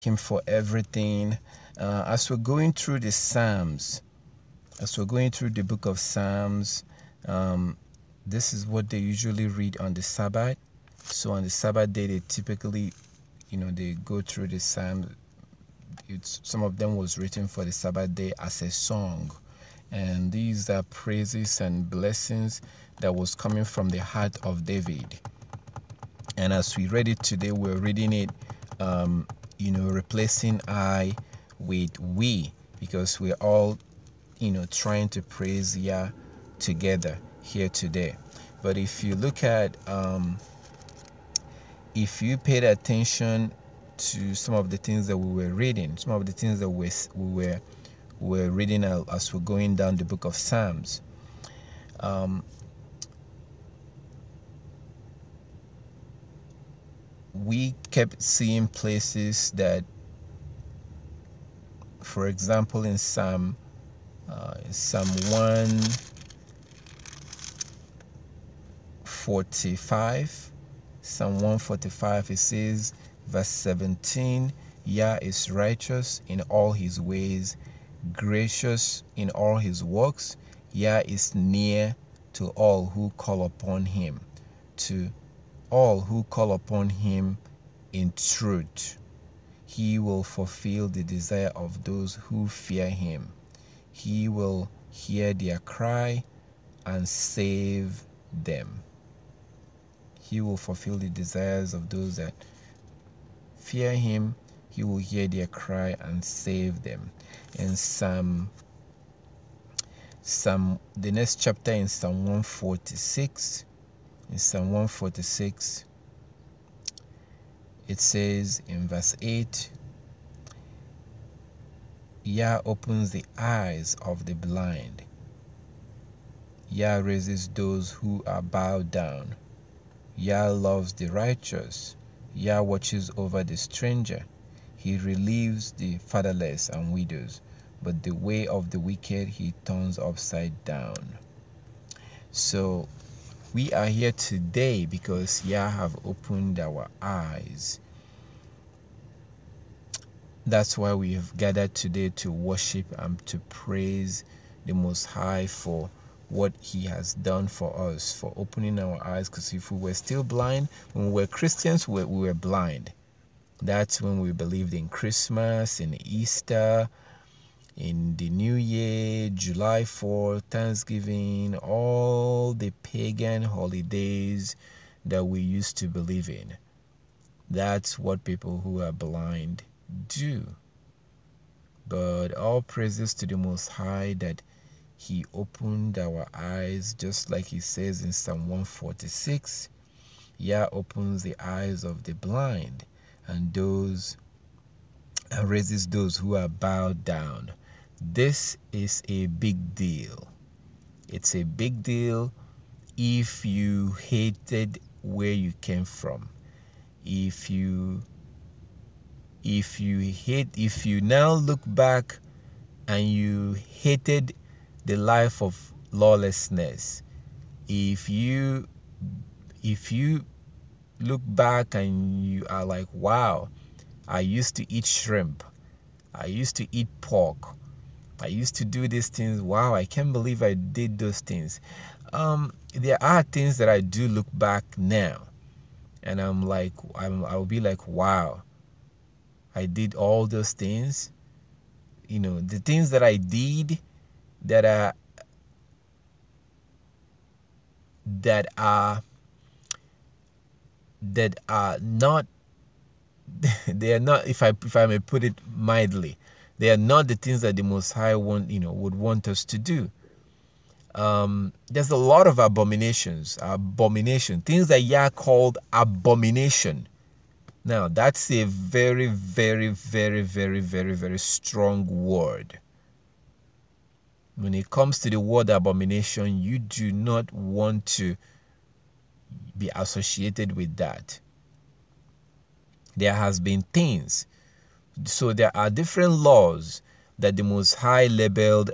Him for everything. As we're going through the Psalms, as we're going through the book of Psalms, this is what they usually read on the Sabbath. So on the Sabbath day, they typically, they go through the Psalms. Some of them was written for the Sabbath day as a song. And these are praises and blessings that was coming from the heart of David. And as we read it today, we're reading it, replacing I with we, because we're all, trying to praise Yah together here today. But if you look at, if you paid attention to some of the things that we were reading, some of the things that we were reading as we're going down the book of Psalms, we kept seeing places that, for example, in Psalm 145, Psalm 145, it says, verse 17, Yah is righteous in all his ways, gracious in all his works. Yah is near to all who call upon him, to all who call upon him in truth. He will fulfill the desire of those who fear him. He will hear their cry and save them. He will fulfill the desires of those that fear him. He will hear their cry and save them. And the next chapter in Psalm 146, it says in verse 8, Yah opens the eyes of the blind. Yah raises those who are bowed down. Yah loves the righteous. Yah watches over the stranger. He relieves the fatherless and widows, but the way of the wicked he turns upside down. So we are here today because Yah have opened our eyes. That's why we have gathered today to worship and to praise the Most High for what he has done for us, for opening our eyes. Because if we were still blind, when we were Christians, we were blind. That's when we believed in Christmas, in Easter, in the New Year, July 4th, Thanksgiving, all the pagan holidays that we used to believe in. That's what people who are blind do. But all praises to the Most High that he opened our eyes, just like he says in Psalm 146. Yah opens the eyes of the blind and raises those who are bowed down. This is a big deal. It's a big deal if you hated where you came from. If you now look back and you hated the life of lawlessness, if you look back and you are like, wow, I used to eat shrimp, I used to eat pork, I used to do these things, wow, I can't believe I did those things. There are things that I do look back now and I'll be like, wow, I did all those things. The things that I did that are not they are not, if I may put it mildly, they are not the things that the Most High would want us to do. There's a lot of abomination, things that Yah called abomination. Now, that's a very, very, very, very, very, very strong word. When it comes to the word abomination, you do not want to be associated with that. There has been things. So there are different laws that the Most High labeled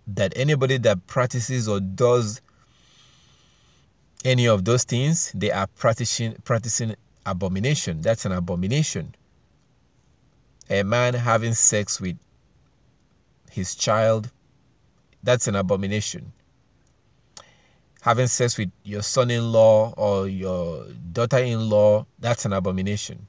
that anybody that practices or does any of those things, they are practicing abomination. That's an abomination. A man having sex with his child, that's an abomination. Having sex with your son-in-law or your daughter-in-law, that's an abomination.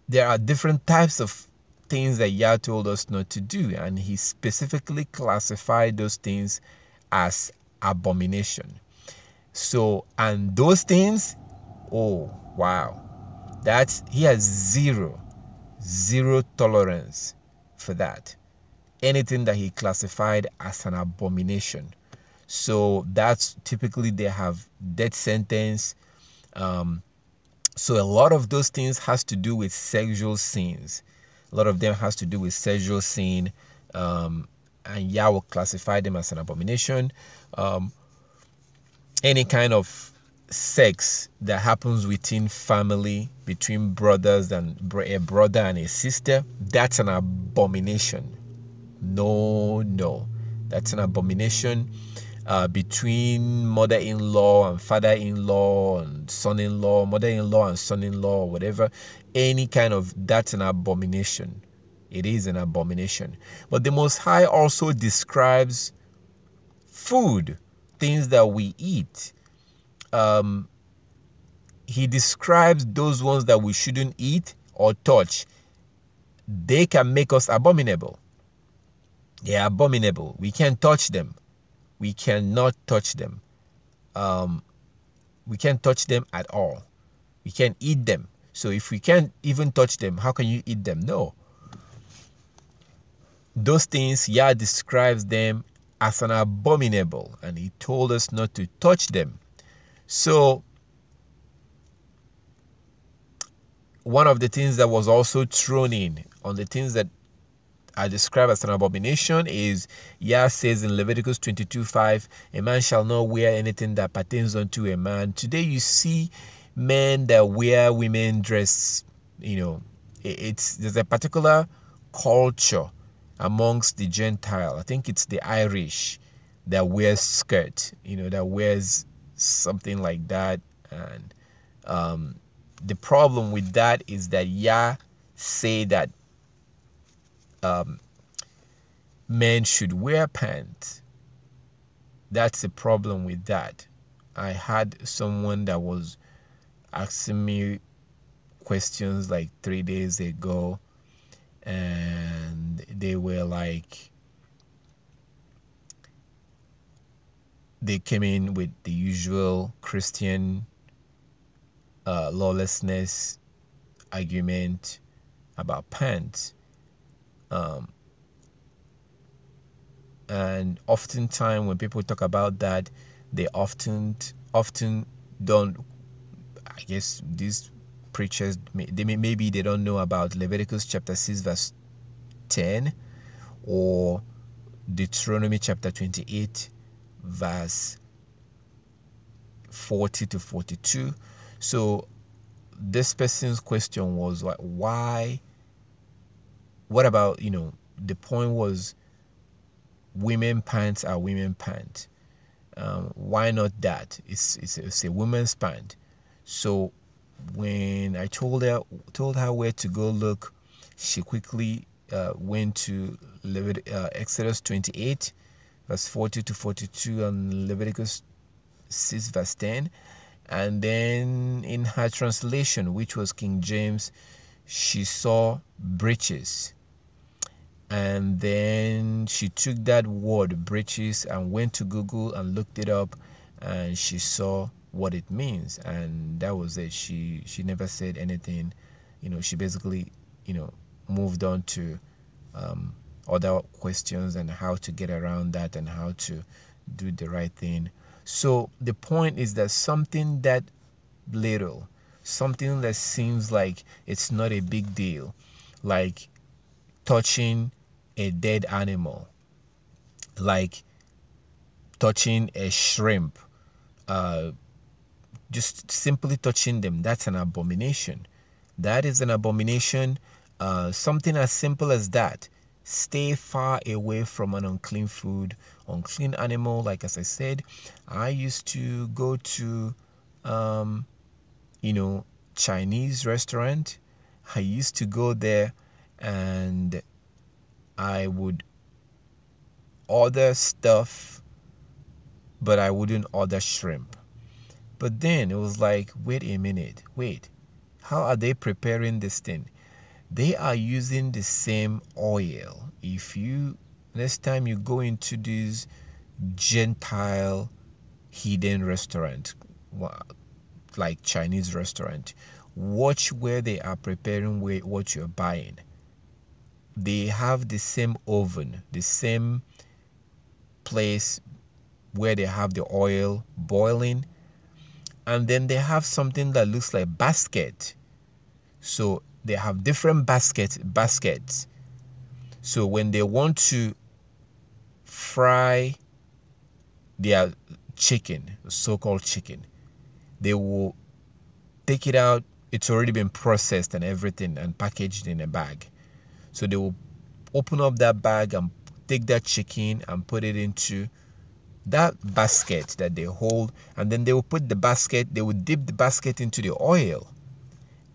There are different types of things that Yah told us not to do, and he specifically classified those things as abomination. So, and those things, oh wow, that's, he has zero tolerance for that. Anything that he classified as an abomination. So that's typically they have death sentence. So a lot of those things has to do with sexual sins. A lot of them has to do with sexual sin, and Yah will classify them as an abomination. Any kind of sex that happens within family, between brothers and a brother and a sister, that's an abomination. No, that's an abomination. Between mother-in-law and father-in-law and son-in-law, mother-in-law and son-in-law, or whatever, any kind of, that's an abomination. It is an abomination. But the Most High also describes food, things that we eat. He describes those ones that we shouldn't eat or touch. They can make us abominable. They are abominable. We can't touch them. We cannot touch them. We can't touch them at all. We can't eat them. So if we can't even touch them, how can you eat them? No. Those things, Yah describes them as an abominable, and he told us not to touch them. So one of the things that was also thrown in on the things that I describe as an abomination is, Yah says in Leviticus 22:5, a man shall not wear anything that pertains unto a man. Today you see men that wear women dress, there's a particular culture amongst the Gentile. I think it's the Irish that wears skirt, that wears something like that. And the problem with that is that Yah say that men should wear pants. That's the problem with that. I had someone that was asking me questions like 3 days ago, and they were like, they came in with the usual Christian lawlessness argument about pants. And oftentimes when people talk about that, they often don't, I guess these preachers, maybe they don't know about Leviticus chapter 6 verse 10 or Deuteronomy chapter 28 verse 40 to 42. So this person's question was, why, what about, the point was, women pants are women pants. Why not that? It's a woman's pant. So when I told her where to go look, she quickly went to Exodus 28 verse 40 to 42 and Leviticus 6 verse 10. And then in her translation, which was King James, she saw breeches. And then she took that word breeches and went to Google and looked it up, and she saw what it means, and that was it. She never said anything. She basically moved on to other questions and how to get around that and how to do the right thing. So the point is that something that little, something that seems like it's not a big deal, like touching a dead animal, like touching a shrimp, just simply touching them, that's an abomination. That is an abomination. Something as simple as that, Stay far away from an unclean food, unclean animal. Like as I said, I used to go to, Chinese restaurant. I used to go there and I would order stuff, but I wouldn't order shrimp. But then it was like, wait a minute, wait. How are they preparing this thing? They are using the same oil. If you, next time you go into this Gentile hidden restaurant, like Chinese restaurant, watch where they are preparing what you're buying. They have the same oven, the same place where they have the oil boiling, and then they have something that looks like basket. So they have different baskets. So when they want to fry their chicken, so-called chicken, they will take it out. It's already been processed and everything and packaged in a bag. So they will open up that bag and take that chicken and put it into that basket that they hold, and then they will dip the basket into the oil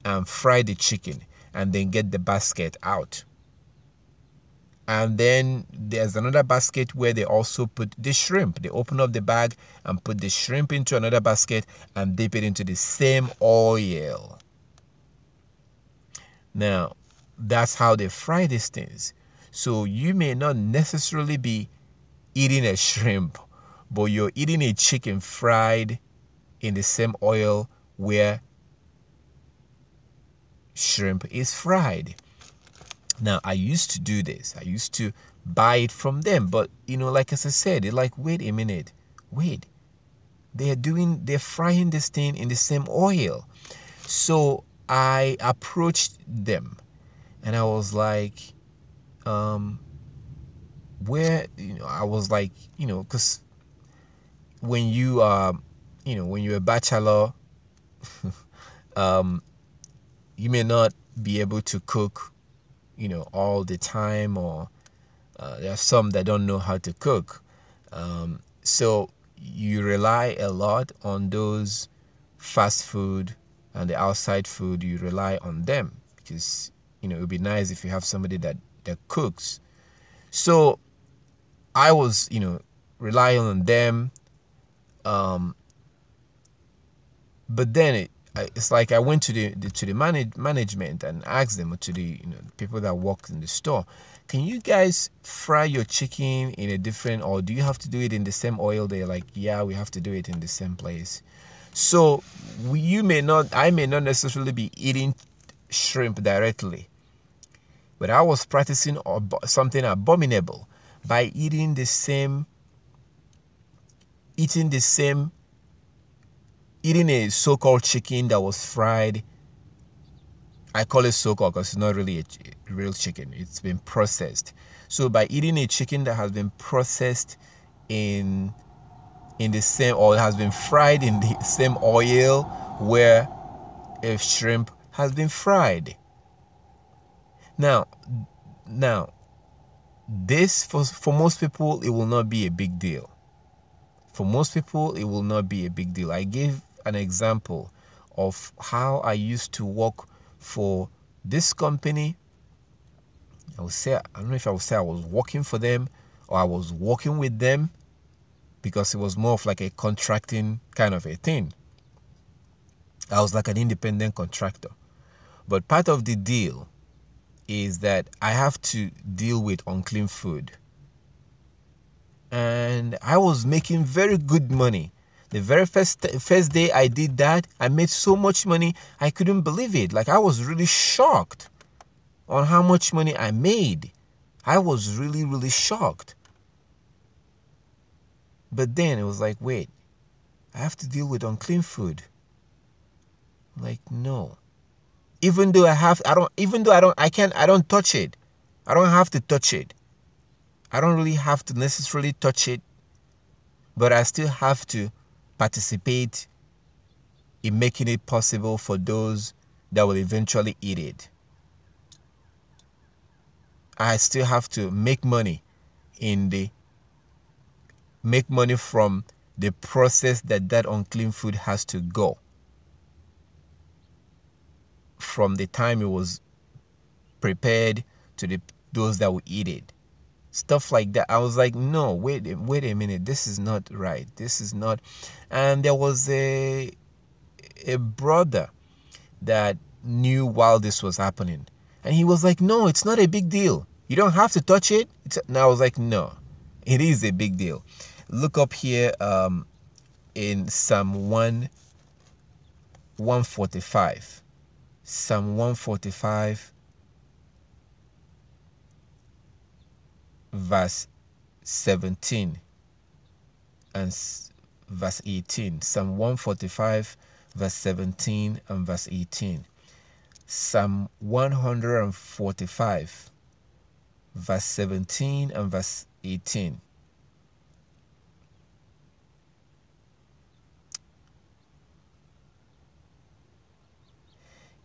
and fry the chicken and then get the basket out. And then there's another basket where they also put the shrimp. They open up the bag and put the shrimp into another basket and dip it into the same oil. Now, that's how they fry these things. So you may not necessarily be eating a shrimp, but you're eating a chicken fried in the same oil where shrimp is fried. Now, I used to do this. I used to buy it from them. But, like as I said, they're like, wait a minute. Wait. They're frying this thing in the same oil. So I approached them and I was like, where, I was like, because when you are, when you're a bachelor, you may not be able to cook, all the time, or there are some that don't know how to cook. So you rely a lot on those fast food and the outside food. You rely on them because, it would be nice if you have somebody that cooks. So I was, relying on them. But then it's like I went to the management and asked them, to the people that work in the store, can you guys fry your chicken in a different, or do you have to do it in the same oil? They're like, yeah, we have to do it in the same place. So I may not necessarily be eating shrimp directly, but I was practicing something abominable by eating a so-called chicken that was fried. I call it so-called because it's not really a real chicken. It's been processed. So by eating a chicken that has been processed in the same, or has been fried in the same oil where a shrimp has been fried. Now, this for most people it will not be a big deal. For most people, it will not be a big deal. I gave an example of how I used to work for this company. I don't know if I would say I was working for them or I was working with them, because it was more of like a contracting kind of a thing. I was like an independent contractor. But part of the deal is that I have to deal with unclean food. And I was making very good money. The very first day I did that, I made so much money, I couldn't believe it. Like, I was really shocked on how much money I made. I was really, really shocked. But then it was like, wait, I have to deal with unclean food. Like, no. Even though I don't touch it. I don't have to touch it. I don't really have to necessarily touch it, but I still have to participate in making it possible for those that will eventually eat it. I still have to make money from the process that unclean food has to go, from the time it was prepared to those that will eat it. Stuff like that. I was like, no, wait a minute, this is not right. This is not. And there was a brother that knew while this was happening, and he was like, no, it's not a big deal, you don't have to touch it. And I was like, no, it is a big deal. Look up here in Psalm 145. Psalm 145 verse 17 and verse 18. Psalm 145 verse 17 and verse 18. Psalm 145 verse 17 and verse 18.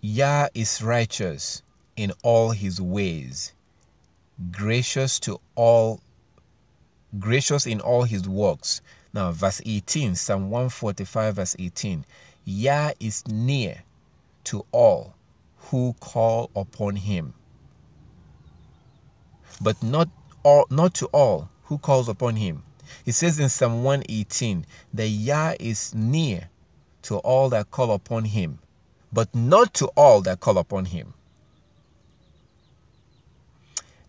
Yah is righteous in all his ways, gracious in all his works. Now verse 18, Psalm 145 verse 18. Yah is near to all who call upon him, but not to all who calls upon him. It says in Psalm 118 that Yah is near to all that call upon him, but not to all that call upon him.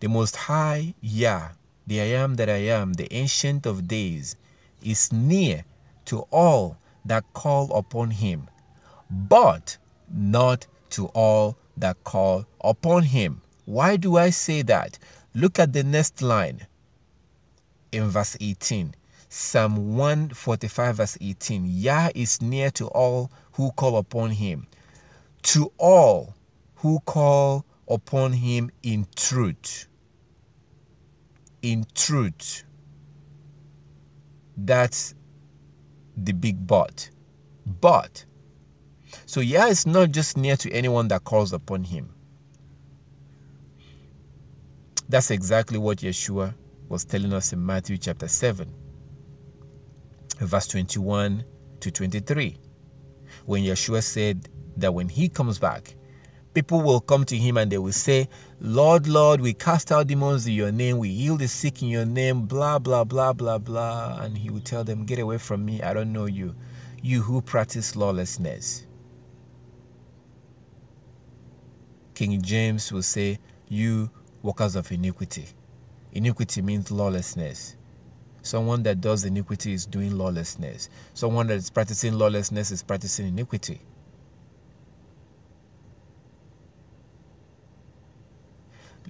The Most High Yah, the I am that I am, the Ancient of Days, is near to all that call upon him, but not to all that call upon him. Why do I say that? Look at the next line in verse 18. Psalm 145 verse 18. Yah is near to all who call upon him, to all who call upon him in truth. In truth. That's the big but. But. So Yah is not just near to anyone that calls upon him. That's exactly what Yeshua was telling us in Matthew chapter 7, verse 21 to 23. When Yeshua said that when he comes back, people will come to him and they will say, Lord, Lord, we cast out demons in your name, we heal the sick in your name, blah, blah, blah, blah, blah. And he will tell them, get away from me, I don't know you, you who practice lawlessness. King James will say, you workers of iniquity. Iniquity means lawlessness. Someone that does iniquity is doing lawlessness. Someone that is practicing lawlessness is practicing iniquity.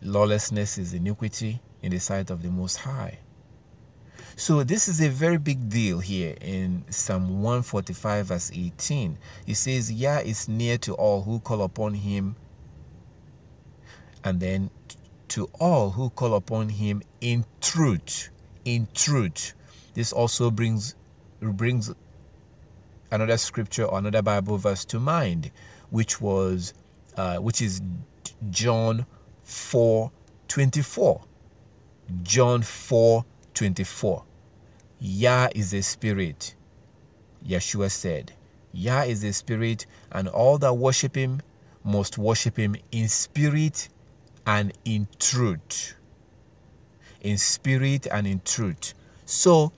Lawlessness is iniquity in the sight of the Most High. So this is a very big deal here in Psalm 145 verse 18. It says, Yah is near to all who call upon him, and then to all who call upon him in truth. In truth. This also brings another scripture or another Bible verse to mind, which is John 4:24. John 4:24. Yah is a spirit. Yeshua said, Yah is a spirit, and all that worship him must worship him in spirit and in truth. In spirit and in truth. So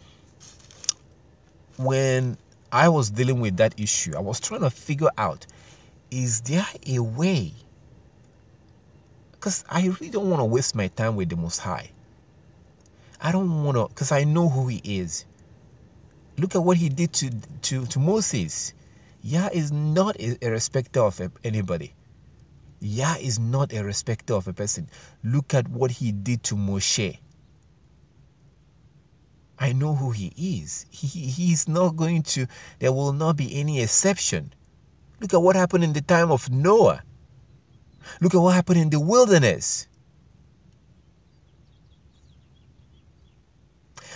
when I was dealing with that issue, I was trying to figure out, is there a way? Because I really don't want to waste my time with the Most High. I don't want to, because I know who he is. Look at what he did to Moses. Yah is not a respecter of anybody. Yah is not a respecter of a person. Look at what he did to Moshe. I know who he is. He is not going to, there will not be any exception. Look at what happened in the time of Noah. Look at what happened in the wilderness.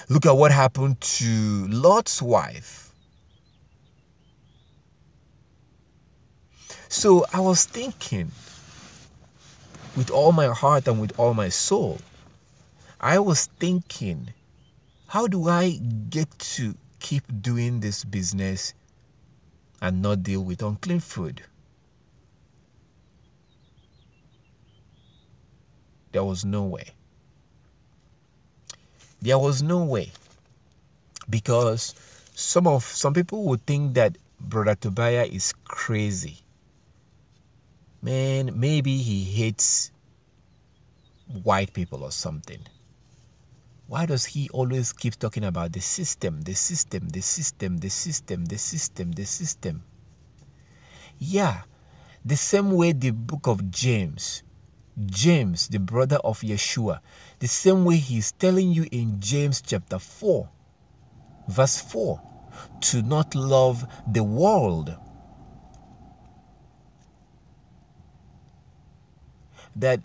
Look at what happened to Lot's wife. So I was thinking, with all my heart and with all my soul. I was thinking, how do I get to keep doing this business and not deal with unclean food? There was no way. There was no way. Because some people would think that Brother Tobiah is crazy. Man, maybe he hates white people or something. Why does he always keep talking about the system, the system, the system, the system, the system, the system? Yeah, the same way the book of James, the brother of Yeshua, the same way he's telling you in James chapter 4, verse 4, to not love the world. That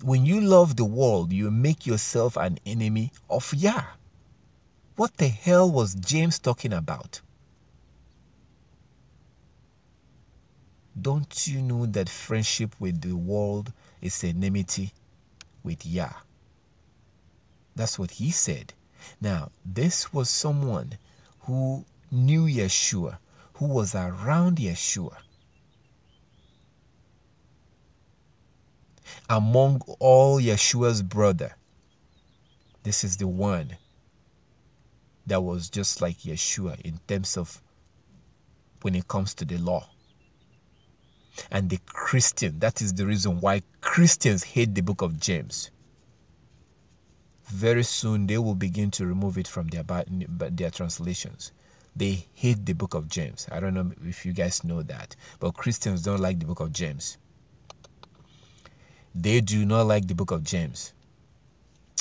when you love the world, you make yourself an enemy of Yah. What the hell was James talking about? Don't you know that friendship with the world is enmity with Yah? That's what he said. Now, this was someone who knew Yeshua, who was around Yeshua. Among all Yeshua's brother, this is the one that was just like Yeshua in terms of when it comes to the law. And the Christian, that is the reason why Christians hate the book of James. Very soon they will begin to remove it from their translations. They hate the book of James. I don't know if you guys know that, but Christians don't like the book of James. They do not like the book of James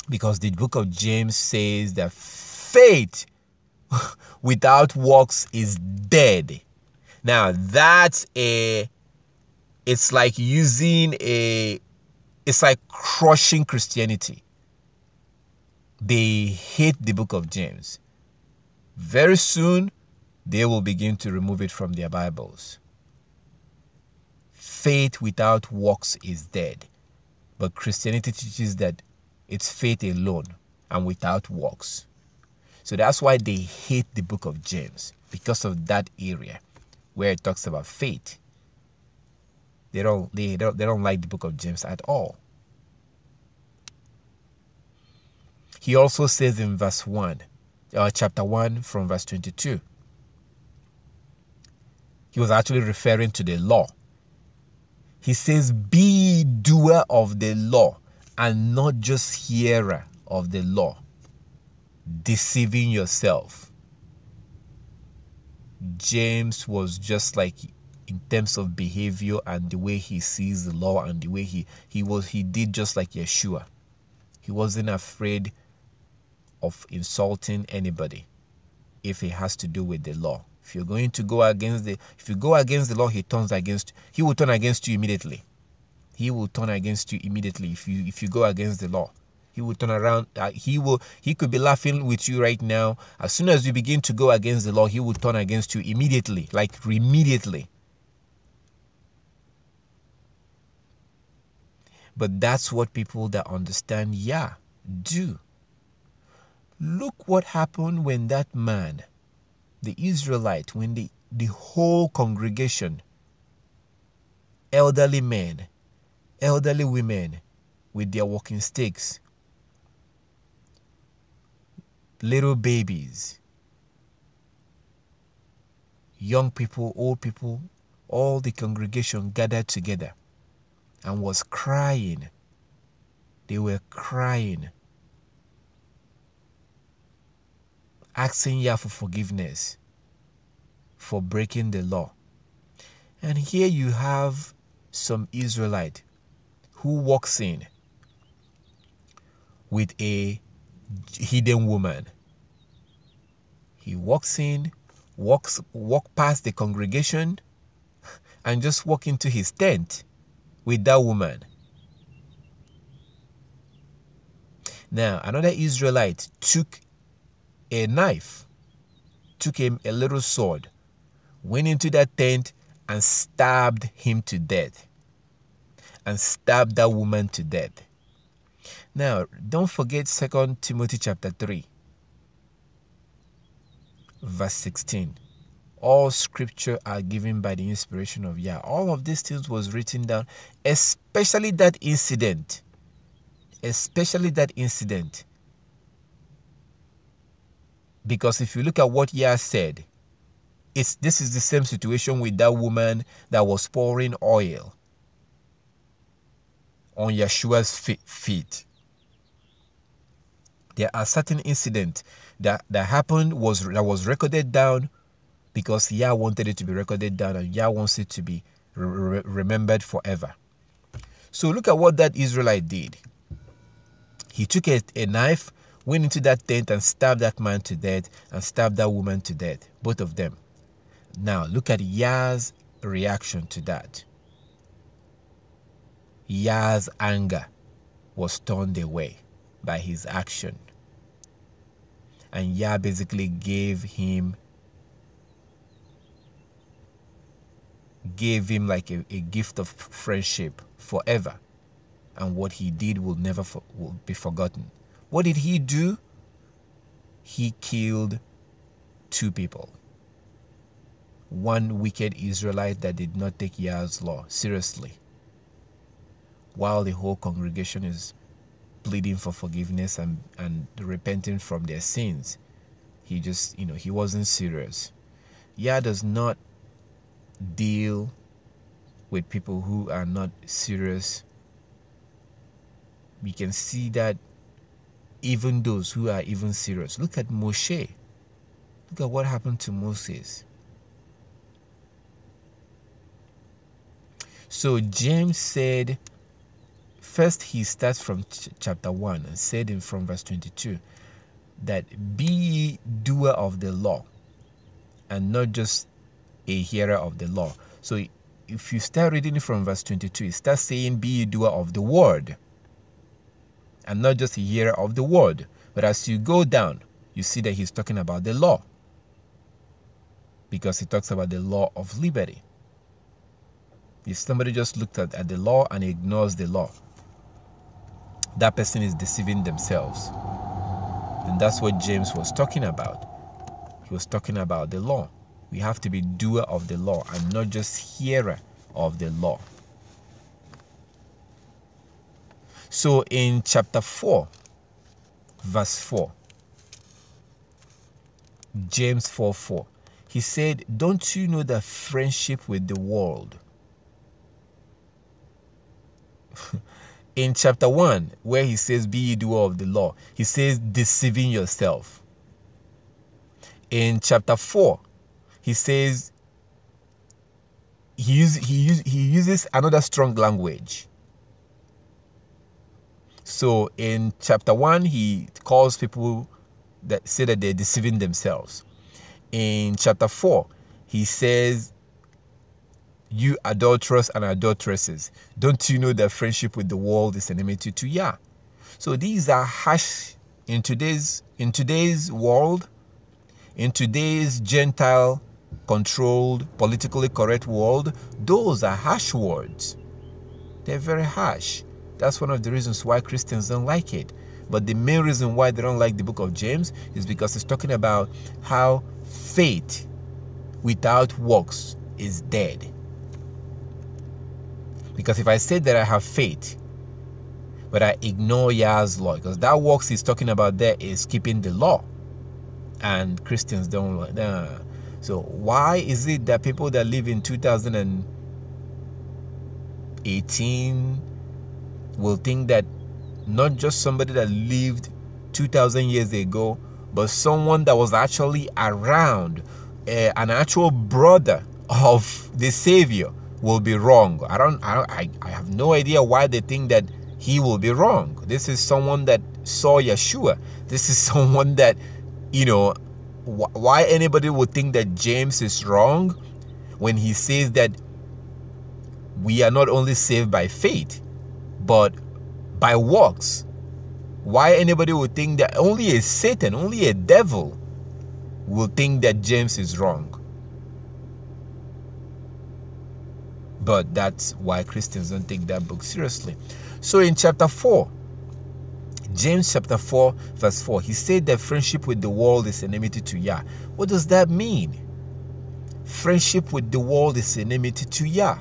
because the book of James says that faith without works is dead. Now it's like it's like crushing Christianity. They hate the book of James. Very soon, they will begin to remove it from their Bibles. Faith without works is dead. But Christianity teaches that it's faith alone and without works. So that's why they hate the book of James, because of that area where it talks about faith. They don't like the book of James at all. He also says in verse 1, chapter 1 from verse 22. He was actually referring to the law. He says, be doer of the law and not just hearer of the law, deceiving yourself. James was just like, in terms of behavior and the way he sees the law and the way he did just like Yeshua. He wasn't afraid of insulting anybody if it has to do with the law. If you go against the law, he will turn against you immediately. He will turn against you immediately if you go against the law. He will turn around. He could be laughing with you right now. As soon as you begin to go against the law, he will turn against you immediately, like immediately. But that's what people that understand Yah do. Look what happened when that man, the Israelite, when the whole congregation, elderly men, elderly women with their walking sticks, little babies, young people, old people, all the congregation gathered together and was crying. They were crying, asking Yah for forgiveness for breaking the law. And here you have some Israelite who walks in with a hidden woman. He walks in, walk past the congregation and just walk into his tent with that woman. Now, another Israelite took a knife, took him a little sword, went into that tent and stabbed him to death. and stabbed that woman to death. Now, don't forget 2 Timothy chapter 3, verse 16. All scripture are given by the inspiration of Yah. All of these things was written down, especially that incident. Because if you look at what Yah said, this is the same situation with that woman that was pouring oil on Yeshua's feet. There are certain incidents that happened that was recorded down because Yah wanted it to be recorded down, and Yah wants it to be remembered forever. So look at what that Israelite did. He took a knife, went into that tent and stabbed that man to death and stabbed that woman to death, both of them. Now look at Yah's reaction to that. Yah's anger was turned away by his action. And Yah basically gave him like a gift of friendship forever. And what he did will never will be forgotten. What did he do? He killed 2 people. One wicked Israelite that did not take Yah's law seriously, while the whole congregation is pleading for forgiveness and repenting from their sins. He just, he wasn't serious. Yah does not deal with people who are not serious. We can see that even those who are even serious. Look at Moshe. Look at what happened to Moses. So James said, first he starts from chapter 1 and said from verse 22 that be ye doer of the law and not just a hearer of the law. So if you start reading from verse 22, it starts saying be ye doer of the word and not just a hearer of the word. But as you go down, you see that he's talking about the law, because he talks about the law of liberty. If somebody just looked at the law and ignores the law, that person is deceiving themselves. And that's what James was talking about. He was talking about the law. We have to be doer of the law and not just hearer of the law. So in chapter 4, verse 4, James 4:4, he said, don't you know that friendship with the world? In chapter 1, where he says, be ye doer of the law, he says, deceiving yourself. In chapter 4, he says, he uses another strong language. So in chapter 1, he calls people that say that they're deceiving themselves. In chapter 4, he says, you adulterers and adulteresses, don't you know that friendship with the world is enmity to Yah? So these are harsh in today's world, in today's Gentile controlled, politically correct world. Those are harsh words. They're very harsh. That's one of the reasons why Christians don't like it. But the main reason why they don't like the book of James is because it's talking about how faith without works is dead. Because if I say that I have faith, but I ignore Yah's law, because that works he's talking about there is keeping the law. And Christians don't like that. So why is it that people that live in 2018 will think that not just somebody that lived 2,000 years ago, but someone that was actually around, an actual brother of the Savior, will be wrong? I have no idea why they think that he will be wrong. This is someone that saw Yeshua. This is someone that, why anybody would think that James is wrong when he says that we are not only saved by faith, but by works. Why anybody would think that only a Satan, only a devil will think that James is wrong. But that's why Christians don't take that book seriously. So in chapter 4, James chapter 4 verse 4, he said that friendship with the world is enmity to Yah. What does that mean? Friendship with the world is enmity to Yah.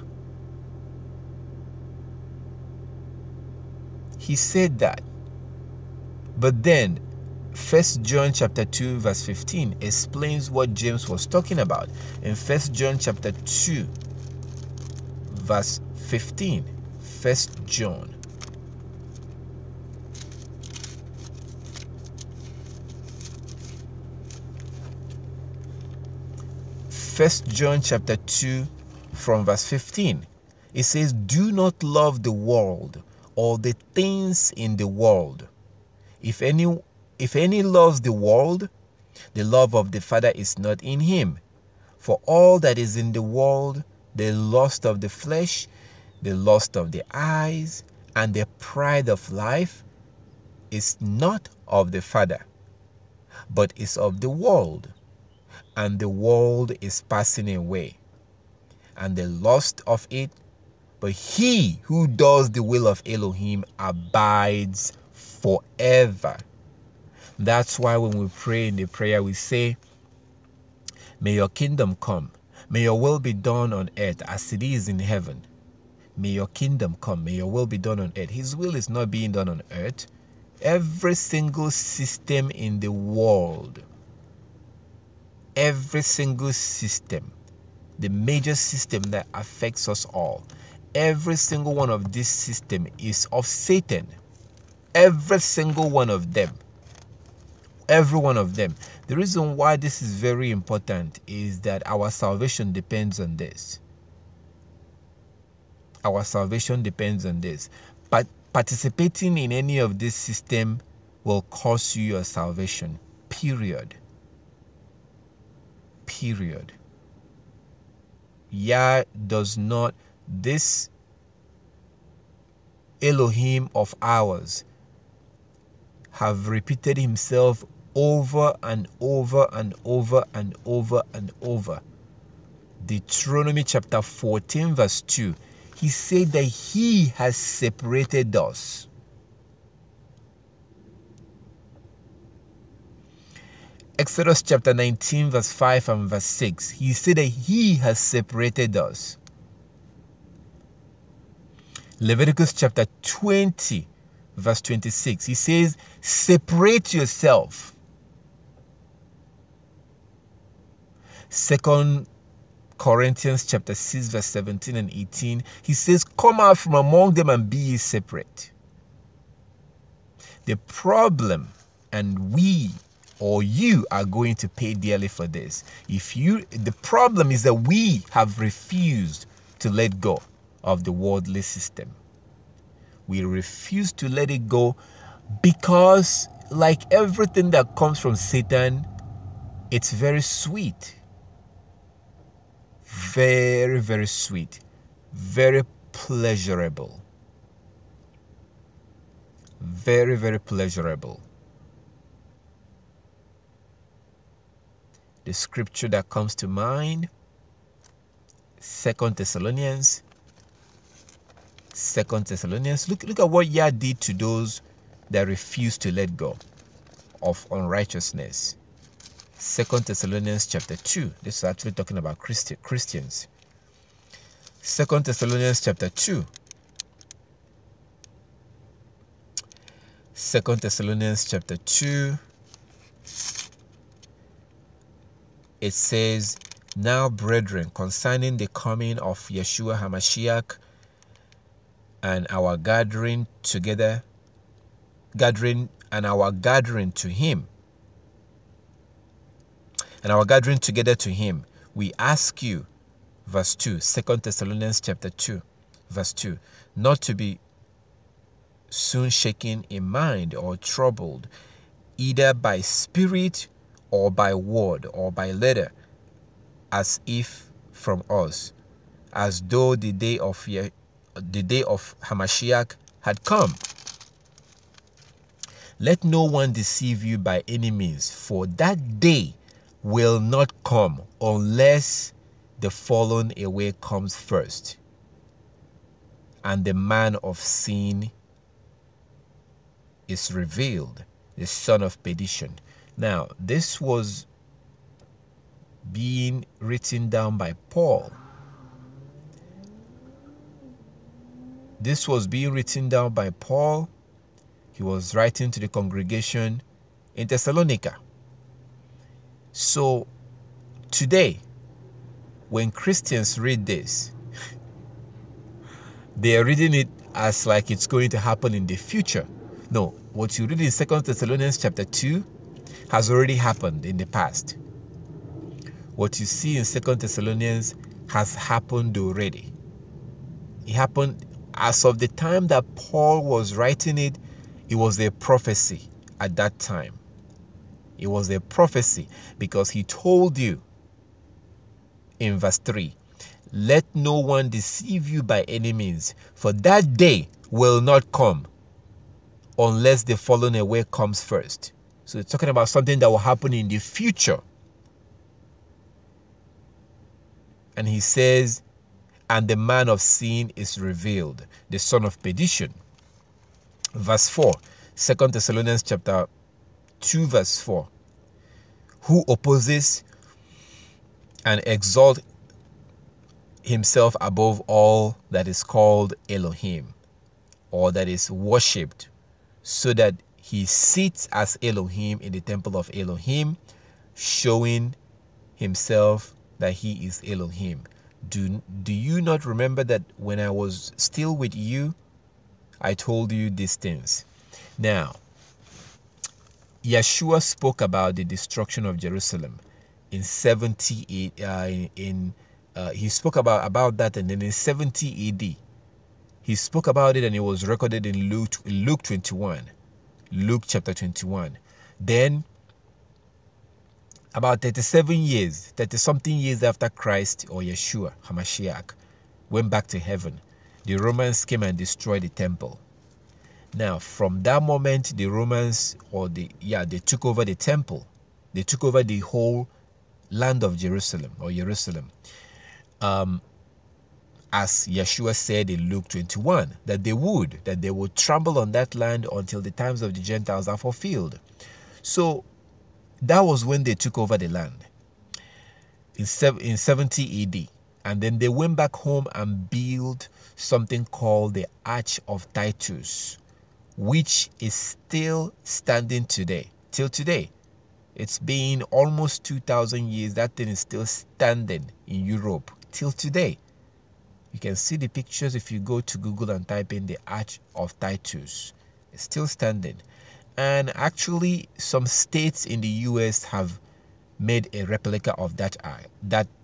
He said that. But then 1 John chapter 2 verse 15 explains what James was talking about. In 1 John chapter 2 verse 15, 1 John. First John chapter 2 from verse 15, it says, do not love the world or the things in the world. If any loves the world, the love of the Father is not in him. For all that is in the world, the lust of the flesh, the lust of the eyes, and the pride of life, is not of the Father, but is of the world. And the world is passing away, and the lust of it, but he who does the will of Elohim abides forever. That's why when we pray in the prayer, we say, may your kingdom come. May your will be done on earth as it is in heaven. May your kingdom come. May your will be done on earth. His will is not being done on earth. Every single system in the world, every single system, the major system that affects us all, every single one of this system is of Satan. Every single one of them. Every one of them. The reason why this is very important is that our salvation depends on this. Our salvation depends on this. But participating in any of this system will cost you your salvation. Period. Period. Yah does not, this Elohim of ours, have repeated himself over and over and over and over and over. Deuteronomy chapter 14 verse 2, he said that he has separated us. Exodus chapter 19 verse 5 and verse 6, he said that he has separated us. Leviticus chapter 20 verse 26, he says, separate yourself. 2 Corinthians chapter 6 verse 17 and 18, he says, come out from among them and be ye separate. The problem, and we or you are going to pay dearly for this. The problem is that we have refused to let go of the worldly system. We refuse to let it go because, like everything that comes from Satan, it's very sweet. Very, very sweet. Very pleasurable. Very, very pleasurable. The scripture that comes to mind, 2 Thessalonians. Look at what Yah did to those that refused to let go of unrighteousness. 2 Thessalonians chapter 2. This is actually talking about Christians. 2 Thessalonians chapter 2. 2 Thessalonians chapter 2. It says, now brethren, concerning the coming of Yeshua HaMashiach and our gathering to him, together to him, we ask you, verse 2, 2 Thessalonians chapter 2, verse 2, not to be soon shaken in mind or troubled, either by spirit or by word or by letter, as if from us, as though the day of Hamashiach had come. Let no one deceive you by any means, for that day will not come unless the fallen away comes first. and the man of sin is revealed, the son of perdition. Now, this was being written down by Paul. This was being written down by Paul. He was writing to the congregation in Thessalonica. So today, when Christians read this, they are reading it as like it's going to happen in the future. No, what you read in 2 Thessalonians chapter 2 has already happened in the past. What you see in 2 Thessalonians has happened already. It happened as of the time that Paul was writing it. It was a prophecy at that time. It was a prophecy because he told you in verse 3, let no one deceive you by any means, for that day will not come unless the falling away comes first. So it's talking about something that will happen in the future. And he says, and the man of sin is revealed, the son of perdition. Verse 4, 2 Thessalonians chapter 2 verse 4. Who opposes and exalts himself above all that is called Elohim, or that is worshipped, so that he sits as Elohim in the temple of Elohim, showing himself that he is Elohim. Do you not remember that when I was still with you, I told you these things? Now, Yeshua spoke about the destruction of Jerusalem in 70 he spoke about that, and then in 70 AD he spoke about it, and it was recorded in Luke 21, Luke chapter 21. Then about 30 something years after Christ, or Yeshua HaMashiach, went back to heaven, the Romans came and destroyed the temple. Now, from that moment, the Romans, they took over the temple. They took over the whole land of Jerusalem, or Jerusalem. As Yeshua said in Luke 21, that they would trample on that land until the times of the Gentiles are fulfilled. So that was when they took over the land in 70 AD. And then they went back home and built something called the Arch of Titus, which is still standing today, till today. It's been almost 2,000 years. That thing is still standing in Europe till today. You can see the pictures if you go to Google and type in the Arch of Titus. It's still standing. And actually, some states in the US have made a replica of that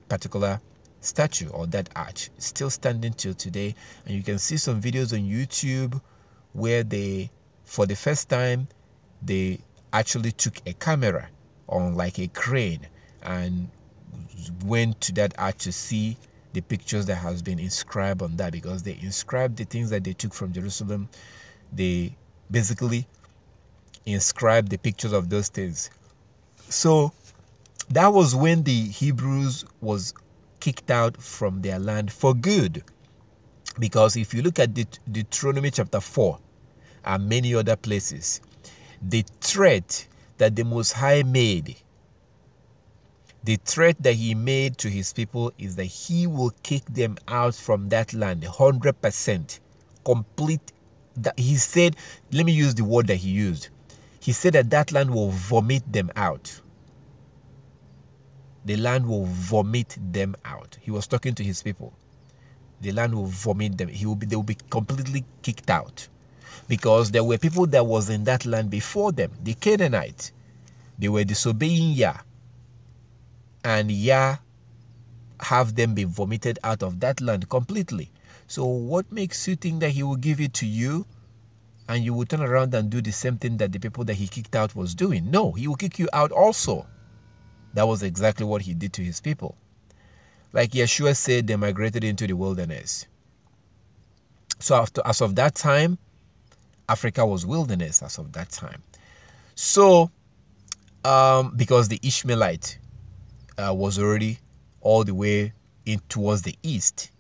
particular statue, or that arch. It's still standing till today. And you can see some videos on YouTube where for the first time, they actually took a camera on like a crane and went to that arch to see the pictures that has been inscribed on that, because they inscribed the things that they took from Jerusalem. They basically inscribed the pictures of those things. So that was when the Hebrews was kicked out from their land for good. Because if you look at Deuteronomy chapter 4 and many other places, the threat that the Most High made, the threat that he made to his people is that he will kick them out from that land 100%, complete. He said, let me use the word that he used. He said that land will vomit them out. The land will vomit them out. He was talking to his people. The land will vomit them. They will be completely kicked out. Because there were people that was in that land before them, the Canaanites. They were disobeying Yah. And Yah have them be vomited out of that land completely. So what makes you think that he will give it to you and you will turn around and do the same thing that the people that he kicked out was doing? No, he will kick you out also. That was exactly what he did to his people. Like Yeshua said, they migrated into the wilderness. So as of that time, Africa was wilderness as of that time. So, because the Ishmaelite was already all the way in towards the east.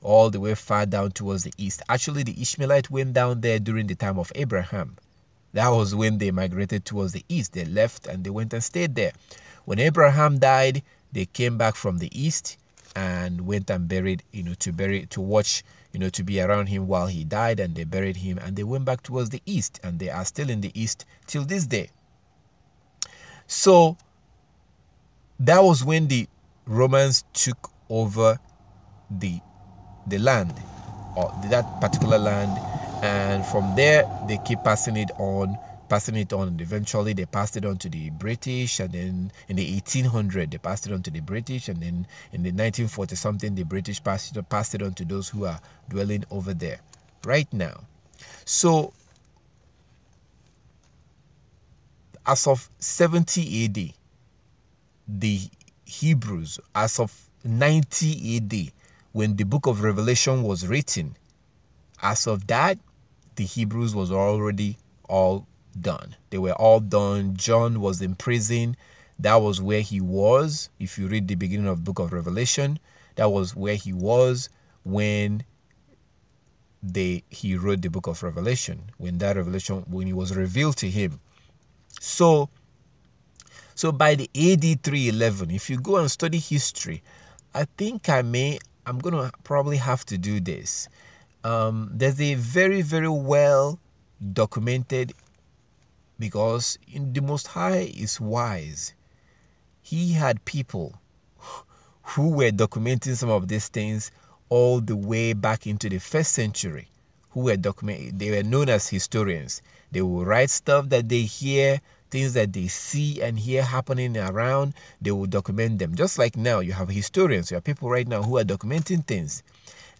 all the way far down towards the east. Actually, the Ishmaelites went down there during the time of Abraham. That was when they migrated towards the east. They left and they went and stayed there. When Abraham died, they came back from the east and went and buried, to watch, to be around him while he died, and they buried him, and they went back towards the east, and they are still in the east till this day. So that was when the Romans took over the land, or that particular land, and from there they keep passing it on, and eventually they passed it on to the British, and then in the 1800 they passed it on to the British, and then in the 1940 something the British passed it on to those who are dwelling over there right now. So as of 70 AD, the Hebrews, as of 90 AD, when the book of Revelation was written, as of that, the Hebrews was already all done. They were all done. John was in prison. That was where he was. If you read the beginning of the book of Revelation, that was where he was when he wrote the book of Revelation, when it was revealed to him. So by the AD 311, if you go and study history, I think I'm going to probably have to do this. There's a very, very well documented, because the Most High is wise. He had people who were documenting some of these things all the way back into the 1st century, who were they were known as historians. They will write stuff that they hear, things that they see and hear happening around. They will document them. Just like now, you have historians. You have people right now who are documenting things.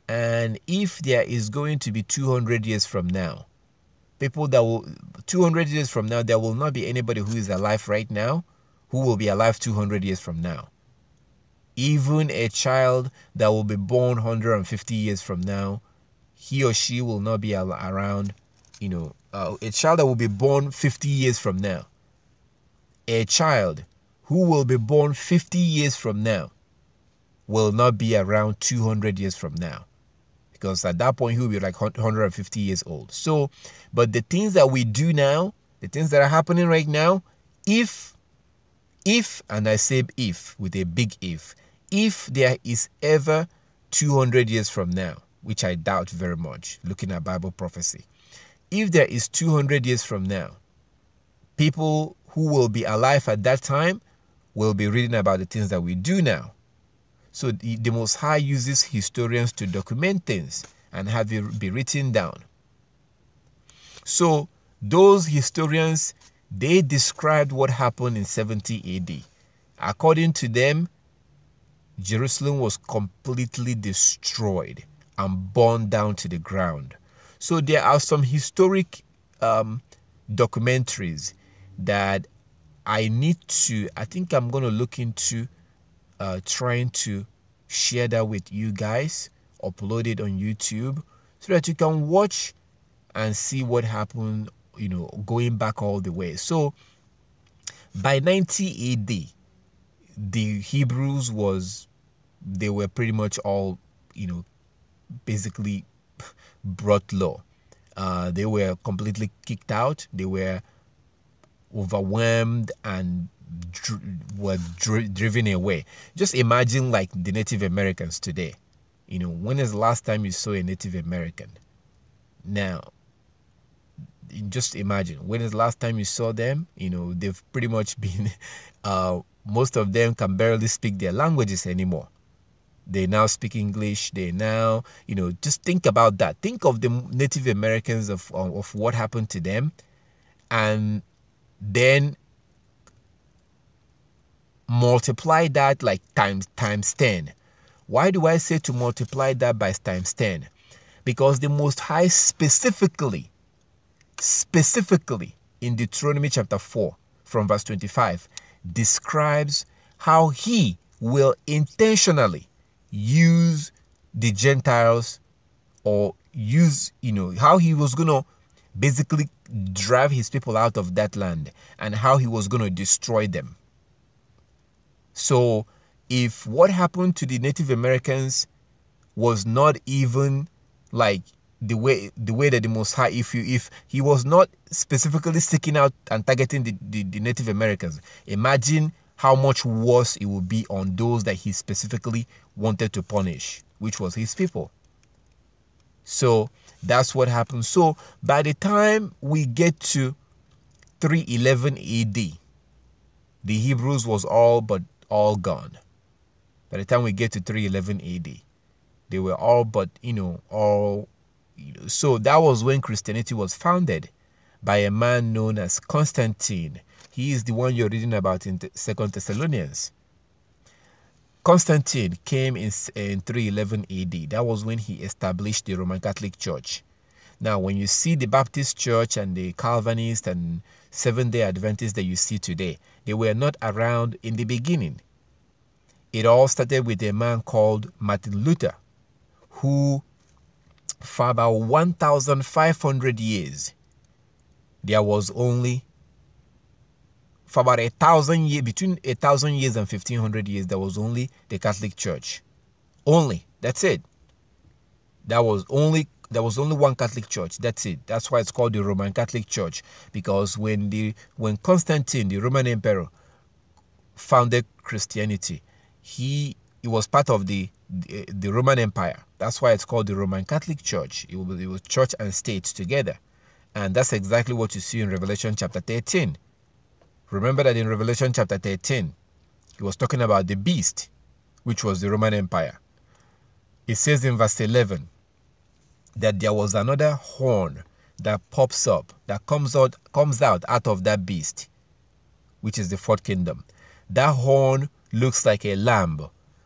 And if there is going to be 200 years from now, 200 years from now, there will not be anybody who is alive right now who will be alive 200 years from now. Even a child that will be born 150 years from now, he or she will not be around. A child that will be born 50 years from now, a child who will be born 50 years from now will not be around 200 years from now, because at that point he will be like 150 years old. So, but the things that we do now, the things that are happening right now, if, and I say if with a big if there is ever 200 years from now, which I doubt very much, looking at Bible prophecy, if there is 200 years from now, people who will be alive at that time will be reading about the things that we do now. So the Most High uses historians to document things and have it be written down. So those historians, they described what happened in 70 AD. According to them, Jerusalem was completely destroyed and burned down to the ground. So there are some historic documentaries that I think I'm going to look into trying to share that with you guys, upload it on YouTube, so that you can watch and see what happened, going back all the way. So by 90 AD, the Hebrews they were pretty much all, basically brought low. They were completely kicked out. They were overwhelmed and were driven away. Just imagine like the Native Americans today. When is the last time you saw a Native American? Now, just imagine, when is the last time you saw them? They've pretty much been, most of them can barely speak their languages anymore. They now speak English. They now, just think about that. Think of the Native Americans of what happened to them, and then multiply that like times 10. Why do I say to multiply that by times 10? Because the Most High specifically in Deuteronomy chapter 4 from verse 25 describes how he will intentionally use the Gentiles, or how he was going to basically drive his people out of that land, and how he was going to destroy them. So if what happened to the Native Americans was not even like the way that the Most High, if he was not specifically seeking out and targeting the Native Americans, imagine how much worse it would be on those that he specifically wanted to punish, which was his people. So that's what happened. So by the time we get to 311 AD, the Hebrews was all gone. By the time we get to 311 AD, they were all but, all. So that was when Christianity was founded by a man known as Constantine. He is the one you're reading about in 2 Thessalonians. Constantine came in 311 AD. That was when he established the Roman Catholic Church. Now, when you see the Baptist Church and the Calvinist and Seventh-day Adventists that you see today, they were not around in the beginning. It all started with a man called Martin Luther, who for about 1,500 years, there was only, for about 1,000 years, between 1,000 years and 1,500 years, there was only the Catholic Church. Only. That's it. There was only one Catholic Church. That's it. That's why it's called the Roman Catholic Church. Because when Constantine, the Roman Emperor, founded Christianity, he was part of the Roman Empire. That's why it's called the Roman Catholic Church. It was church and state together. And that's exactly what you see in Revelation chapter 13. Remember that in Revelation chapter 13, he was talking about the beast, which was the Roman Empire. It says in verse 11 that there was another horn that pops up, that comes out of that beast, which is the fourth kingdom. That horn looks like a lamb,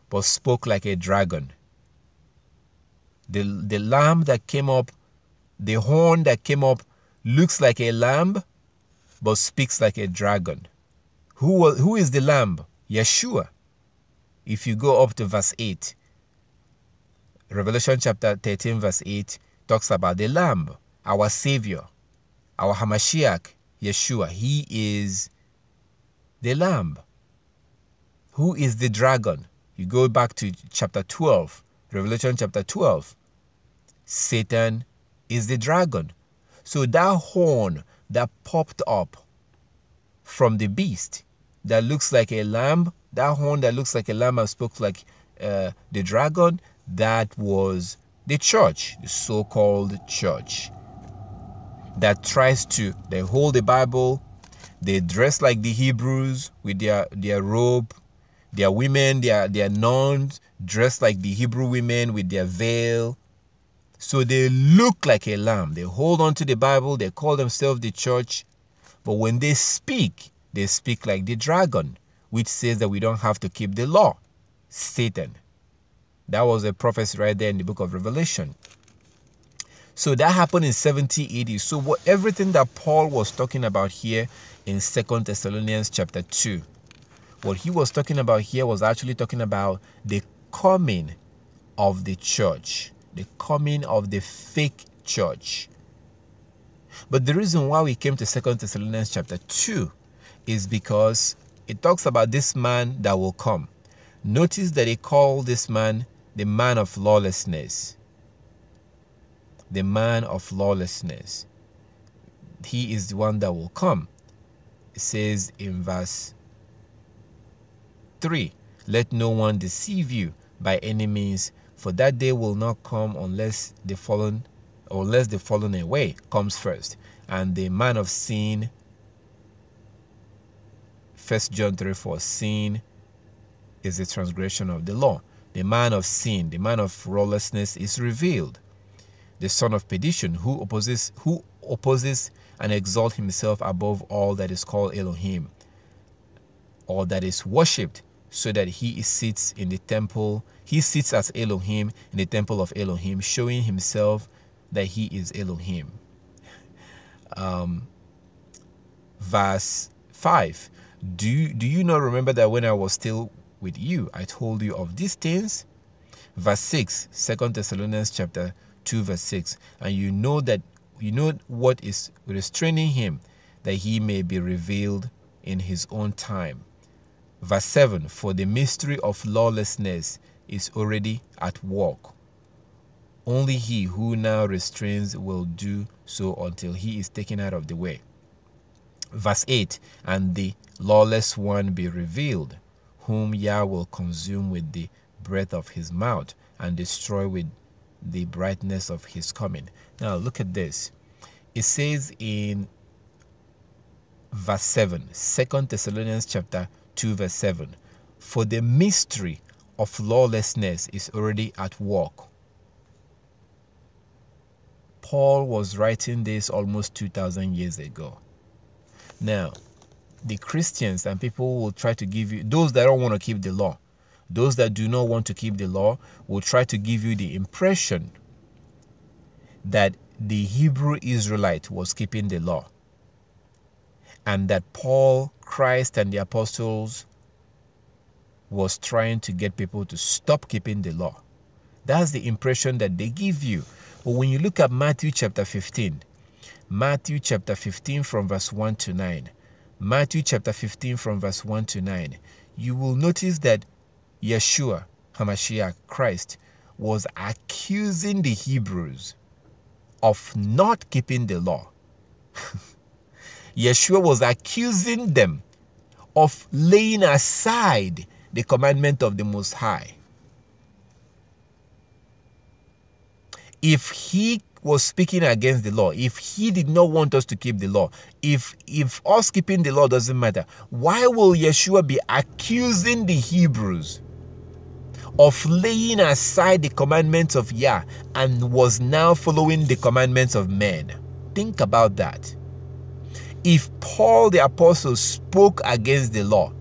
but spoke like a dragon. The lamb that came up, the horn that came up looks like a lamb, but speaks like a dragon. Who is the lamb? Yeshua. If you go up to verse 8, Revelation chapter 13 verse 8 talks about the lamb, our savior, our Hamashiach, Yeshua. He is the lamb. Who is the dragon? You go back to chapter 12, Revelation chapter 12. Satan is the dragon. So that horn that popped up from the beast that looks like a lamb, that horn that looks like a lamb and spoke like the dragon, that was the church, the so-called church that they hold the Bible, they dress like the Hebrews with their robe, their women, their nuns dress like the Hebrew women with their veil. So they look like a lamb. They hold on to the Bible. They call themselves the church. But when they speak like the dragon, which says that we don't have to keep the law. Satan. That was a prophecy right there in the book of Revelation. So that happened in 70 AD. So everything that Paul was talking about here in 2 Thessalonians chapter 2, what he was talking about here was actually talking about the coming of the church, the coming of the fake church. But the reason why we came to 2 Thessalonians chapter 2 is because it talks about this man that will come. Notice that he called this man the man of lawlessness. The man of lawlessness. He is the one that will come. It says in verse 3, let no one deceive you by any means, for that day will not come unless the fallen away comes first. And the man of sin, 1 John 3:4, sin is the transgression of the law. The man of sin, the man of lawlessness is revealed. The son of perdition, who opposes and exalts himself above all that is called Elohim, or that is worshipped, so that he sits in the temple. He sits as Elohim in the temple of Elohim, showing himself that he is Elohim. Verse 5. Do you not remember that when I was still with you, I told you of these things? Verse 6, 2 Thessalonians chapter 2 verse 6. And you know what is restraining him, that he may be revealed in his own time. Verse 7, for the mystery of lawlessness is already at work. Only he who now restrains will do so until he is taken out of the way. Verse 8, and the lawless one be revealed, whom Yah will consume with the breath of his mouth and destroy with the brightness of his coming. Now look at this. It says in verse 7, 2 Thessalonians chapter 2 verse 7, for the mystery of lawlessness is already at work. Paul was writing this almost 2,000 years ago. Now, the Christians and people will try to give you, those that don't want to keep the law, those that do not want to keep the law will try to give you the impression that the Hebrew Israelite was keeping the law, and that Paul, Christ, and the apostles was trying to get people to stop keeping the law. That's the impression that they give you. But when you look at Matthew chapter 15 from verse 1 to 9, Matthew chapter 15 from verse 1 to 9, you will notice that Yeshua, HaMashiach, Christ, was accusing the Hebrews of not keeping the law. Yeshua was accusing them of laying aside the commandment of the Most High. If he was speaking against the law, if he did not want us to keep the law, if us keeping the law doesn't matter, why will Yeshua be accusing the Hebrews of laying aside the commandments of Yah and was now following the commandments of men? Think about that. If Paul the apostle spoke against the law,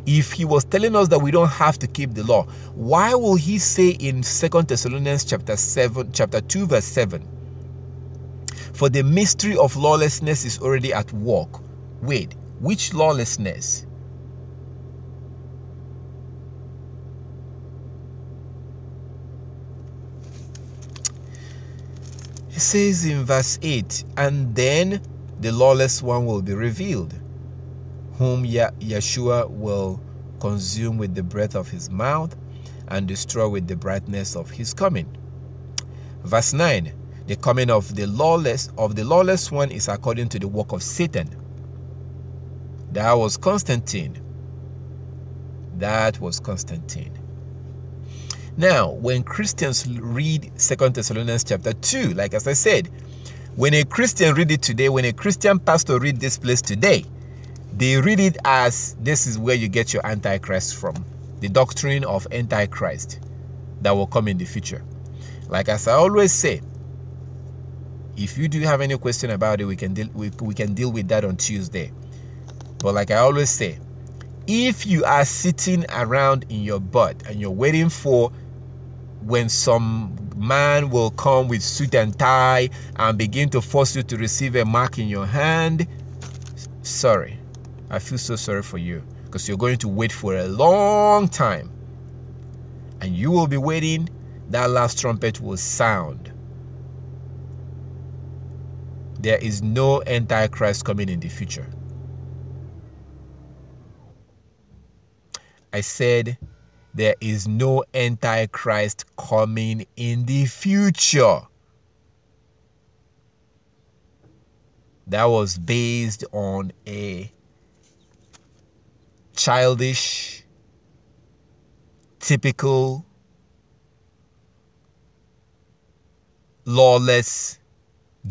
if he was telling us that we don't have to keep the law, why will he say in 2 Thessalonians chapter 2 verse 7, for the mystery of lawlessness is already at work? Wait, which lawlessness? It says in verse 8, and then the lawless one will be revealed, whom Yeshua will consume with the breath of his mouth and destroy with the brightness of his coming. Verse 9, the coming of the lawless one is according to the work of Satan. That was Constantine. Now, when Christians read 2 Thessalonians chapter 2, like as I said, when a Christian read it today, when a Christian pastor read this place today, they read it as this is where you get your Antichrist from, the doctrine of Antichrist that will come in the future. Like as I always say, if you do have any question about it, we can deal with that on Tuesday. But like I always say, if you are sitting around in your butt and you're waiting for when some man will come with suit and tie and begin to force you to receive a mark in your hand, sorry, I feel so sorry for you, because you're going to wait for a long time, and you will be waiting. That last trumpet will sound. There is no Antichrist coming in the future. I said there is no Antichrist coming in the future. That was based on a childish, typical, lawless,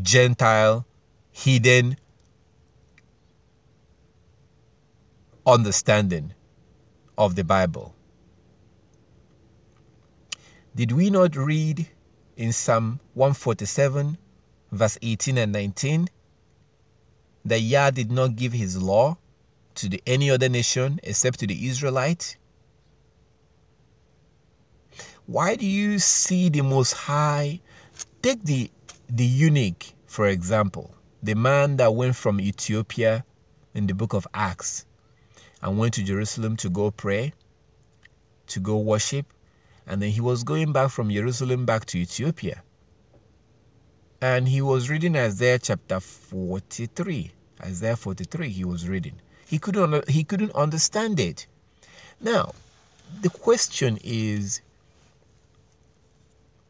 Gentile, hidden understanding of the Bible. Did we not read in Psalm 147, verse 18 and 19, that Yah did not give his law to any other nation except to the Israelites? Why do you see the Most High? Take the eunuch, for example, the man that went from Ethiopia in the book of Acts and went to Jerusalem to go pray, to go worship, and then he was going back from Jerusalem back to Ethiopia. And he was reading Isaiah chapter 43. Isaiah 43 he was reading. He couldn't understand it. Now, the question is,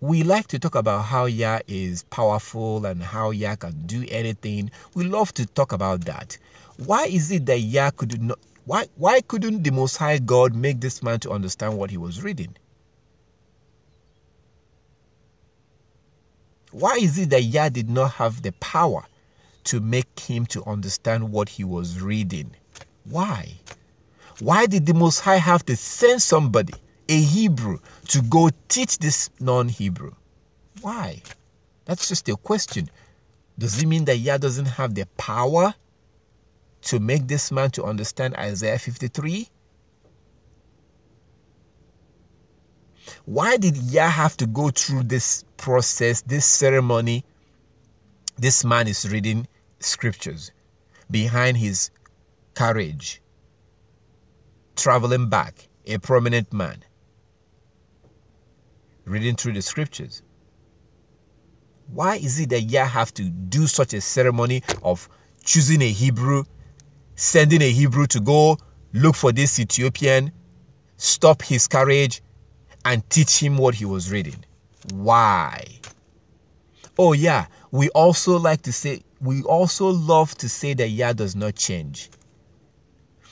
We like to talk about how Yah is powerful and how Yah can do anything. We love to talk about that. Why is it that Yah could not? Why couldn't the Most High God make this man to understand what he was reading? Why is it that Yah did not have the power to make him to understand what he was reading? Why? Why did the Most High have to send somebody, a Hebrew, to go teach this non-Hebrew? Why? That's just a question. Does it mean that Yah doesn't have the power to make this man to understand Isaiah 53? Why did Yah have to go through this process, this ceremony? This man is reading scriptures behind his carriage, traveling back, a prominent man, reading through the scriptures. Why is it that Yah have to do such a ceremony of choosing a Hebrew, sending a Hebrew to go look for this Ethiopian, stop his carriage, and teach him what he was reading? Why? Oh yeah, we also love to say that Yah does not change.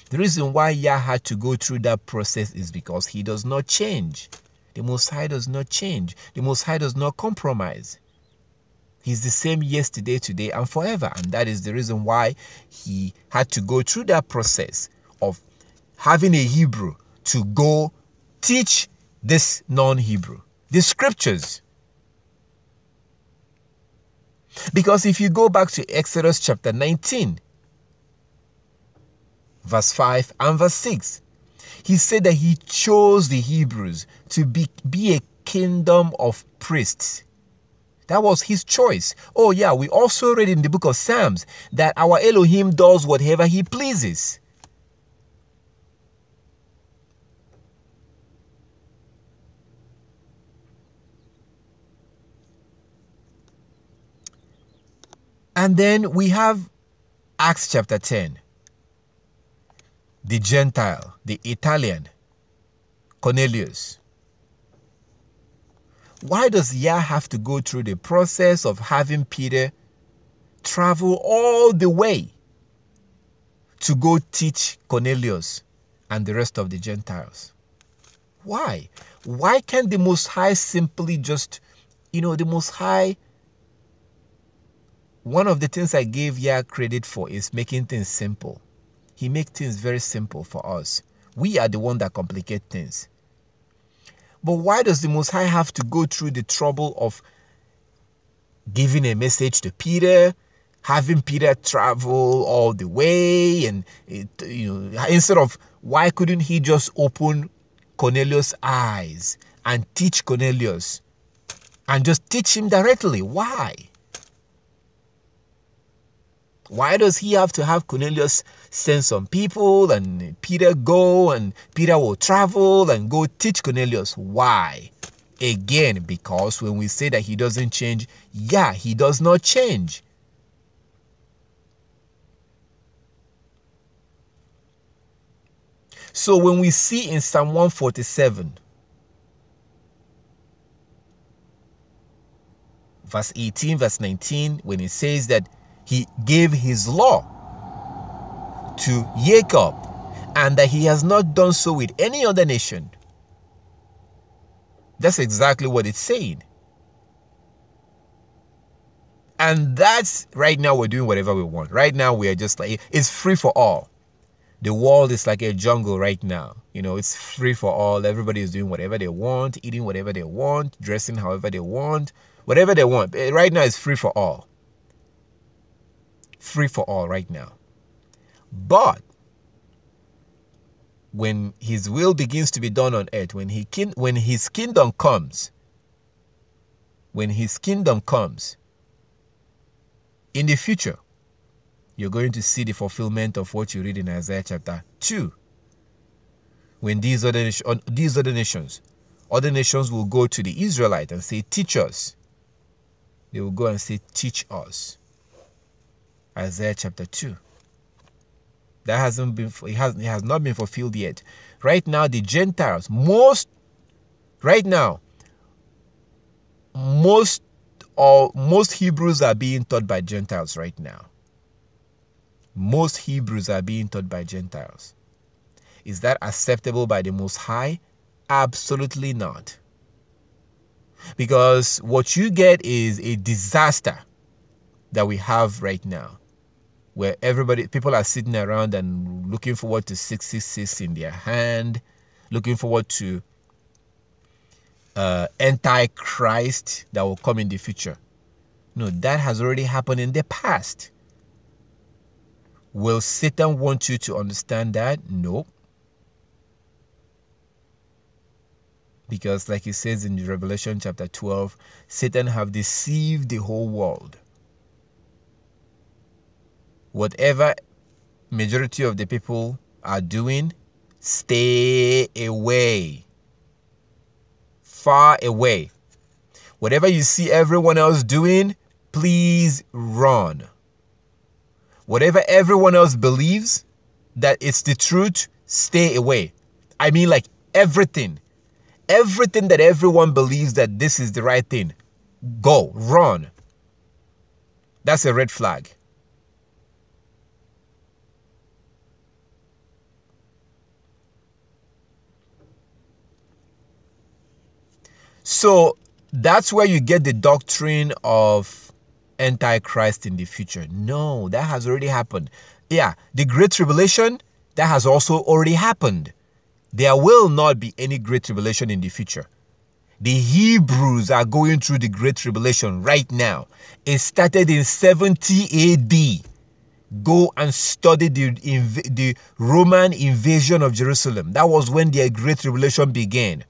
The reason why Yah had to go through that process is because he does not change. The Most High does not change. The Most High does not compromise. He's the same yesterday, today, and forever. And that is the reason why he had to go through that process of having a Hebrew to go teach this non-Hebrew the scriptures. Because if you go back to Exodus chapter 19, verse 5 and verse 6, he said that he chose the Hebrews to be a kingdom of priests. That was his choice. Oh yeah, we also read in the book of Psalms that our Elohim does whatever he pleases. And then we have Acts chapter 10. The Gentile, the Italian, Cornelius. Why does Yah have to go through the process of having Peter travel all the way to go teach Cornelius and the rest of the Gentiles? Why? Why can't the Most High simply just, the Most High, one of the things I gave Yah credit for is making things simple. He makes things very simple for us. We are the one that complicate things. But why does the Most High have to go through the trouble of giving a message to Peter, having Peter travel all the way, and instead of, why couldn't he just open Cornelius' eyes and teach Cornelius and just teach him directly? Why? Why does he have to have Cornelius send some people and Peter go and Peter will travel and go teach Cornelius? Why? Again, because when we say that he doesn't change, yeah, he does not change. So when we see in Psalm 147, verse 18, verse 19, when it says that he gave his law to Jacob, and that he has not done so with any other nation. That's exactly what it's saying. And that's, right now we're doing whatever we want. Right now we are just like, it's free for all. The world is like a jungle right now. It's free for all. Everybody is doing whatever they want, eating whatever they want, dressing however they want, whatever they want. Right now it's free for all. Free for all right now. But when his will begins to be done on earth, when his kingdom comes in the future, you're going to see the fulfillment of what you read in Isaiah chapter 2. When these other nations will go to the Israelites and say, teach us. They will go and say, teach us. Isaiah chapter 2. That has not been fulfilled yet. Right now, the Gentiles, right now, most Hebrews are being taught by Gentiles right now. Most Hebrews are being taught by Gentiles. Is that acceptable by the Most High? Absolutely not. Because what you get is a disaster that we have right now, where people are sitting around and looking forward to 666 in their hand, looking forward to Antichrist that will come in the future. No, that has already happened in the past. Will Satan want you to understand that? No. Because like it says in Revelation chapter 12, Satan have deceived the whole world. Whatever majority of the people are doing, stay away. Far away. Whatever you see everyone else doing, please run. Whatever everyone else believes that it's the truth, stay away. I mean, like everything. Everything that everyone believes that this is the right thing, go, run. That's a red flag. So that's where you get the doctrine of Antichrist in the future. No, that has already happened. Yeah, the Great Tribulation, that has also already happened. There will not be any Great Tribulation in the future. The Hebrews are going through the Great Tribulation right now. It started in 70 AD. Go and study the Roman invasion of Jerusalem. That was when the Great Tribulation began.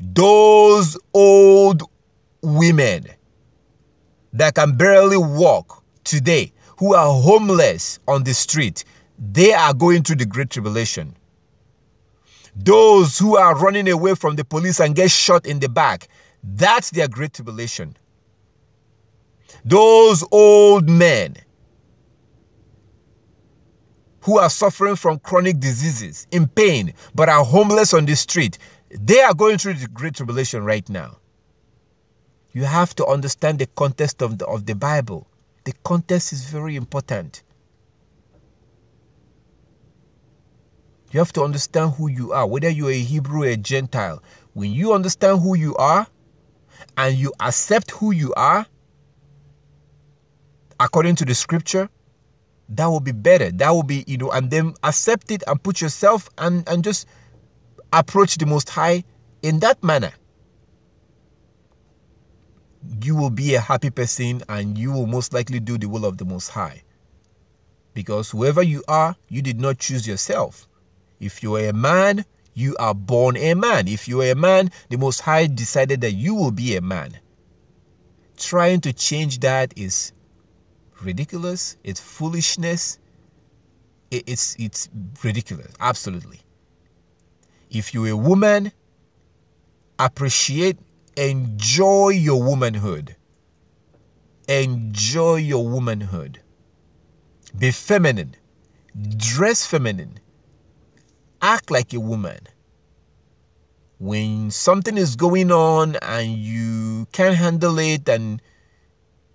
Those old women that can barely walk today, who are homeless on the street, they are going through the Great Tribulation. Those who are running away from the police and get shot in the back, that's their Great Tribulation. Those old men who are suffering from chronic diseases, in pain, but are homeless on the street, they are going through the Great Tribulation right now. You have to understand the context of the Bible. The context is very important. You have to understand who you are, whether you're a Hebrew or a Gentile. When you understand who you are and you accept who you are according to the scripture, that will be better. That will be, and then accept it and put yourself and just approach the Most High in that manner. You will be a happy person and you will most likely do the will of the Most High. Because whoever you are, you did not choose yourself. If you are a man, you are born a man. If you are a man, the Most High decided that you will be a man. Trying to change that is ridiculous. It's foolishness. It's ridiculous. Absolutely. If you're a woman, enjoy your womanhood. Enjoy your womanhood. Be feminine. Dress feminine. Act like a woman. When something is going on and you can't handle it and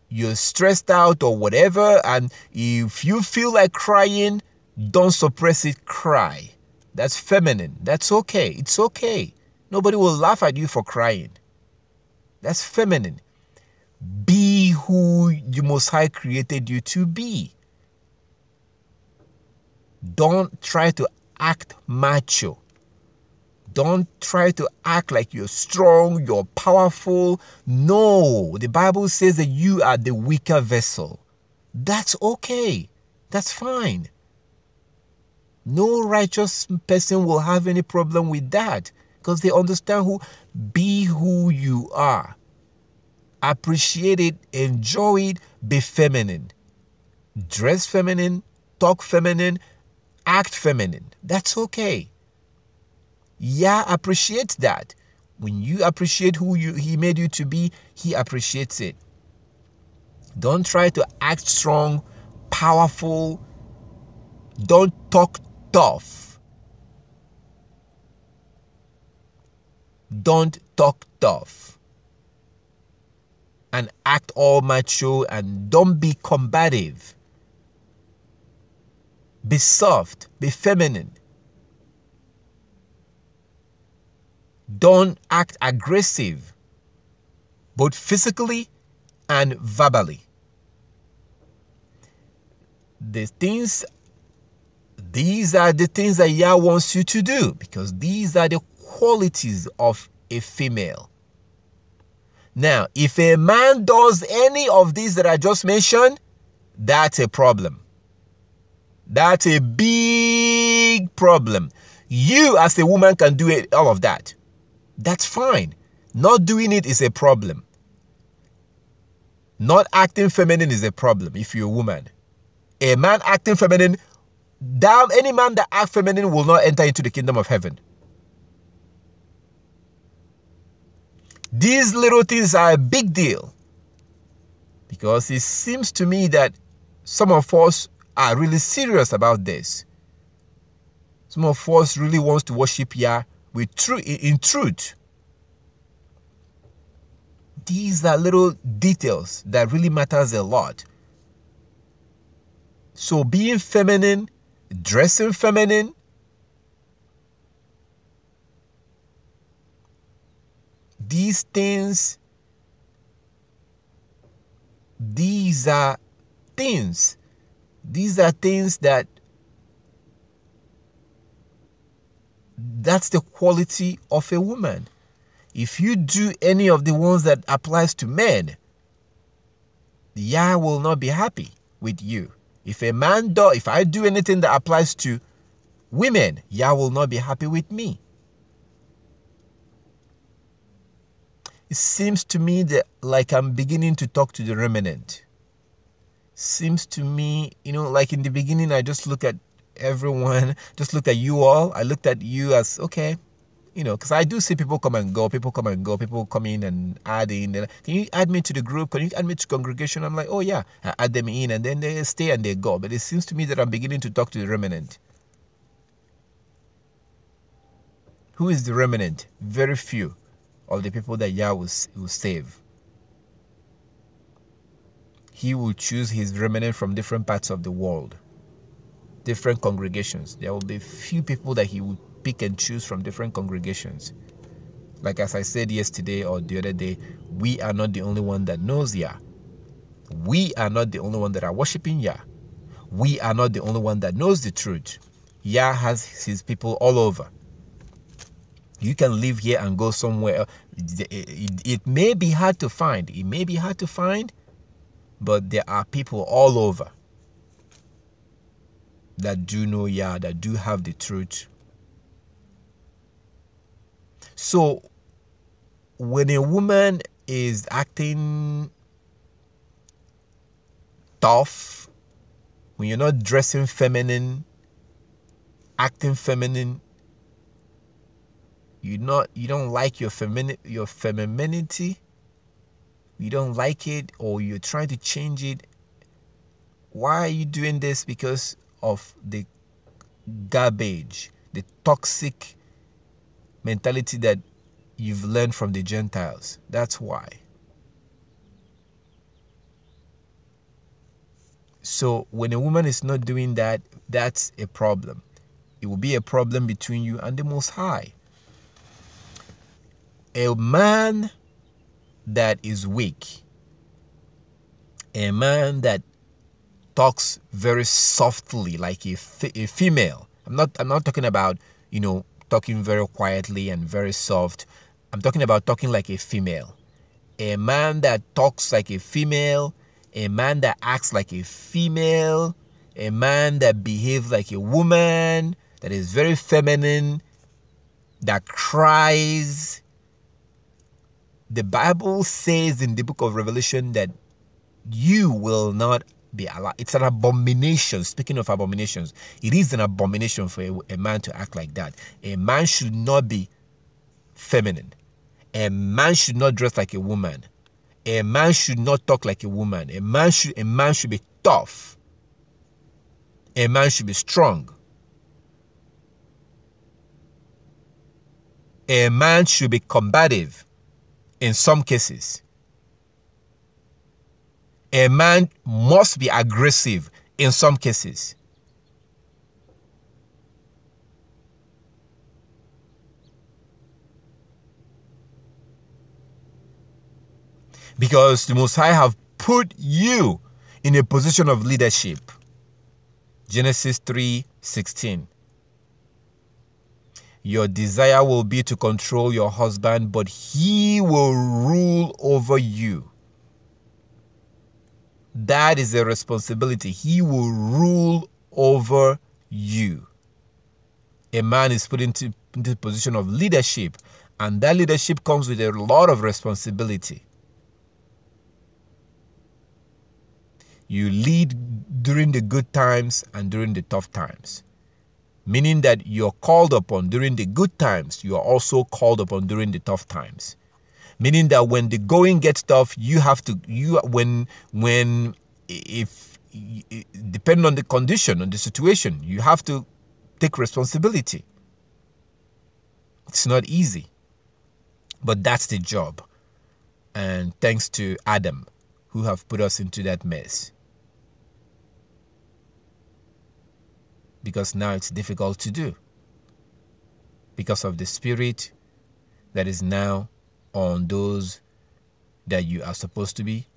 you're stressed out or whatever, and if you feel like crying, don't suppress it, cry. That's feminine. That's okay. It's okay. Nobody will laugh at you for crying. That's feminine. Be who the Most High created you to be. Don't try to act macho. Don't try to act like you're strong, you're powerful. No, the Bible says that you are the weaker vessel. That's okay. That's fine. No righteous person will have any problem with that because they understand be who you are. Appreciate it, enjoy it, be feminine. Dress feminine, talk feminine, act feminine. That's okay. Yeah, appreciate that. When you appreciate who he made you to be, he appreciates it. Don't try to act strong, powerful. Don't talk tough. Don't talk tough. and act all macho and don't be combative. Be soft, be feminine. Don't act aggressive, both physically and verbally. These are the things that Yah wants you to do, because these are the qualities of a female. Now, if a man does any of these that I just mentioned, that's a problem. That's a big problem. You as a woman can do it, all of that. That's fine. Not doing it is a problem. Not acting feminine is a problem if you're a woman. A man acting feminine, damn, any man that acts feminine will not enter into the kingdom of heaven. These little things are a big deal, because it seems to me that some of us are really serious about this. Some of us really wants to worship Yah in truth. These are little details that really matters a lot. So being feminine, dressing feminine, these are things that that's the quality of a woman. If you do any of the ones that applies to men, Yah will not be happy with you. If I do anything that applies to women, Yah will not be happy with me. It seems to me that like I'm beginning to talk to the remnant. Seems to me, like in the beginning, I just look at everyone, just look at you all. I looked at you as, okay, because I do see people come and go, people come in and add in. Can you add me to the group? Can you add me to congregation? I'm like, oh yeah, I add them in, and then they stay and they go. But it seems to me that I'm beginning to talk to the remnant. Who is the remnant? Very few of the people that Yah will save. He will choose his remnant from different parts of the world, different congregations. There will be few people that he will pick and choose from different congregations. Like as I said yesterday or the other day, we are not the only one that knows Yah. We are not the only one that are worshiping Yah. We are not the only one that knows the truth. Yah has his people all over. You can live here and go somewhere. It may be hard to find. But there are people all over that do know Yah, that do have the truth. So when a woman is acting tough, when you're not dressing feminine, acting feminine, you don't like your femininity, you don't like it, or you're trying to change it. Why are you doing this? Because of the garbage, the toxic mentality that you've learned from the Gentiles. That's why. So when a woman is not doing that, that's a problem. It will be a problem between you and the Most High. A man that is weak, a man that talks very softly like a female. I'm not talking about, talking very quietly and very soft. I'm talking about talking like a female. A man that talks like a female, a man that acts like a female, a man that behaves like a woman, that is very feminine, that cries. The Bible says in the book of Revelation that you will not be allowed. It's an abomination. Speaking of abominations, it is an abomination for a man to act like that. A man should not be feminine. A man should not dress like a woman. A man should not talk like a woman. A man should be tough. A man should be strong. A man should be combative in some cases. A man must be aggressive in some cases. Because the Most High have put you in a position of leadership. Genesis 3:16. Your desire will be to control your husband, but he will rule over you. That is a responsibility. He will rule over you. A man is put into a position of leadership, and that leadership comes with a lot of responsibility. You lead during the good times and during the tough times. Meaning that you're called upon during the good times, you are also called upon during the tough times. Meaning that when the going gets tough, you have to, if depending on the condition, on the situation, you have to take responsibility. It's not easy, but that's the job. And thanks to Adam, who have put us into that mess. Because now it's difficult to do. Because of the spirit that is now on those that you are supposed to be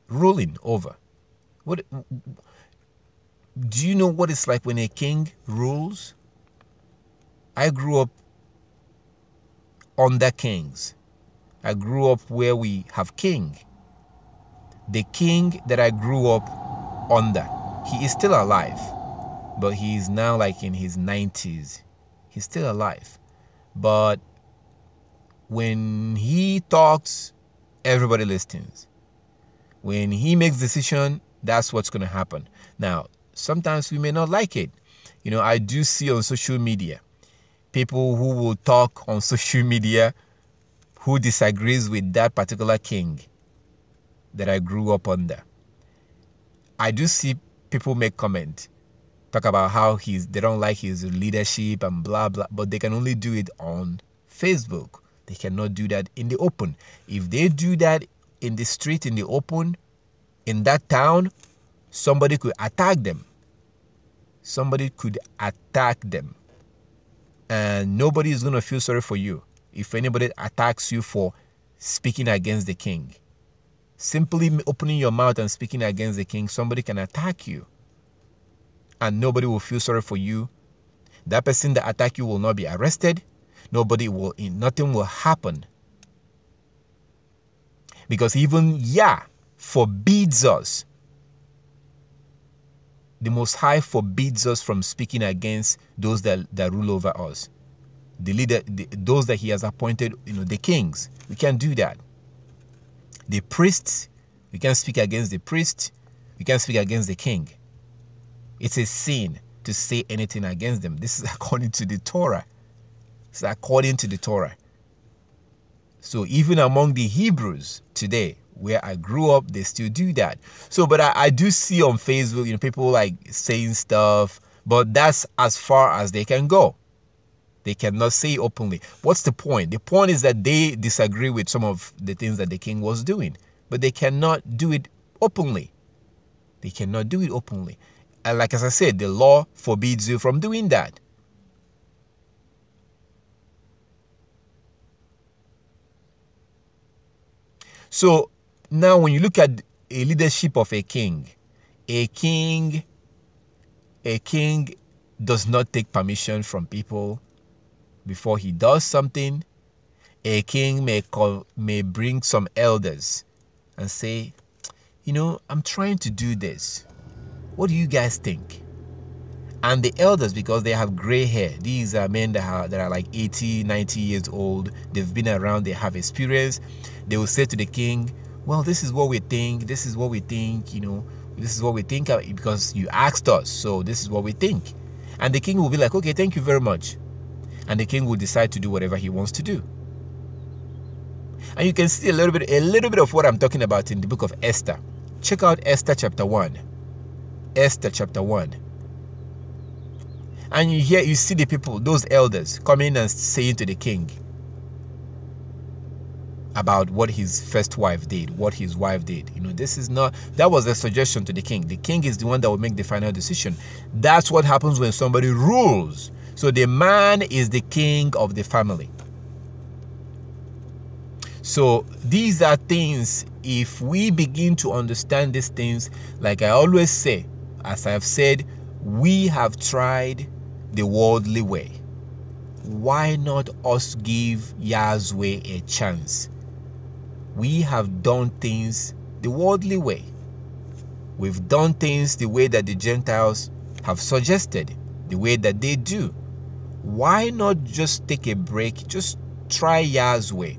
ruling over. What do you know what it's like when a king rules? I grew up under kings. I grew up where we have king. The king that I grew up under, he is still alive. But he's now like in his 90s. He's still alive. But when he talks, everybody listens. When he makes decision, that's what's going to happen. Now, sometimes we may not like it. You know, I do see on social media, people who will talk on social media who disagrees with that particular king that I grew up under. I do see people make comment. Talk about how they don't like his leadership and blah, blah. But they can only do it on Facebook. They cannot do that in the open. If they do that in the street, in the open, in that town, somebody could attack them. Somebody could attack them. And nobody is going to feel sorry for you if anybody attacks you for speaking against the king. Simply opening your mouth and speaking against the king, somebody can attack you. And nobody will feel sorry for you. That person that attack you will not be arrested. Nothing will happen. Because even Yah forbids us. The Most High forbids us from speaking against those that rule over us. The leader, those that he has appointed, the kings. We can't do that. The priests, we can't speak against the priest. We can't speak against the king. It's a sin to say anything against them. This is according to the Torah. It's according to the Torah. So even among the Hebrews today, where I grew up, they still do that. So, but I do see on Facebook, people like saying stuff, but that's as far as they can go. They cannot say openly. What's the point? The point is that they disagree with some of the things that the king was doing, but they cannot do it openly. They cannot do it openly. And like as I said, the law forbids you from doing that. So now when you look at a leadership of a king does not take permission from people before he does something. A king may bring some elders and say, I'm trying to do this. What do you guys think? And the elders, because they have gray hair, these are men that are like 80, 90 years old. They've been around, they have experience. They will say to the king, well, this is what we think. This is what we think, this is what we think because you asked us. So this is what we think. And the king will be like, okay, thank you very much. And the king will decide to do whatever he wants to do. And you can see a little bit of what I'm talking about in the book of Esther. Check out Esther chapter 1. Esther chapter 1. And you see the people, those elders, coming and saying to the king, about what his first wife did, what his wife did. This is not, that was a suggestion to the king. The king is the one that will make the final decision. That's what happens when somebody rules. So the man is the king of the family. So these are things, if we begin to understand these things, like I always say, as I have said, we have tried the worldly way. Why not us give Yah's way a chance? We have done things the worldly way. We've done things the way that the Gentiles have suggested, the way that they do. Why not just take a break? Just try Yah's way.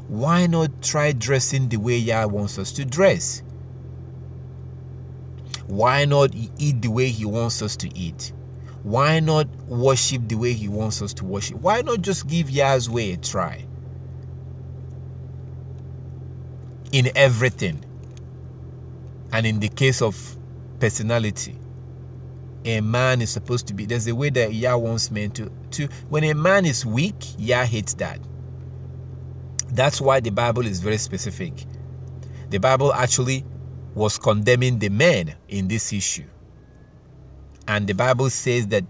Why not try dressing the way Yah wants us to dress? Why not eat the way He wants us to eat? Why not worship the way He wants us to worship? Why not just give Yah's way a try? In everything. And in the case of personality, a man is supposed to be, there's a way that Yah wants men to when a man is weak, Yah hates that. That's why the Bible is very specific. The Bible actually was condemning the men in this issue. And the Bible says that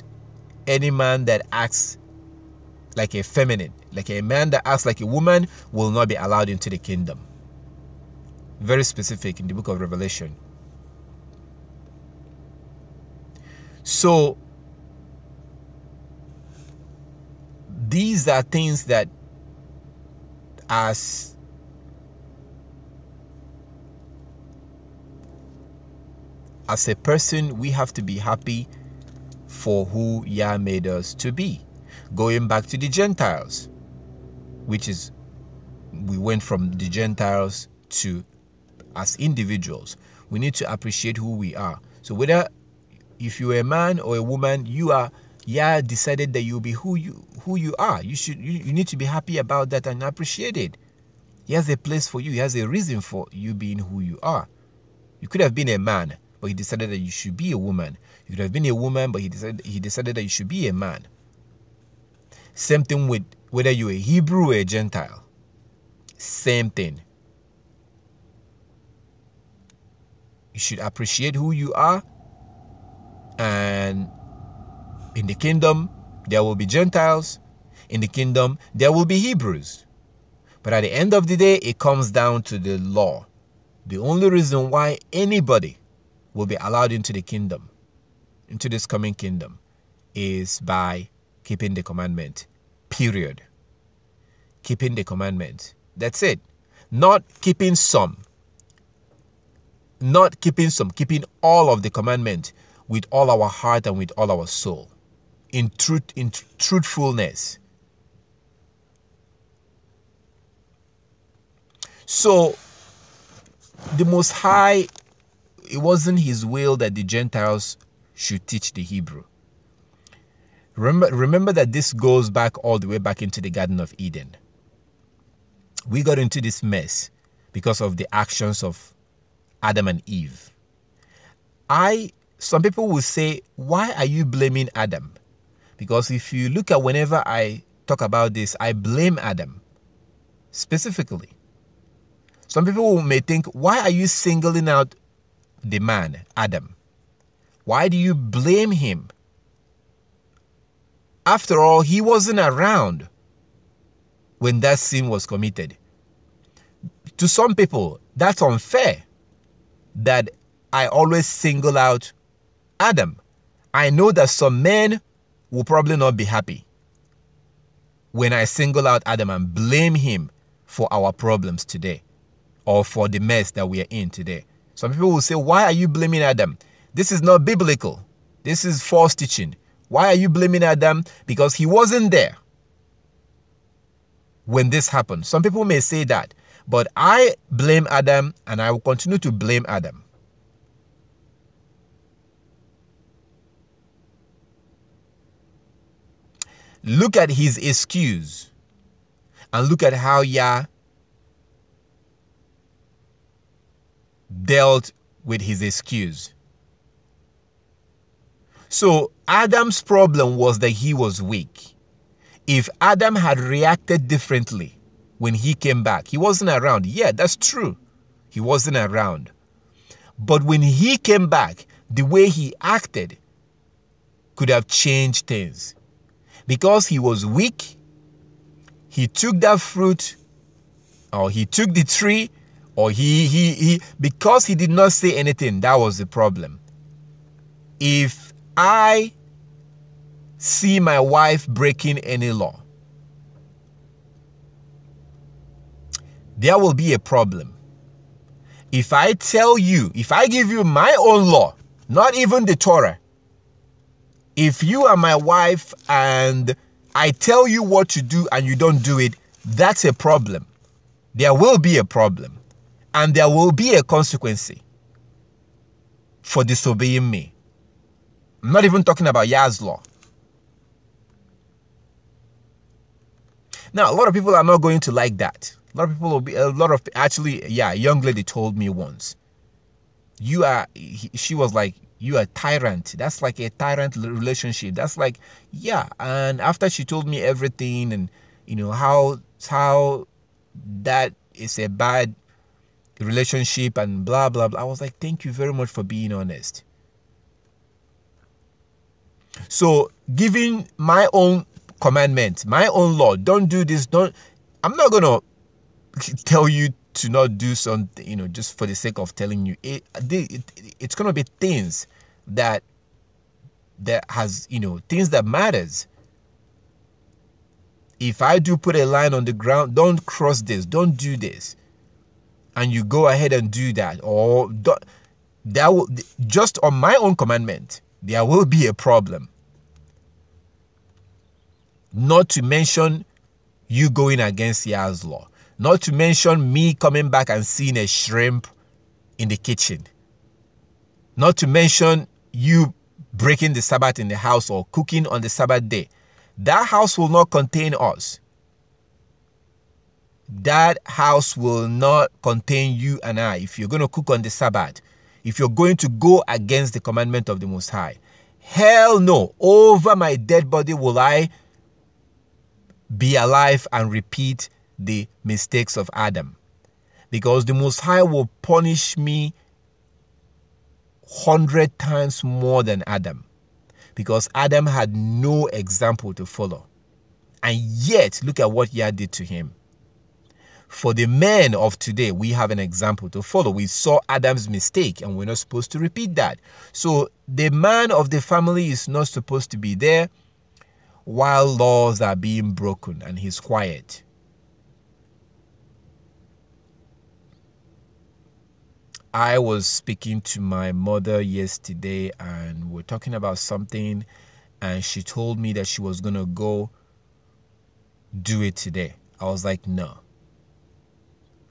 any man that acts like a feminine, like a man that acts like a woman, will not be allowed into the kingdom. Very specific in the book of Revelation. So, these are things that as a person, we have to be happy for who Yah made us to be. Going back to the Gentiles, which is, we went from the Gentiles to as individuals. We need to appreciate who we are. So whether if you're a man or a woman, Yah decided that you'll be who you are. You need to be happy about that and appreciate it. He has a place for you. He has a reason for you being who you are. You could have been a man, but He decided that you should be a woman. You could have been a woman, but He decided that you should be a man. Same thing with whether you're a Hebrew or a Gentile. Same thing. You should appreciate who you are. And in the kingdom, there will be Gentiles. In the kingdom, there will be Hebrews. But at the end of the day, it comes down to the law. The only reason why anybody will be allowed into the kingdom, into this coming kingdom, is by keeping the commandment. Period. Keeping the commandment. That's it. Not keeping some. Not keeping some. Keeping all of the commandment with all our heart and with all our soul. In truth, in truthfulness. So, the Most High, it wasn't His will that the Gentiles should teach the Hebrew. Remember that this goes back all the way back into the Garden of Eden. We got into this mess because of the actions of Adam and Eve. Some people will say, why are you blaming Adam? Because if you look at whenever I talk about this, I blame Adam specifically. Some people may think, why are you singling out the man, Adam? Why do you blame him? After all, he wasn't around when that sin was committed. To some people, that's unfair that I always single out Adam. I know that some men will probably not be happy when I single out Adam and blame him for our problems today or for the mess that we are in today. Some people will say, why are you blaming Adam? This is not biblical. This is false teaching. Why are you blaming Adam? Because he wasn't there when this happened. Some people may say that, but I blame Adam and I will continue to blame Adam. Look at his excuse and look at how Yah dealt with his excuse. So Adam's problem was that he was weak. If Adam had reacted differently, when he came back. He wasn't around. Yeah, that's true. He wasn't around. But when he came back, the way he acted could have changed things. Because he was weak, he took that fruit, or he took the tree, or because he did not say anything, that was the problem. If I see my wife breaking any law, there will be a problem. If I give you my own law, not even the Torah, if you are my wife and I tell you what to do and you don't do it, that's a problem. There will be a problem. And there will be a consequence for disobeying me. I'm not even talking about Yah's law. Now, a lot of people are not going to like that. A young lady told me once, she was like, you are a tyrant. That's like a tyrant relationship. That's like, yeah. And after she told me everything and, how that is a bad relationship and blah, blah, blah, I was like, thank you very much for being honest. So giving my own commandment, my own law, don't do this, I'm not going to tell you to not do something, just for the sake of telling you. It's going to be things that has, things that matters. If I do put a line on the ground, don't cross this, don't do this, and you go ahead and do that, or just on my own commandment, there will be a problem. Not to mention you going against Yah's law. Not to mention me coming back and seeing a shrimp in the kitchen. Not to mention you breaking the Sabbath in the house or cooking on the Sabbath day. That house will not contain us. That house will not contain you and I. If you're going to cook on the Sabbath, if you're going to go against the commandment of the Most High, hell no. Over my dead body will I be alive and repeat the mistakes of Adam, because the Most High will punish me 100 times more than Adam, because Adam had no example to follow, and yet look at what Yah did to him. For the men of today, we have an example to follow. We saw Adam's mistake and we're not supposed to repeat that. So the man of the family is not supposed to be there while laws are being broken and he's quiet. I was speaking to my mother yesterday and we're talking about something, and she told me that she was going to go do it today. I was like, no.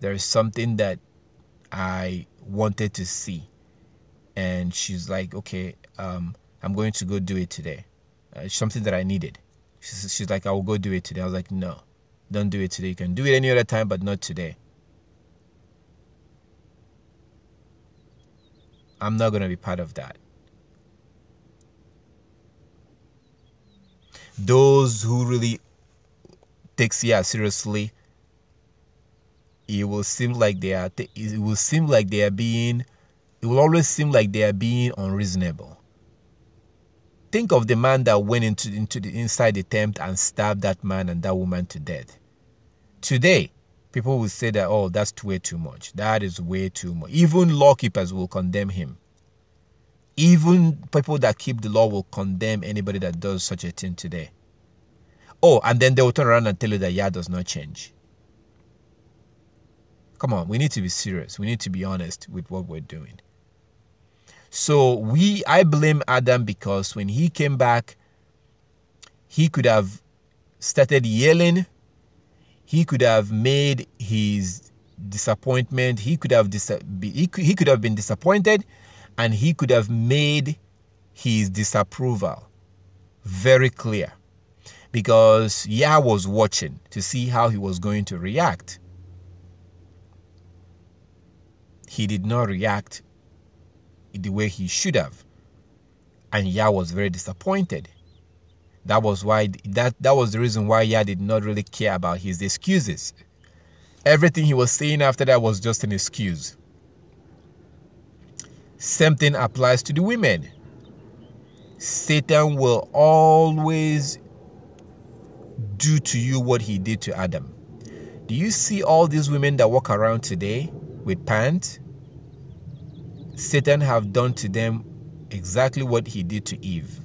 There is something that I wanted to see. And she's like, okay, I'm going to go do it today. It's something that I needed. She's like, I will go do it today. I was like, no, don't do it today. You can do it any other time, but not today. I'm not going to be part of that. Those who really take Yah seriously, it will always seem like they are being unreasonable. Think of the man that went inside the tent and stabbed that man and that woman to death. Today, people will say that, oh, that's way too much. That is way too much. Even lawkeepers will condemn him. Even people that keep the law will condemn anybody that does such a thing today. Oh, and then they will turn around and tell you that Yah does not change. Come on, we need to be serious. We need to be honest with what we're doing. So I blame Adam, because when he came back, he could have started yelling. He could have made his disappointment. He could have been disappointed, and he could have made his disapproval very clear, because Yah was watching to see how he was going to react. He did not react the way he should have, and Yah was very disappointed. That was the reason why Yah did not really care about his excuses. Everything he was saying after that was just an excuse. Same thing applies to the women. Satan will always do to you what he did to Adam. Do you see all these women that walk around today with pants? Satan have done to them exactly what he did to Eve.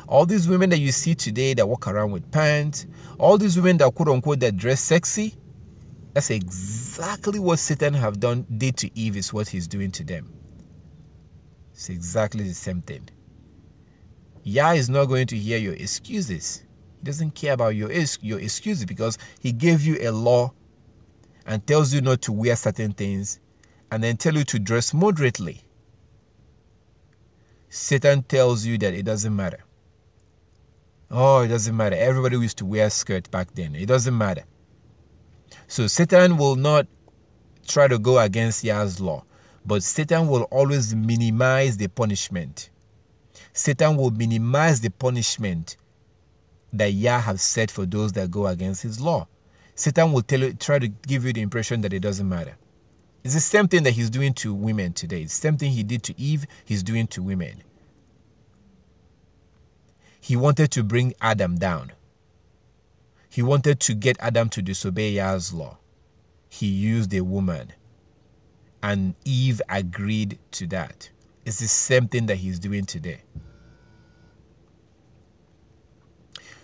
All these women that you see today that walk around with pants, all these women that quote unquote that dress sexy, that's exactly what Satan have did to Eve is what he's doing to them. It's exactly the same thing. Yah is not going to hear your excuses. He doesn't care about your excuses because he gave you a law and tells you not to wear certain things and then tell you to dress moderately. Satan tells you that it doesn't matter. Oh, it doesn't matter. Everybody used to wear skirts back then. It doesn't matter. So Satan will not try to go against Yah's law, but Satan will always minimize the punishment. Satan will minimize the punishment that Yah has set for those that go against his law. Satan will try to give you the impression that it doesn't matter. It's the same thing that he's doing to women today. It's the same thing he did to Eve, he's doing to women. He wanted to bring Adam down. He wanted to get Adam to disobey Yah's law. He used a woman. And Eve agreed to that. It's the same thing that he's doing today.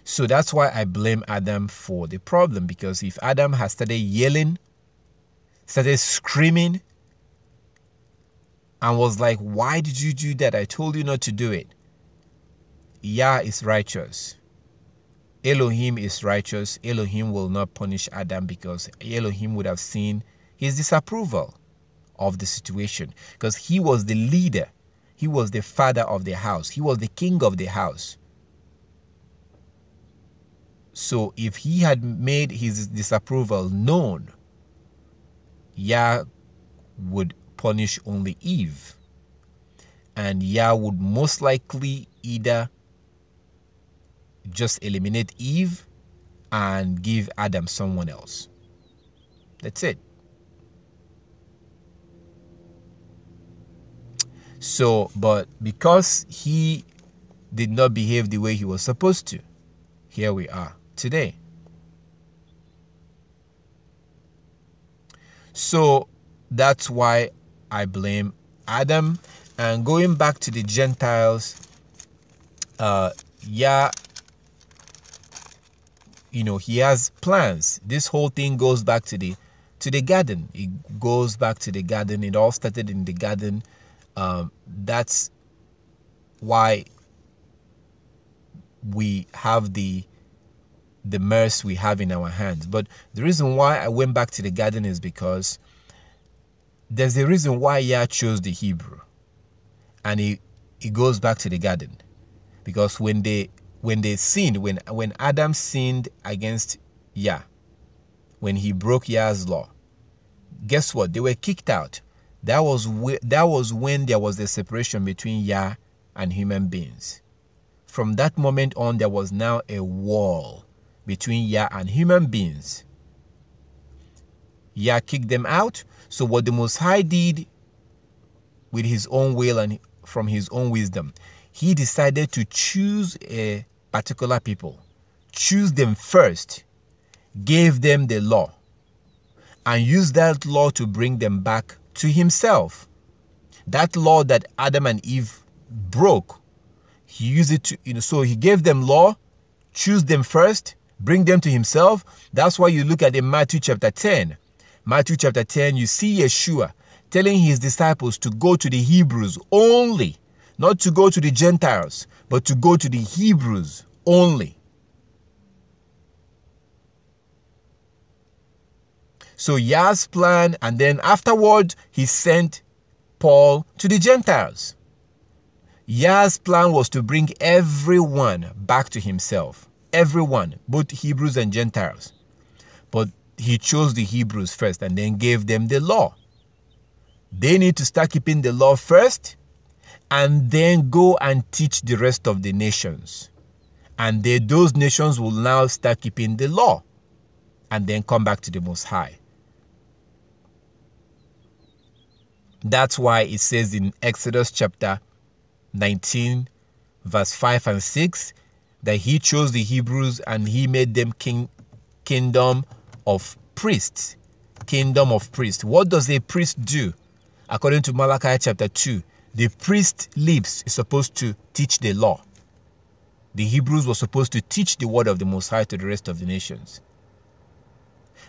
So that's why I blame Adam for the problem. Because if Adam had started yelling, started screaming, and was like, why did you do that? I told you not to do it. Yah is righteous. Elohim is righteous. Elohim will not punish Adam because Elohim would have seen his disapproval of the situation. Because he was the leader. He was the father of the house. He was the king of the house. So if he had made his disapproval known, Yah would punish only Eve. And Yah would most likely either just eliminate Eve and give Adam someone else. That's it. So, but because he did not behave the way he was supposed to, here we are today. So that's why I blame Adam. And going back to the Gentiles, Yah, he has plans. This whole thing goes back to the garden. It goes back to the garden. It all started in the garden. That's why we have the mess we have in our hands. But the reason why I went back to the garden is because there's a reason why Yah chose the Hebrew. And it goes back to the garden. Because when they sinned, when Adam sinned against Yah, when he broke Yah's law, guess what? They were kicked out. That was when there was a separation between Yah and human beings. From that moment on, there was now a wall between Yah and human beings. Yah kicked them out. So what the Most High did with his own will and from his own wisdom, he decided to choose a particular people, choose them first, gave them the law, and used that law to bring them back to himself. That law that Adam and Eve broke, he used it to, so he gave them law, choose them first, bring them to himself. That's why you look at in Matthew chapter 10. Matthew chapter 10, you see Yeshua telling his disciples to go to the Hebrews only, not to go to the Gentiles, but to go to the Hebrews only. So Yah's plan, and then afterward, he sent Paul to the Gentiles. Yah's plan was to bring everyone back to himself. Everyone, both Hebrews and Gentiles. But he chose the Hebrews first and then gave them the law. They need to start keeping the law first and then go and teach the rest of the nations. And those nations will now start keeping the law. and then come back to the Most High. That's why it says in Exodus chapter 19, verse 5 and 6, that he chose the Hebrews and he made them kingdom of priests. Kingdom of priests. What does a priest do? According to Malachi chapter 2, the priest lips is supposed to teach the law. The Hebrews were supposed to teach the word of the Most High to the rest of the nations.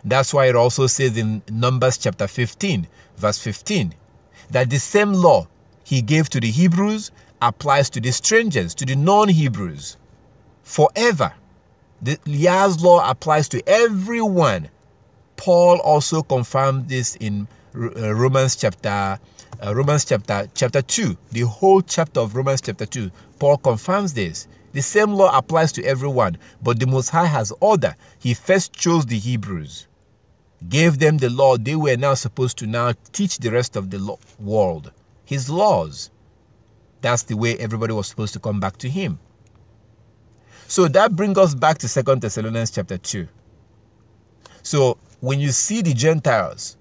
That's why it also says in Numbers chapter 15, verse 15, that the same law he gave to the Hebrews applies to the strangers, to the non-Hebrews, forever. Yah's law applies to everyone. Paul also confirmed this in Romans chapter 2. The whole chapter of Romans chapter 2, Paul confirms this. The same law applies to everyone, but the Most High has order. He first chose the Hebrews, gave them the law. They were now supposed to now teach the rest of the world his laws. That's the way everybody was supposed to come back to him. So that brings us back to 2 Thessalonians chapter 2. So when you see the Gentiles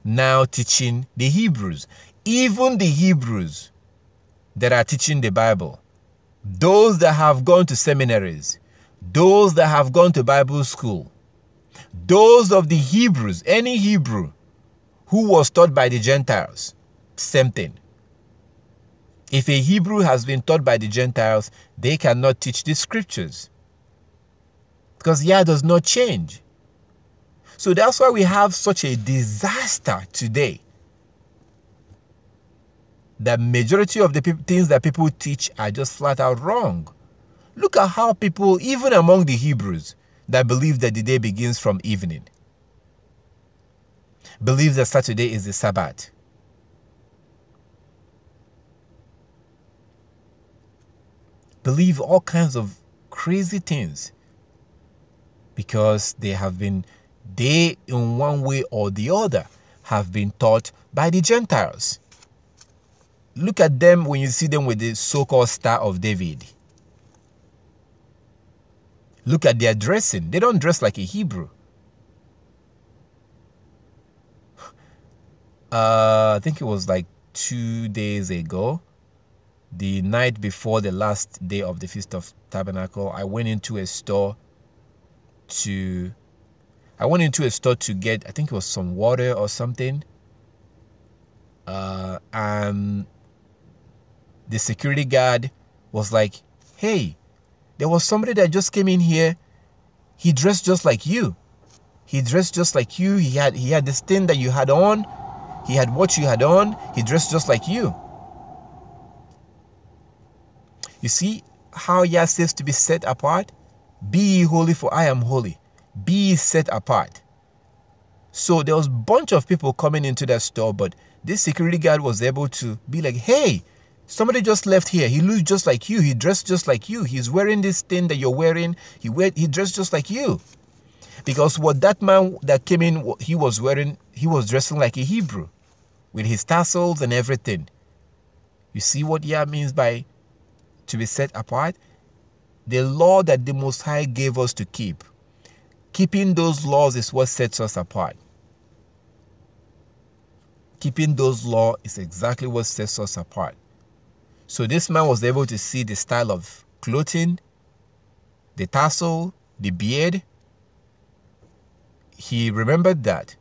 now teaching the Hebrews, even the Hebrews that are teaching the Bible, those that have gone to seminaries, those that have gone to Bible school, those of the Hebrews, any Hebrew who was taught by the Gentiles, same thing. If a Hebrew has been taught by the Gentiles, they cannot teach the scriptures, because Yah does not change. So that's why we have such a disaster today. The majority of the things that people teach are just flat out wrong. Look at how people, even among the Hebrews, that believe that the day begins from evening, believe that Saturday is the Sabbath. Believe all kinds of crazy things because they in one way or the other have been taught by the Gentiles. Look at them when you see them with the so-called Star of David. Look at their dressing. They don't dress like a Hebrew. I think it was like 2 days ago, the night before the last day of the Feast of Tabernacle, I went into a store to get, I think it was some water or something. And the security guard was like, hey, there was somebody that just came in here. He dressed just like you. He dressed just like you. He had this thing that you had on. He had what you had on. He dressed just like you. You see how Yah says to be set apart? Be ye holy, for I am holy. Be ye set apart. So there was a bunch of people coming into that store, but this security guard was able to be like, hey, somebody just left here. He looks just like you. He dressed just like you. He's wearing this thing that you're wearing. He dressed just like you. Because what that man that came in, he was dressing like a Hebrew with his tassels and everything. You see what Yah means by to be set apart? The law that the Most High gave us to keep. Keeping those laws is what sets us apart. Keeping those laws is exactly what sets us apart. So this man was able to see the style of clothing, the tassel, the beard. He remembered that.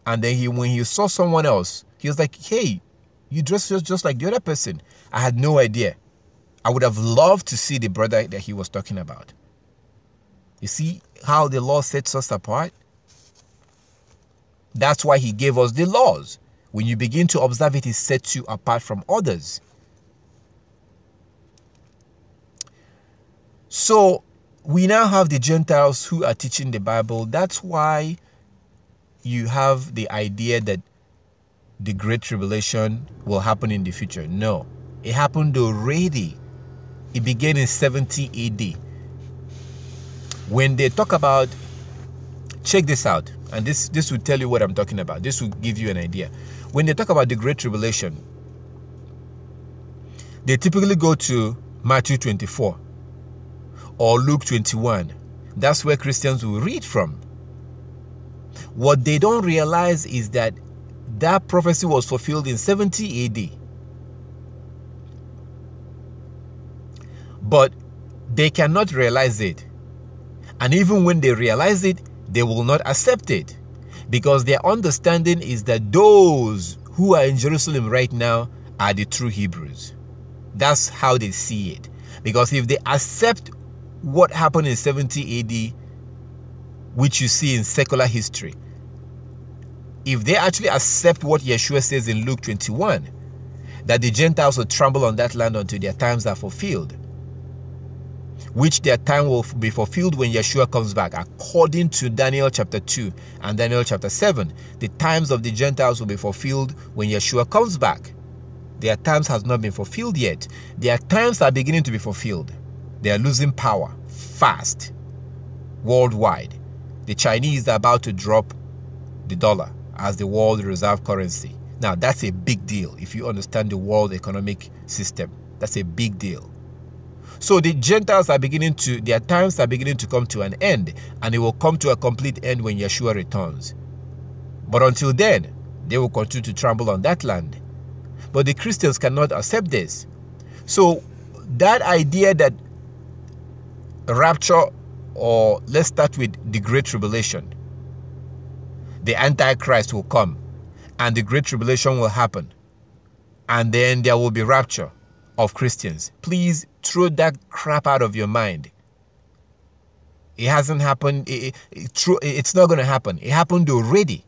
And then when he saw someone else, he was like, hey, you dress just like the other person. I had no idea. I would have loved to see the brother that he was talking about. You see how the law sets us apart? That's why he gave us the laws. When you begin to observe it, it sets you apart from others. So we now have the Gentiles who are teaching the Bible. That's why you have the idea that the Great Tribulation will happen in the future. No, it happened already. It began in 70 AD. When they talk about, check this out, and this will tell you what I'm talking about. This will give you an idea. When they talk about the Great Tribulation, they typically go to Matthew 24 or Luke 21. That's where Christians will read from. What they don't realize is that that prophecy was fulfilled in 70 AD. But they cannot realize it. And even when they realize it, they will not accept it, because their understanding is that those who are in Jerusalem right now are the true Hebrews. That's how they see it. Because if they accept what happened in 70 AD, which you see in secular history, if they actually accept what Yeshua says in Luke 21, that the Gentiles will trample on that land until their times are fulfilled, which their time will be fulfilled when Yeshua comes back. According to Daniel chapter 2 and Daniel chapter 7, the times of the Gentiles will be fulfilled when Yeshua comes back. Their times has not been fulfilled yet. Their times are beginning to be fulfilled. They are losing power fast worldwide. The Chinese are about to drop the dollar as the world reserve currency. Now, that's a big deal if you understand the world economic system. That's a big deal. So the Gentiles are their times are beginning to come to an end, and it will come to a complete end when Yeshua returns. But until then, they will continue to trample on that land. But the Christians cannot accept this. So that idea that rapture, or let's start with the Great Tribulation, the Antichrist will come and the Great Tribulation will happen, and then there will be rapture of Christians. Please throw that crap out of your mind. It hasn't happened. It's not going to happen. It happened already.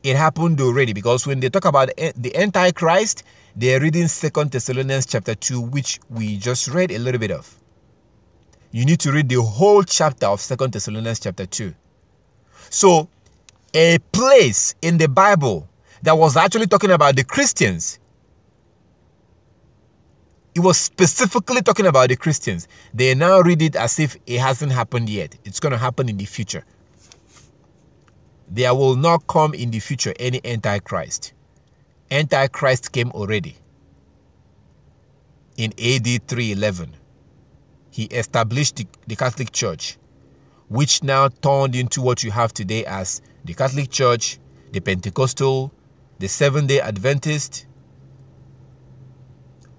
It happened already, because when they talk about the Antichrist, they are reading 2 Thessalonians chapter 2, which we just read a little bit of. You need to read the whole chapter of 2 Thessalonians chapter 2. So, a place in the Bible that was actually talking about the Christians, it was specifically talking about the Christians. They now read it as if it hasn't happened yet. It's going to happen in the future. There will not come in the future any Antichrist. Antichrist came already in AD 311. He established the Catholic Church, which now turned into what you have today as the Catholic Church, the Pentecostal, the Seventh-day Adventist,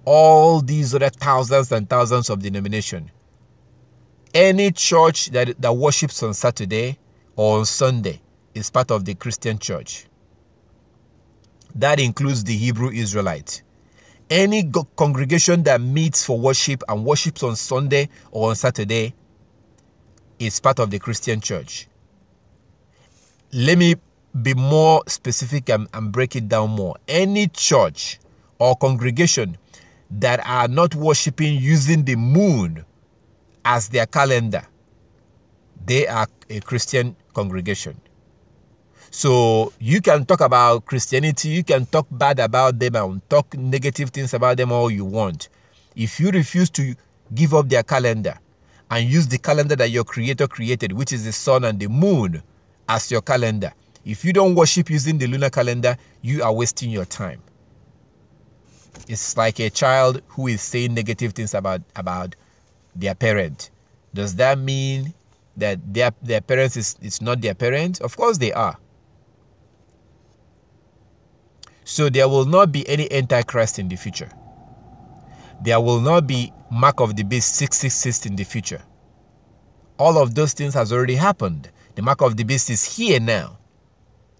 all these other thousands and thousands of denominations. Any church that worships on Saturday or on Sunday is part of the Christian church. That includes the Hebrew Israelites. Any congregation that meets for worship and worships on Sunday or on Saturday is part of the Christian church. Let me be more specific and break it down more. Any church or congregation that are not worshiping using the moon as their calendar, they are a Christian congregation. So you can talk about Christianity, you can talk bad about them and talk negative things about them all you want. If you refuse to give up their calendar and use the calendar that your Creator created, which is the sun and the moon, as your calendar, if you don't worship using the lunar calendar, you are wasting your time. It's like a child who is saying negative things about their parent. Does that mean that their parents is not their parents? Of course they are. So there will not be any Antichrist in the future. There will not be Mark of the Beast 666 in the future. All of those things has already happened. The Mark of the Beast is here now.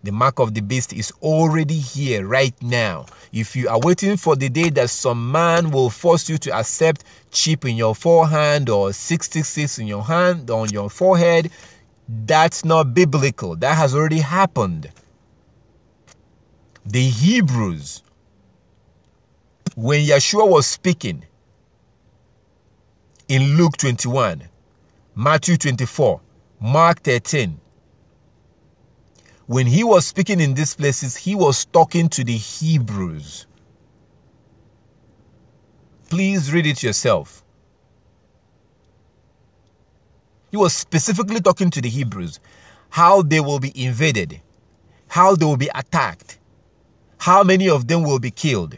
The Mark of the Beast is already here right now. If you are waiting for the day that some man will force you to accept chip in your forehand or 666 in your hand, on your forehead, that's not biblical. That has already happened. The Hebrews, when Yeshua was speaking in Luke 21, Matthew 24, Mark 13, when he was speaking in these places, he was talking to the Hebrews. Please read it yourself. He was specifically talking to the Hebrews, how they will be invaded, how they will be attacked, how many of them will be killed,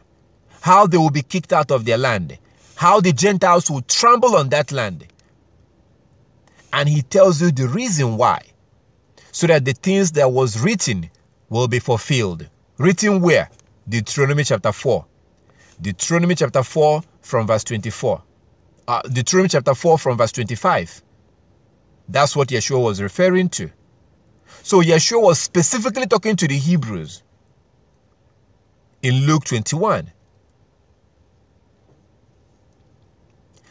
how they will be kicked out of their land, how the Gentiles will trample on that land. And he tells you the reason why. so that the things that was written will be fulfilled. Written where? Deuteronomy chapter 4. Deuteronomy chapter 4 from verse 24. Deuteronomy chapter 4 from verse 25. That's what Yeshua was referring to. So Yeshua was specifically talking to the Hebrews in Luke 21.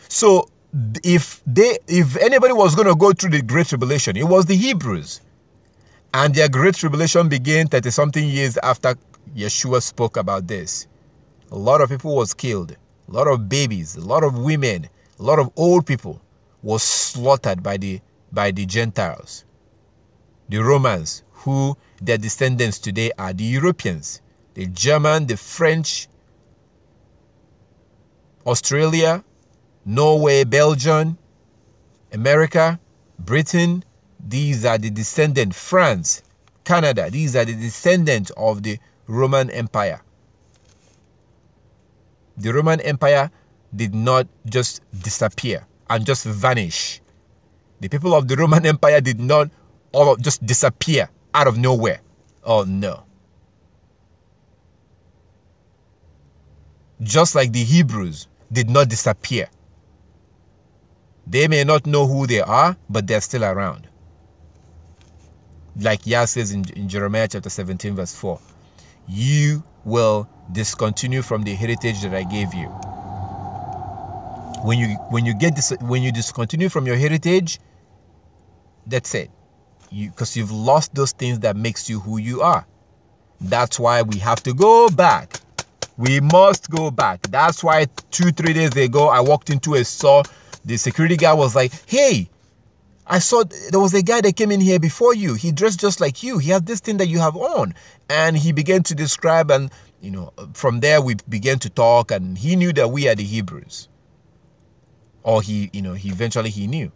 So if anybody was going to go through the Great Tribulation, it was the Hebrews. And their Great Tribulation began 30-something years after Yeshua spoke about this. A lot of people was killed. A lot of babies, a lot of women, a lot of old people was slaughtered by the Gentiles. The Romans, who their descendants today are the Europeans, the German, the French, Australia, Norway, Belgium, America, Britain. These are the descendants. France, Canada. These are the descendants of the Roman Empire. The Roman Empire did not just disappear and just vanish. The people of the Roman Empire did not all just disappear out of nowhere. Oh no. Just like the Hebrews did not disappear. They may not know who they are, but they're still around. Like Yah says in Jeremiah chapter 17 verse 4. You will discontinue from the heritage that I gave you. When you discontinue from your heritage, that's it. Because you've lost those things that makes you who you are. That's why we have to go back. We must go back. That's why 2-3 days ago I walked into a store. The security guy was like, hey, I saw there was a guy that came in here before you. He dressed just like you. He has this thing that you have on. And he began to describe, and from there we began to talk, and he knew that we are the Hebrews. Or he eventually knew.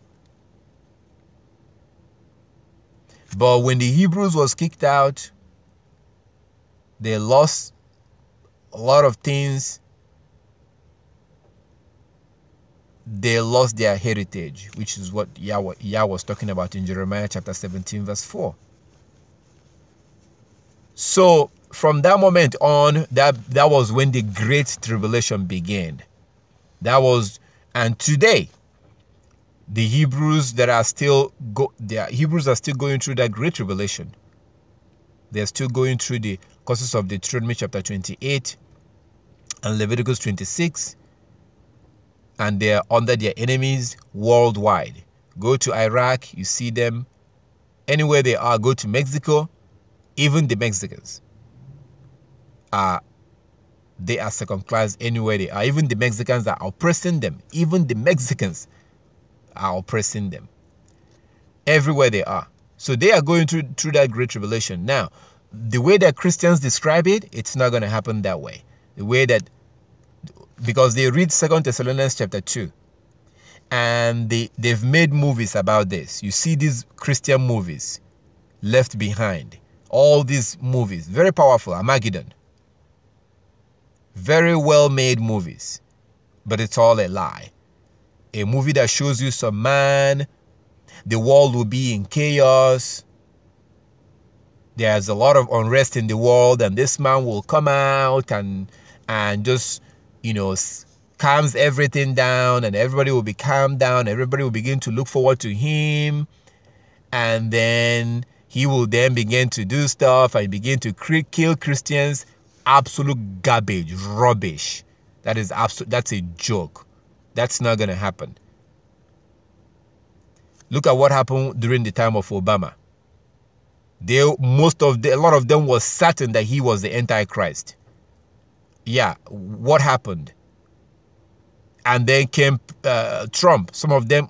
But when the Hebrews was kicked out, they lost a lot of things. They lost their heritage, which is what Yah was talking about in Jeremiah chapter 17 verse 4. So from that moment on, that was when the Great Tribulation began. And today, the Hebrews are still going through that Great Tribulation. They're still going through the courses of Deuteronomy chapter 28 and Leviticus 26. And they're under their enemies worldwide. Go to Iraq, you see them. Anywhere they are, go to Mexico. Even the Mexicans they are second class anywhere they are. Even the Mexicans are oppressing them. Even the Mexicans are oppressing them. Everywhere they are. So they are going through that Great Tribulation. Now, the way that Christians describe it, it's not going to happen that way. The way that, because they read 2 Thessalonians chapter 2. And they've made movies about this. You see these Christian movies, Left Behind. All these movies, very powerful. Armageddon. Very well made movies. But it's all a lie. A movie that shows you some man, the world will be in chaos. There's a lot of unrest in the world, and this man will come out and just, calms everything down, and everybody will be calmed down. Everybody will begin to look forward to him, and then he will then begin to do stuff and begin to kill Christians. Absolute garbage, rubbish. That's a joke. That's not going to happen. Look at what happened during the time of Obama. A lot of them was certain that he was the Antichrist. Yeah, what happened? And then came Trump. Some of them,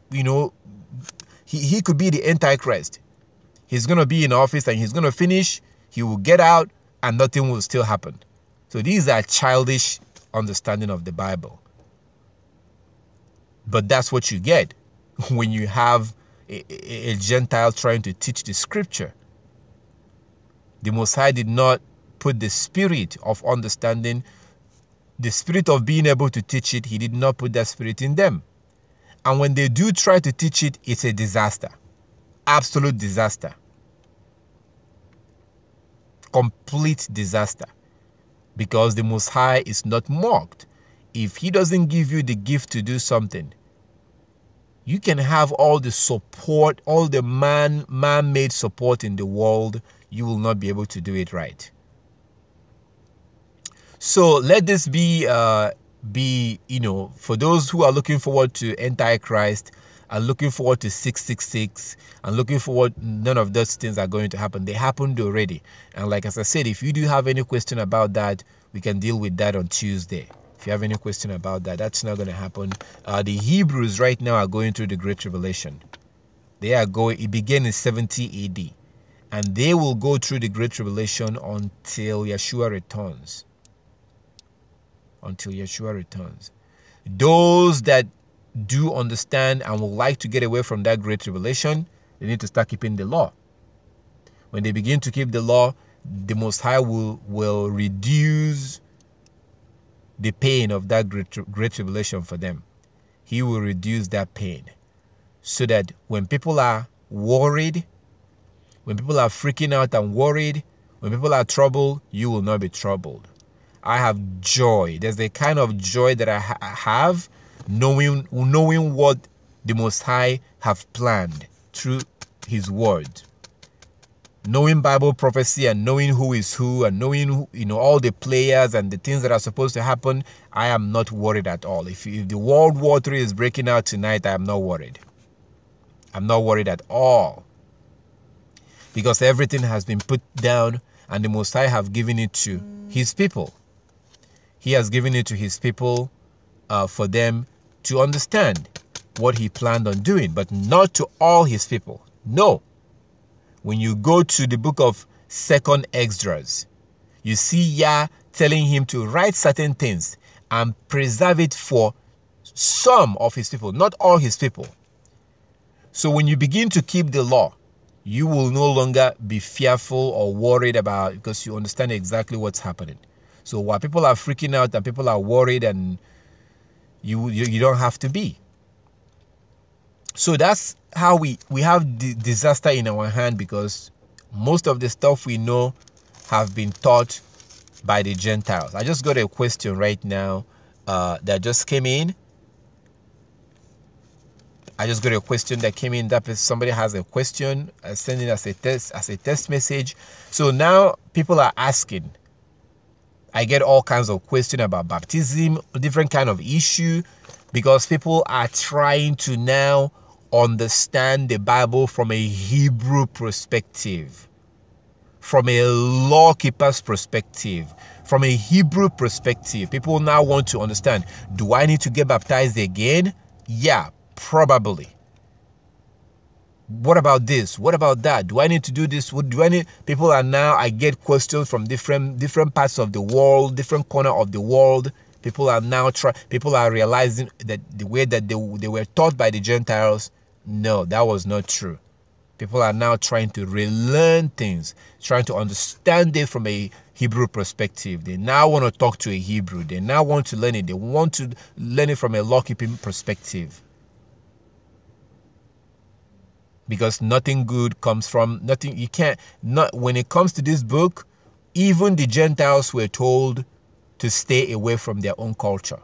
he could be the Antichrist. He's going to be in office and he's going to finish. He will get out and nothing will still happen. So these are childish understanding of the Bible. But that's what you get when you have a Gentile trying to teach the scripture. The Most High did not put the spirit of understanding, the spirit of being able to teach it. He did not put that spirit in them. And when they do try to teach it, it's a disaster. Absolute disaster. Complete disaster. Because the Most High is not mocked. If he doesn't give you the gift to do something, you can have all the support, all the man-made support in the world, you will not be able to do it right. So let this be, for those who are looking forward to Antichrist, and looking forward to 666, and looking forward, none of those things are going to happen. They happened already. And like as I said, if you do have any question about that, we can deal with that on Tuesday. If you have any question about that, that's not going to happen. The Hebrews right now are going through the Great Tribulation. It began in 70 AD. And they will go through the Great Tribulation until Yeshua returns. Until Yeshua returns. Those that do understand and would like to get away from that Great Tribulation, they need to start keeping the law. When they begin to keep the law, the Most High will reduce the pain of that great tribulation for them. He will reduce that pain so that when people are worried, when people are freaking out and worried, when people are troubled, you will not be troubled. I have joy. There's a kind of joy that I have knowing what the Most High have planned through his word. Knowing Bible prophecy and knowing who is who and knowing all the players and the things that are supposed to happen, I am not worried at all. If the World War III is breaking out tonight, I am not worried. I'm not worried at all. Because everything has been put down and the Most High have given it to his people. He has given it to his people for them to understand what he planned on doing, but not to all his people. No. When you go to the book of 2nd Esdras, you see Yah telling him to write certain things and preserve it for some of his people, not all his people. So when you begin to keep the law, you will no longer be fearful or worried about, because you understand exactly what's happening. So while people are freaking out and people are worried, and you don't have to be. So that's how we have the disaster in our hand, because most of the stuff we know have been taught by the Gentiles. I just got a question right now that just came in. That somebody has a question, sending us a text message. So now people are asking. I get all kinds of questions about baptism, different kind of issue, because people are trying to now understand the Bible from a Hebrew perspective, from a law keeper's perspective, from a Hebrew perspective. People now want to understand, do I need to get baptized again? Yeah, probably. What about this? What about that? Do I need to do this? What do I need? People are now, I get questions from different parts of the world, different corner of the world. People are now realizing that the way that they were taught by the Gentiles, no, that was not true. People are now trying to relearn things, trying to understand it from a Hebrew perspective. They now want to talk to a Hebrew. They now want to learn it. They want to learn it from a law-keeping perspective. Because nothing good comes from nothing. When it comes to this book, even the Gentiles were told to stay away from their own culture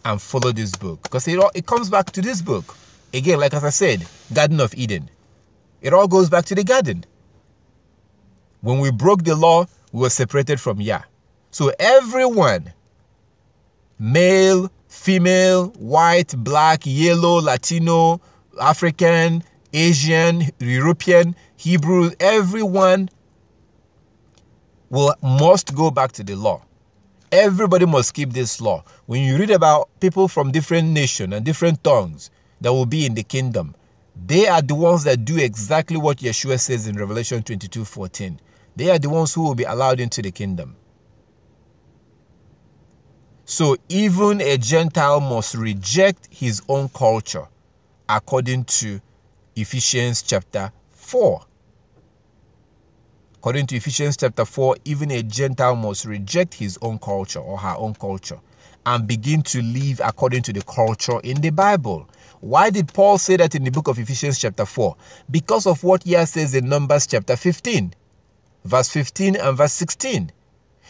and follow this book, because it comes back to this book again. Like as I said, Garden of Eden, it all goes back to the garden. When we broke the law, we were separated from Yah. So everyone, male, female, white, black, yellow, Latino, African, Asian, European, Hebrew, everyone must go back to the law. Everybody must keep this law. When you read about people from different nations and different tongues that will be in the kingdom, they are the ones that do exactly what Yeshua says in Revelation 22:14. They are the ones who will be allowed into the kingdom. So even a Gentile must reject his own culture, according to Ephesians chapter 4. According to Ephesians chapter 4, even a Gentile must reject his own culture or her own culture and begin to live according to the culture in the Bible. Why did Paul say that in the book of Ephesians chapter 4? Because of what Yah says in Numbers chapter 15, verse 15 and verse 16.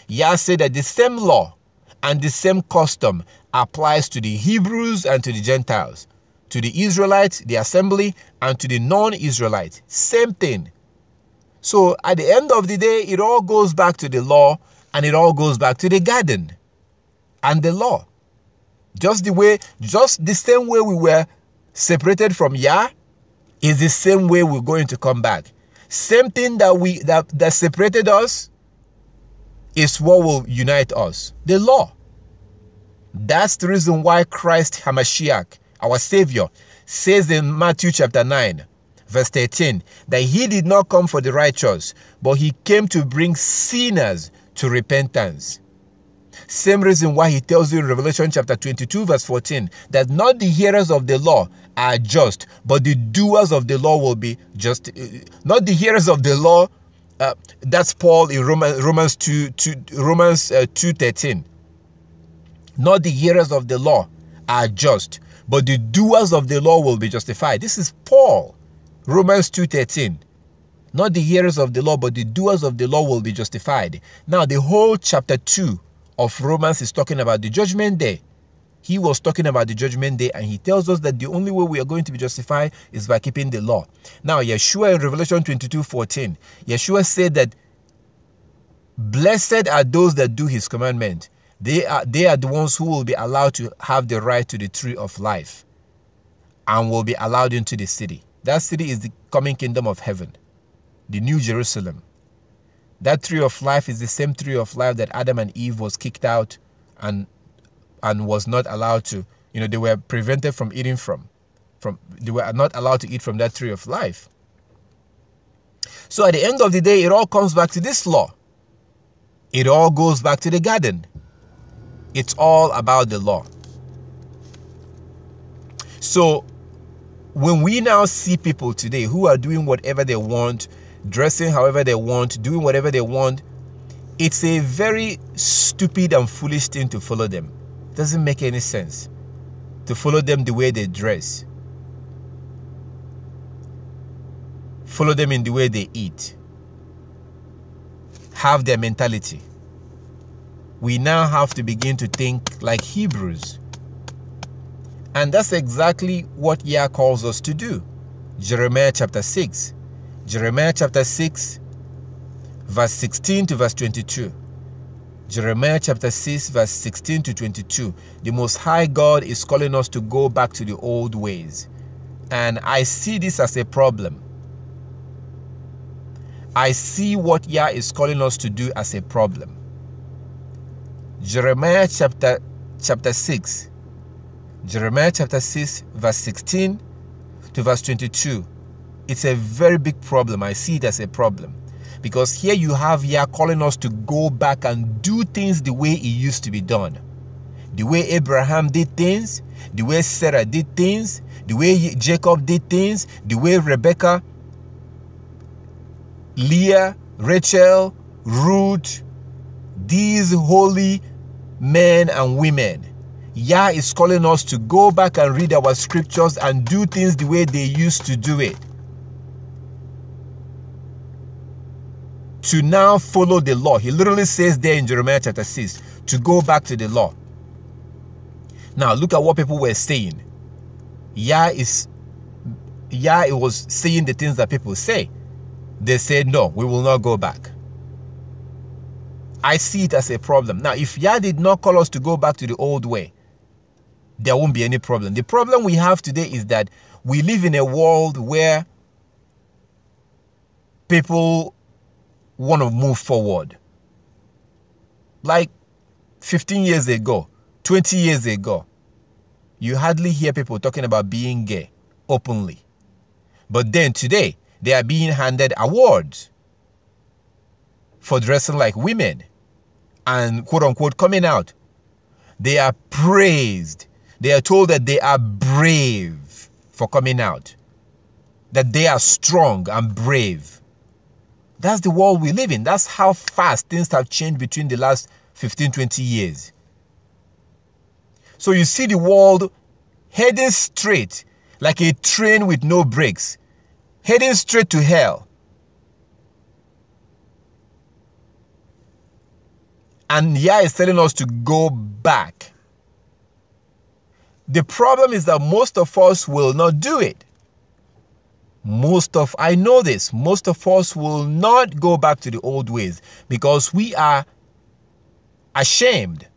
Yah said that the same law and the same custom applies to the Hebrews and to the Gentiles, to the Israelites, the assembly, and to the non-Israelites. Same thing. So at the end of the day, it all goes back to the law, and it all goes back to the garden and the law. Just the same way we were separated from Yah is the same way we're going to come back. Same thing that separated us is what will unite us. The law. That's the reason why Christ HaMashiach, our Savior, says in Matthew chapter 9, verse 13, that he did not come for the righteous, but he came to bring sinners to repentance. Same reason why he tells you in Revelation chapter 22, verse 14, that not the hearers of the law are just, but the doers of the law will be just. Not the hearers of the law. That's Paul in Romans 2:13. Not the hearers of the law are just, but the doers of the law will be justified. This is Paul, Romans 2:13. Not the hearers of the law, but the doers of the law will be justified. Now, the whole chapter 2 of Romans is talking about the judgment day. He was talking about the judgment day, and he tells us that the only way we are going to be justified is by keeping the law. Now, Yeshua in Revelation 22:14, Yeshua said that blessed are those that do his commandment. They are the ones who will be allowed to have the right to the tree of life and will be allowed into the city. That city is the coming kingdom of heaven, the New Jerusalem. That tree of life is the same tree of life that Adam and Eve was kicked out and was not allowed to, they were prevented from eating from. They were not allowed to eat from that tree of life. So at the end of the day, it all comes back to this law. It all goes back to the garden. It's all about the law. So when we now see people today who are doing whatever they want, dressing however they want, doing whatever they want, it's a very stupid and foolish thing to follow them. It doesn't make any sense to follow them the way they dress. Follow them in the way they eat. Have their mentality. We now have to begin to think like Hebrews. And that's exactly what Yah calls us to do. Jeremiah chapter 6. Jeremiah chapter 6, verse 16 to verse 22. Jeremiah chapter 6, verse 16 to 22. The Most High God is calling us to go back to the old ways. And I see this as a problem. I see what Yah is calling us to do as a problem. Jeremiah chapter 6. Jeremiah chapter 6, verse 16 to verse 22. It's a very big problem. I see it as a problem. Because here you have Yah calling us to go back and do things the way it used to be done. The way Abraham did things, the way Sarah did things, the way Jacob did things, the way Rebecca, Leah, Rachel, Ruth, these holy men and women. Yah is calling us to go back and read our scriptures and do things the way they used to do it. To now follow the law. He literally says there in Jeremiah chapter 6 to go back to the law. Now look at what people were saying. Yah was saying the things that people say. They said, no, we will not go back. I see it as a problem. Now, if Yah did not call us to go back to the old way, there won't be any problem. The problem we have today is that we live in a world where people want to move forward. Like 15 years ago, 20 years ago, you hardly hear people talking about being gay openly. But then today, they are being handed awards for dressing like women and quote unquote coming out. They are praised. They are told that they are brave for coming out, that they are strong and brave. That's the world we live in. That's how fast things have changed between the last 15, 20 years. So you see the world heading straight like a train with no brakes, heading straight to hell. And Yah is telling us to go back. The problem is that most of us will not do it. I know this, most of us will not go back to the old ways because we are ashamed.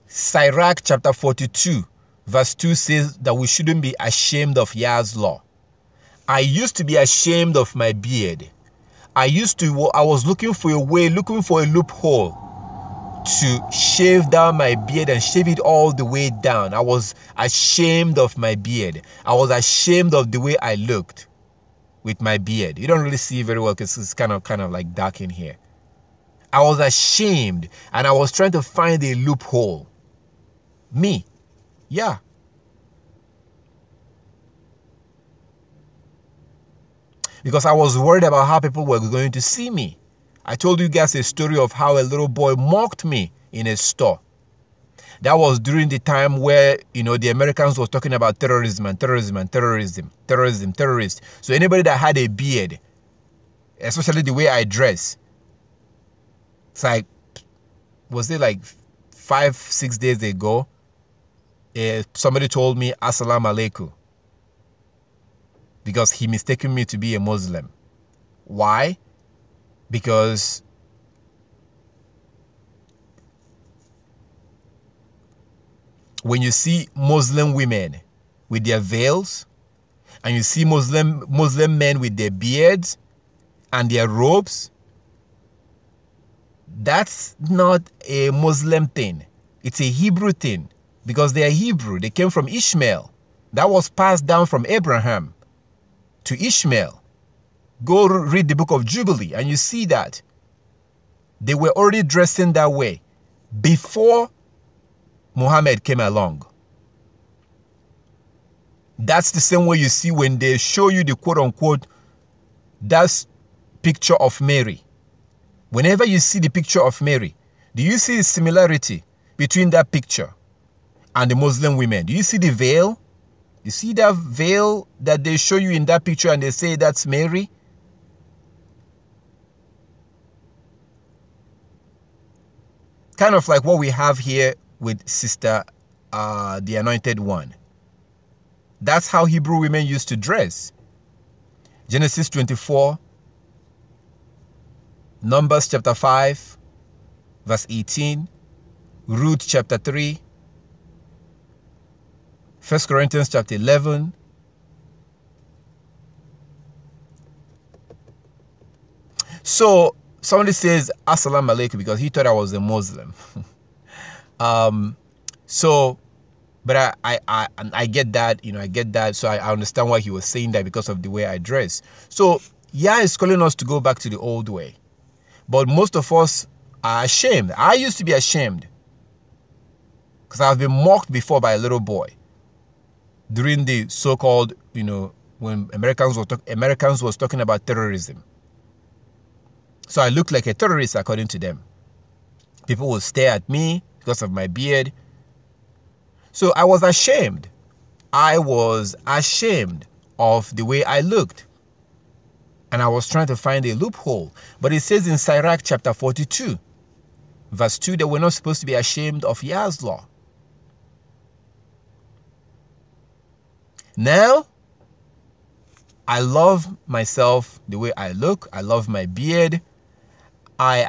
Sirach chapter 42 verse 2 says that we shouldn't be ashamed of Yah's law. I used to be ashamed of my beard. I was looking for a loophole to shave down my beard and shave it all the way down. I was ashamed of my beard. I was ashamed of the way I looked with my beard. You don't really see very well because it's kind of like dark in here. I was ashamed and I was trying to find a loophole. Me. Yeah. Because I was worried about how people were going to see me. I told you guys a story of how a little boy mocked me in a store. That was during the time where, the Americans were talking about terrorism. So anybody that had a beard, especially the way I dress, it's like, was it like 5-6 days ago? Somebody told me, Assalamu alaikum. Because he mistaken me to be a Muslim. Why? Because when you see Muslim women with their veils and you see Muslim men with their beards and their robes, that's not a Muslim thing. It's a Hebrew thing because they are Hebrew. They came from Ishmael. That was passed down from Abraham to Ishmael. Go read the book of Jubilee and you see that they were already dressing that way before Muhammad came along. That's the same way you see when they show you the quote-unquote that's picture of Mary. Whenever you see the picture of Mary, do you see the similarity between that picture and the Muslim women? Do you see the veil? You see that veil that they show you in that picture and they say that's Mary? Kind of like what we have here with Sister, the Anointed One. That's how Hebrew women used to dress. Genesis 24, Numbers chapter 5, verse 18, Ruth chapter 3, 1 Corinthians chapter 11, so somebody says Assalamu alaikum because he thought I was a Muslim. But I get that, I get that. So I understand why he was saying that because of the way I dress. So Yah is calling us to go back to the old way. But most of us are ashamed. I used to be ashamed because I've been mocked before by a little boy during the so-called, when Americans was talking about terrorism. So I looked like a terrorist according to them. People would stare at me because of my beard. So I was ashamed. I was ashamed of the way I looked. And I was trying to find a loophole. But it says in Sirach chapter 42, verse 2, that we're not supposed to be ashamed of Yah's law. Now, I love myself the way I look. I love my beard. I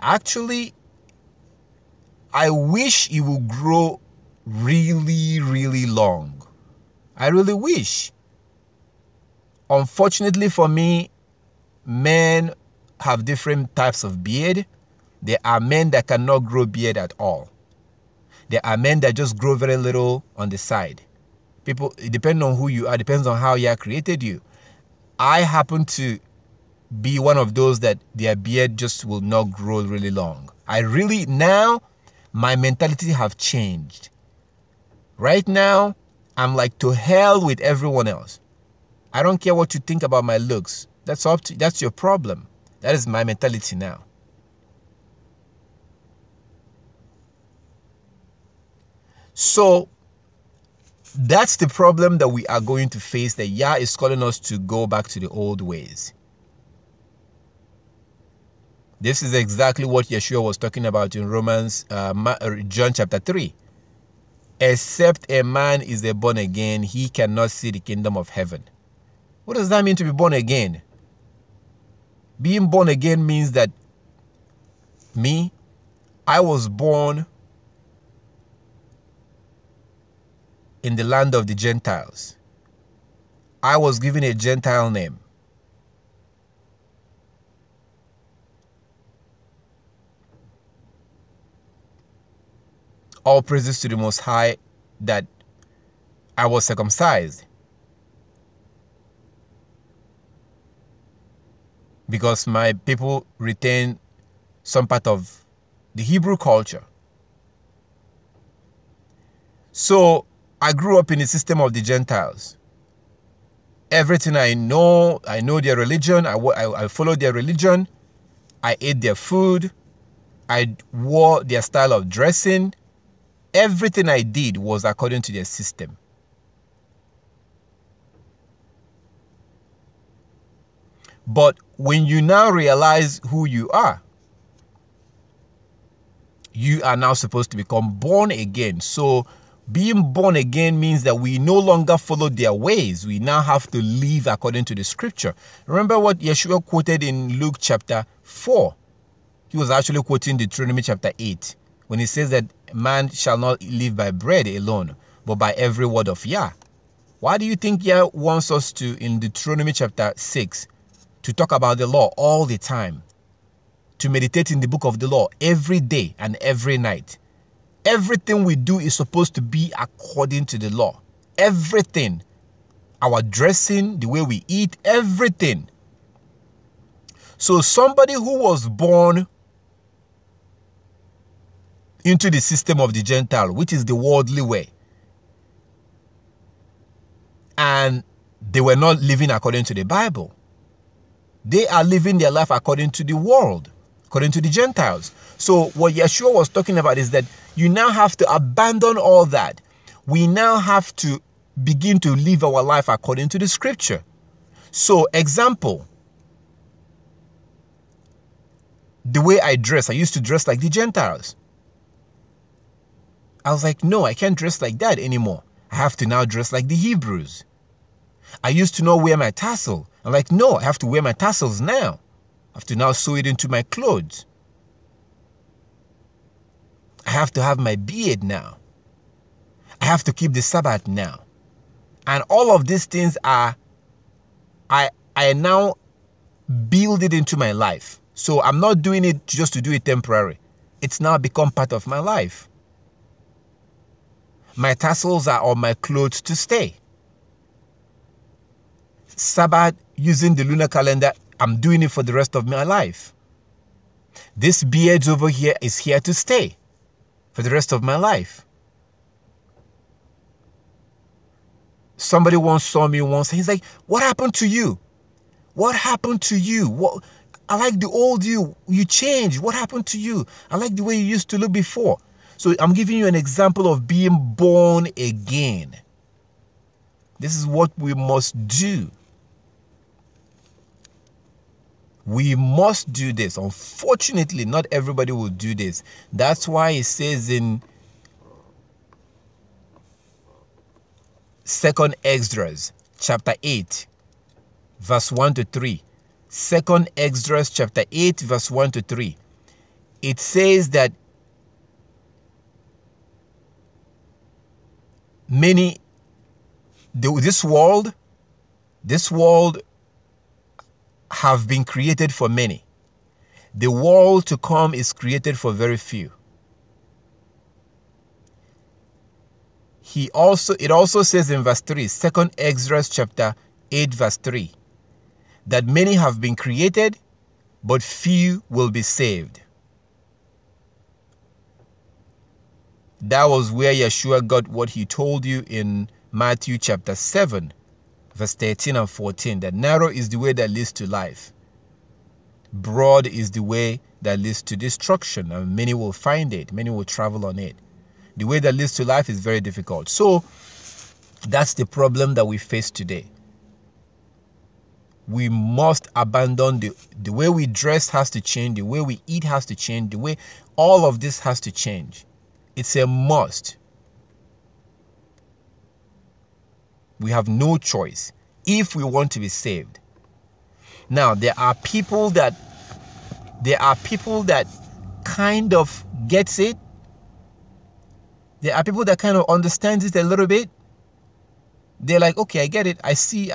wish it would grow really, really long. I really wish. Unfortunately for me, men have different types of beard. There are men that cannot grow beard at all. There are men that just grow very little on the side. People, it depends on who you are, depends on how Yah created you. I happen to be one of those that their beard just will not grow really long. Now, my mentality have changed. Right now, I'm like, to hell with everyone else. I don't care what you think about my looks. That's your problem. That is my mentality now. So that's the problem that we are going to face, that Yah is calling us to go back to the old ways. This is exactly what Yeshua was talking about in John chapter 3. Except a man is born again, he cannot see the kingdom of heaven. What does that mean to be born again? Being born again means that I was born in the land of the Gentiles. I was given a Gentile name. All praises to the Most High that I was circumcised. Because my people retain some part of the Hebrew culture. So I grew up in the system of the Gentiles. Everything I know their religion. I followed their religion. I ate their food. I wore their style of dressing. Everything I did was according to their system. But when you now realize who you are now supposed to become born again. So being born again means that we no longer follow their ways. We now have to live according to the scripture. Remember what Yeshua quoted in Luke chapter 4. He was actually quoting Deuteronomy chapter 8. When he says that man shall not live by bread alone, but by every word of Yah. Why do you think Yah wants us to, in Deuteronomy chapter 6, to talk about the law all the time? To meditate in the book of the law every day and every night. Everything we do is supposed to be according to the law. Everything. Our dressing, the way we eat, everything. So somebody who was born into the system of the Gentile, which is the worldly way, and they were not living according to the Bible. They are living their life according to the world, according to the Gentiles. So what Yeshua was talking about is that you now have to abandon all that. We now have to begin to live our life according to the scripture. So, example, the way I dress, I used to dress like the Gentiles. I was like, no, I can't dress like that anymore. I have to now dress like the Hebrews. I used to not wear my tassel. I'm like, no, I have to wear my tassels now. I have to now sew it into my clothes. I have to have my beard now. I have to keep the Sabbath now. And all of these things I now build it into my life. So I'm not doing it just to do it temporary. It's now become part of my life. My tassels are on my clothes to stay. Sabbath, using the lunar calendar, I'm doing it for the rest of my life. This beard over here is here to stay for the rest of my life. Somebody once saw me once and he's like, what happened to you? What happened to you? What? I like the old you. You changed. What happened to you? I like the way you used to look before. So I'm giving you an example of being born again. This is what we must do. We must do this. Unfortunately, not everybody will do this. That's why it says in 2nd Esdras chapter 8, verse 1 to 3. 2nd Esdras chapter 8, verse 1 to 3. It says that this world have been created for many. The world to come is created for very few. It also says in verse 3, 2nd Esdras chapter 8, verse 3, that many have been created, but few will be saved. That was where Yeshua got what he told you in Matthew chapter 7, verse 13 and 14, that narrow is the way that leads to life. Broad is the way that leads to destruction, and many will find it. Many will travel on it. The way that leads to life is very difficult. So that's the problem that we face today. We must abandon the way we dress has to change, the way we eat has to change, the way all of this has to change. It's a must. We have no choice if we want to be saved. Now, there are people that kind of gets it. There are people that kind of understands it a little bit. They're like, okay, I get it. I see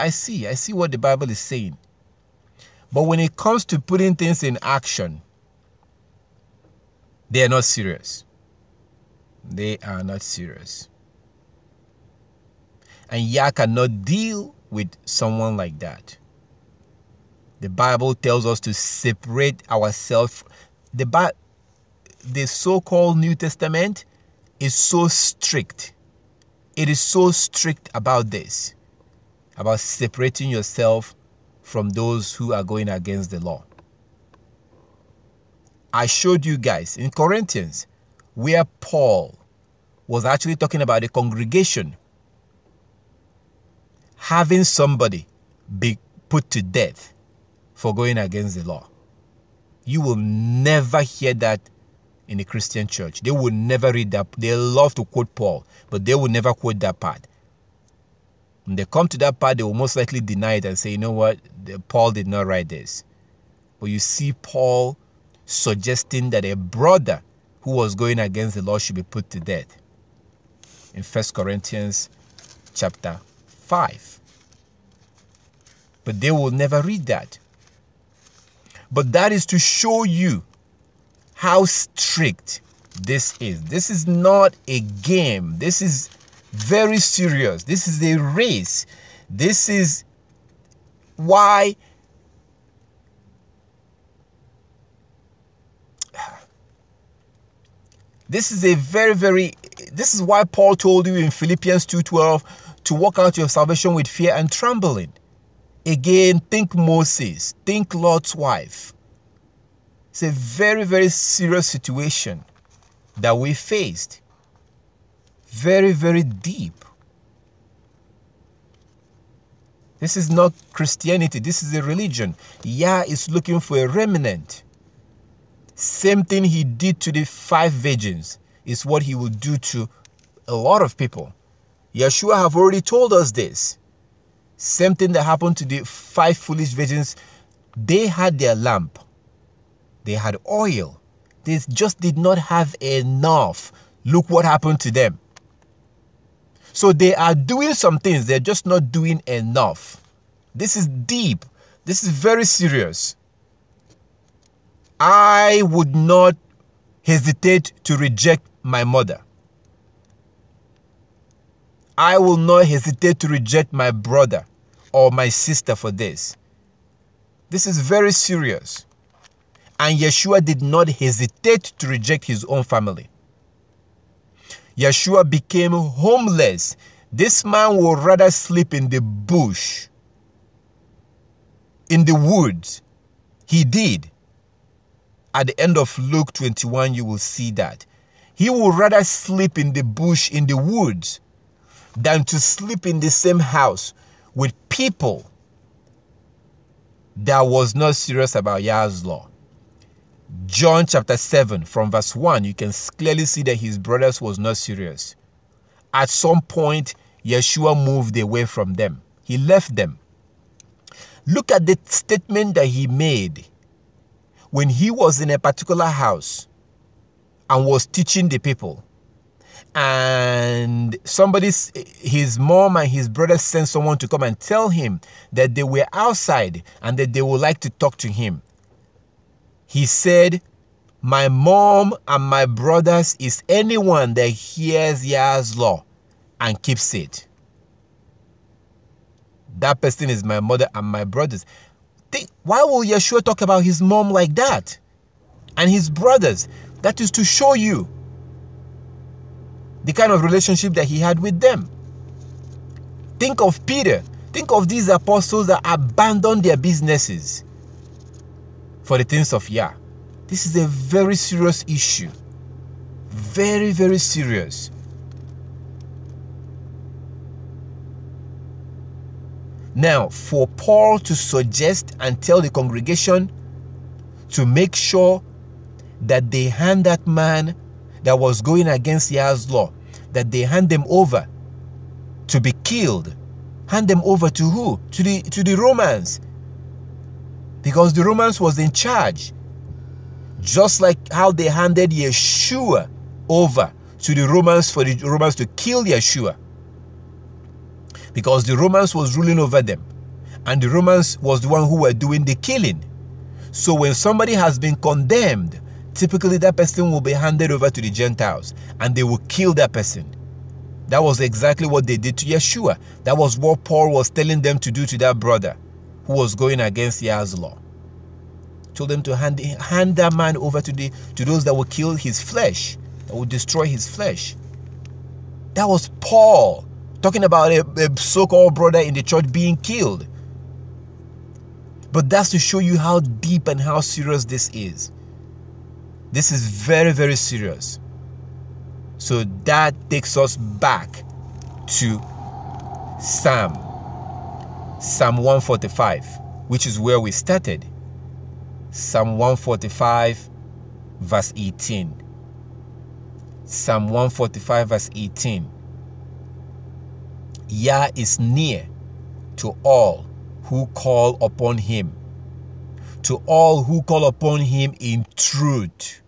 what the Bible is saying. But when it comes to putting things in action, they are not serious. They are not serious. And Yah cannot deal with someone like that. The Bible tells us to separate ourselves. The so-called New Testament is so strict. It is so strict about this, about separating yourself from those who are going against the law. I showed you guys in Corinthians where Paul was actually talking about a congregation having somebody be put to death for going against the law. You will never hear that in a Christian church. They will never read that. They love to quote Paul, but they will never quote that part. When they come to that part, they will most likely deny it and say, you know what, Paul did not write this. But you see Paul suggesting that a brother who was going against the law should be put to death in 1 Corinthians chapter 5. But they will never read that. But that is to show you how strict this is. This is not a game. This is very serious. This is a race. This is why this is why Paul told you in Philippians 2:12 to work out your salvation with fear and trembling. Again, think Moses, think Lot's wife. It's a very, very serious situation that we faced. Very, very deep. This is not Christianity. This is a religion. Yah is looking for a remnant. Same thing he did to the 5 virgins is what he will do to a lot of people. Yeshua have already told us this. Same thing that happened to the 5 foolish virgins. They had their lamp. They had oil. They just did not have enough. Look what happened to them. So they are doing some things. They're just not doing enough. This is deep. This is very serious. I would not hesitate to reject my mother. I will not hesitate to reject my brother or my sister for this. This is very serious. And Yeshua did not hesitate to reject his own family. Yeshua became homeless. This man would rather sleep in the bush, in the woods. He did. At the end of Luke 21, you will see that. He would rather sleep in the bush, in the woods, than to sleep in the same house with people that was not serious about Yah's law. John chapter 7 from verse 1, you can clearly see that his brothers was not serious. At some point, Yeshua moved away from them. He left them. Look at the statement that he made when he was in a particular house and was teaching the people. And his mom and his brothers sent someone to come and tell him that they were outside and that they would like to talk to him. He said, my mom and my brothers is anyone that hears Yah's law and keeps it. That person is my mother and my brothers. Why will Yeshua talk about his mom like that? And his brothers? That is to show you the kind of relationship that he had with them. Think of Peter. Think of these apostles that abandoned their businesses for the things of Yah. This is a very serious issue. Very, very serious. Now, for Paul to suggest and tell the congregation to make sure that they hand that man that was going against Yah's law, that they hand them over to be killed. Hand them over to who? To the Romans. Because the Romans was in charge. Just like how they handed Yeshua over to the Romans for the Romans to kill Yeshua. Because the Romans was ruling over them. And the Romans was the one who were doing the killing. So when somebody has been condemned, typically that person will be handed over to the Gentiles. And they will kill that person. That was exactly what they did to Yeshua. That was what Paul was telling them to do to that brother who was going against Yah's law. Told them to hand that man over to those that will kill his flesh, that will destroy his flesh. That was Paul talking about a so-called brother in the church being killed. But that's to show you how deep and how serious this is. This is very, very serious. So that takes us back to Psalm 145, which is where we started. Psalm 145 verse 18. Psalm 145 verse 18. Yah is near to all who call upon him. To all who call upon him in truth.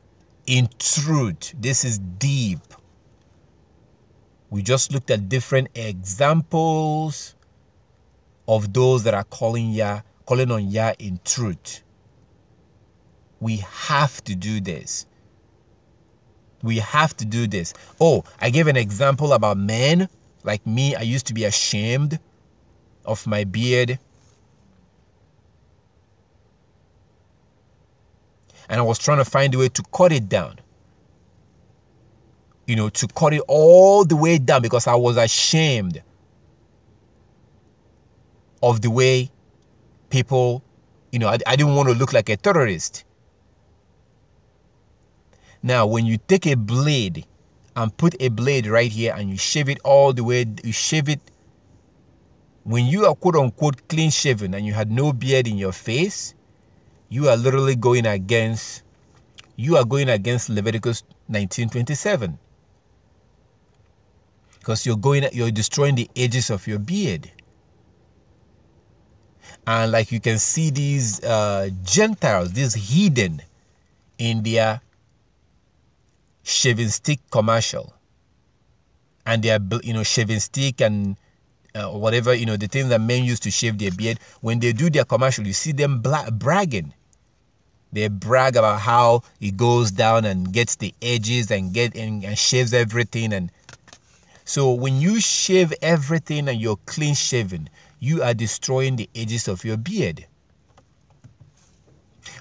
In truth. This is deep. We just looked at different examples of those that are calling on Yah in truth. We have to do this. We have to do this. Oh, I gave an example about men. Like me, I used to be ashamed of my beard. And I was trying to find a way to cut it down. To cut it all the way down because I was ashamed of the way people, I didn't want to look like a terrorist. Now, when you take a blade and put a blade right here and you shave it all the way, you shave it, when you are quote unquote clean shaven and you had no beard in your face, you are literally going against Leviticus 19:27. Because you're destroying the edges of your beard. And like you can see these Gentiles, these heathen in their shaving stick commercial. And their shaving stick and whatever, the things that men use to shave their beard. When they do their commercial, you see them bragging. They brag about how it goes down and gets the edges and shaves everything. And so when you shave everything and you're clean shaven, you are destroying the edges of your beard.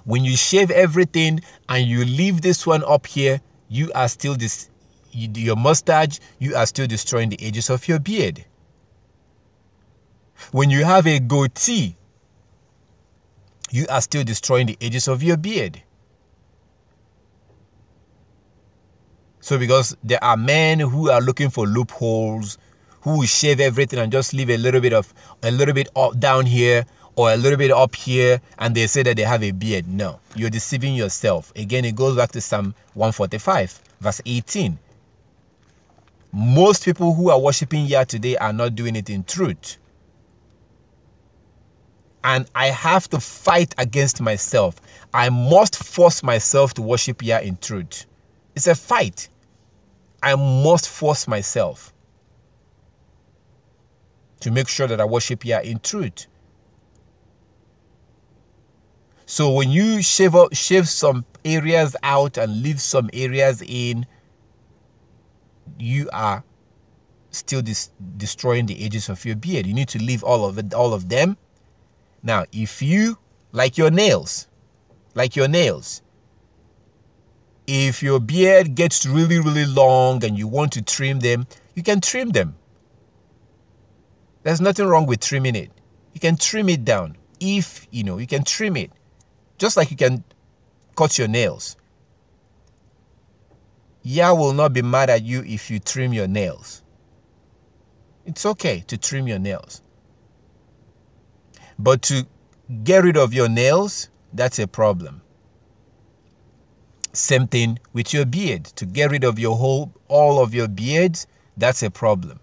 When you shave everything and you leave this one up here, you are still your mustache, you are still destroying the edges of your beard. When you have a goatee, you are still destroying the edges of your beard. So because there are men who are looking for loopholes, who will shave everything and just leave a little bit up down here or a little bit up here, and they say that they have a beard. No, you're deceiving yourself. Again, it goes back to Psalm 145, verse 18. Most people who are worshiping Yah today are not doing it in truth. And I have to fight against myself. I must force myself to worship Yah in truth. It's a fight. I must force myself to make sure that I worship Yah in truth. So when you shave some areas out and leave some areas in, you are still destroying the edges of your beard. You need to leave all of them. Now, if you, like your nails, if your beard gets really, really long and you want to trim them, you can trim them. There's nothing wrong with trimming it. You can trim it down. If, you can trim it. Just like you can cut your nails. Yah will not be mad at you if you trim your nails. It's okay to trim your nails. But to get rid of your nails, that's a problem. Same thing with your beard. To get rid of all of your beards, that's a problem.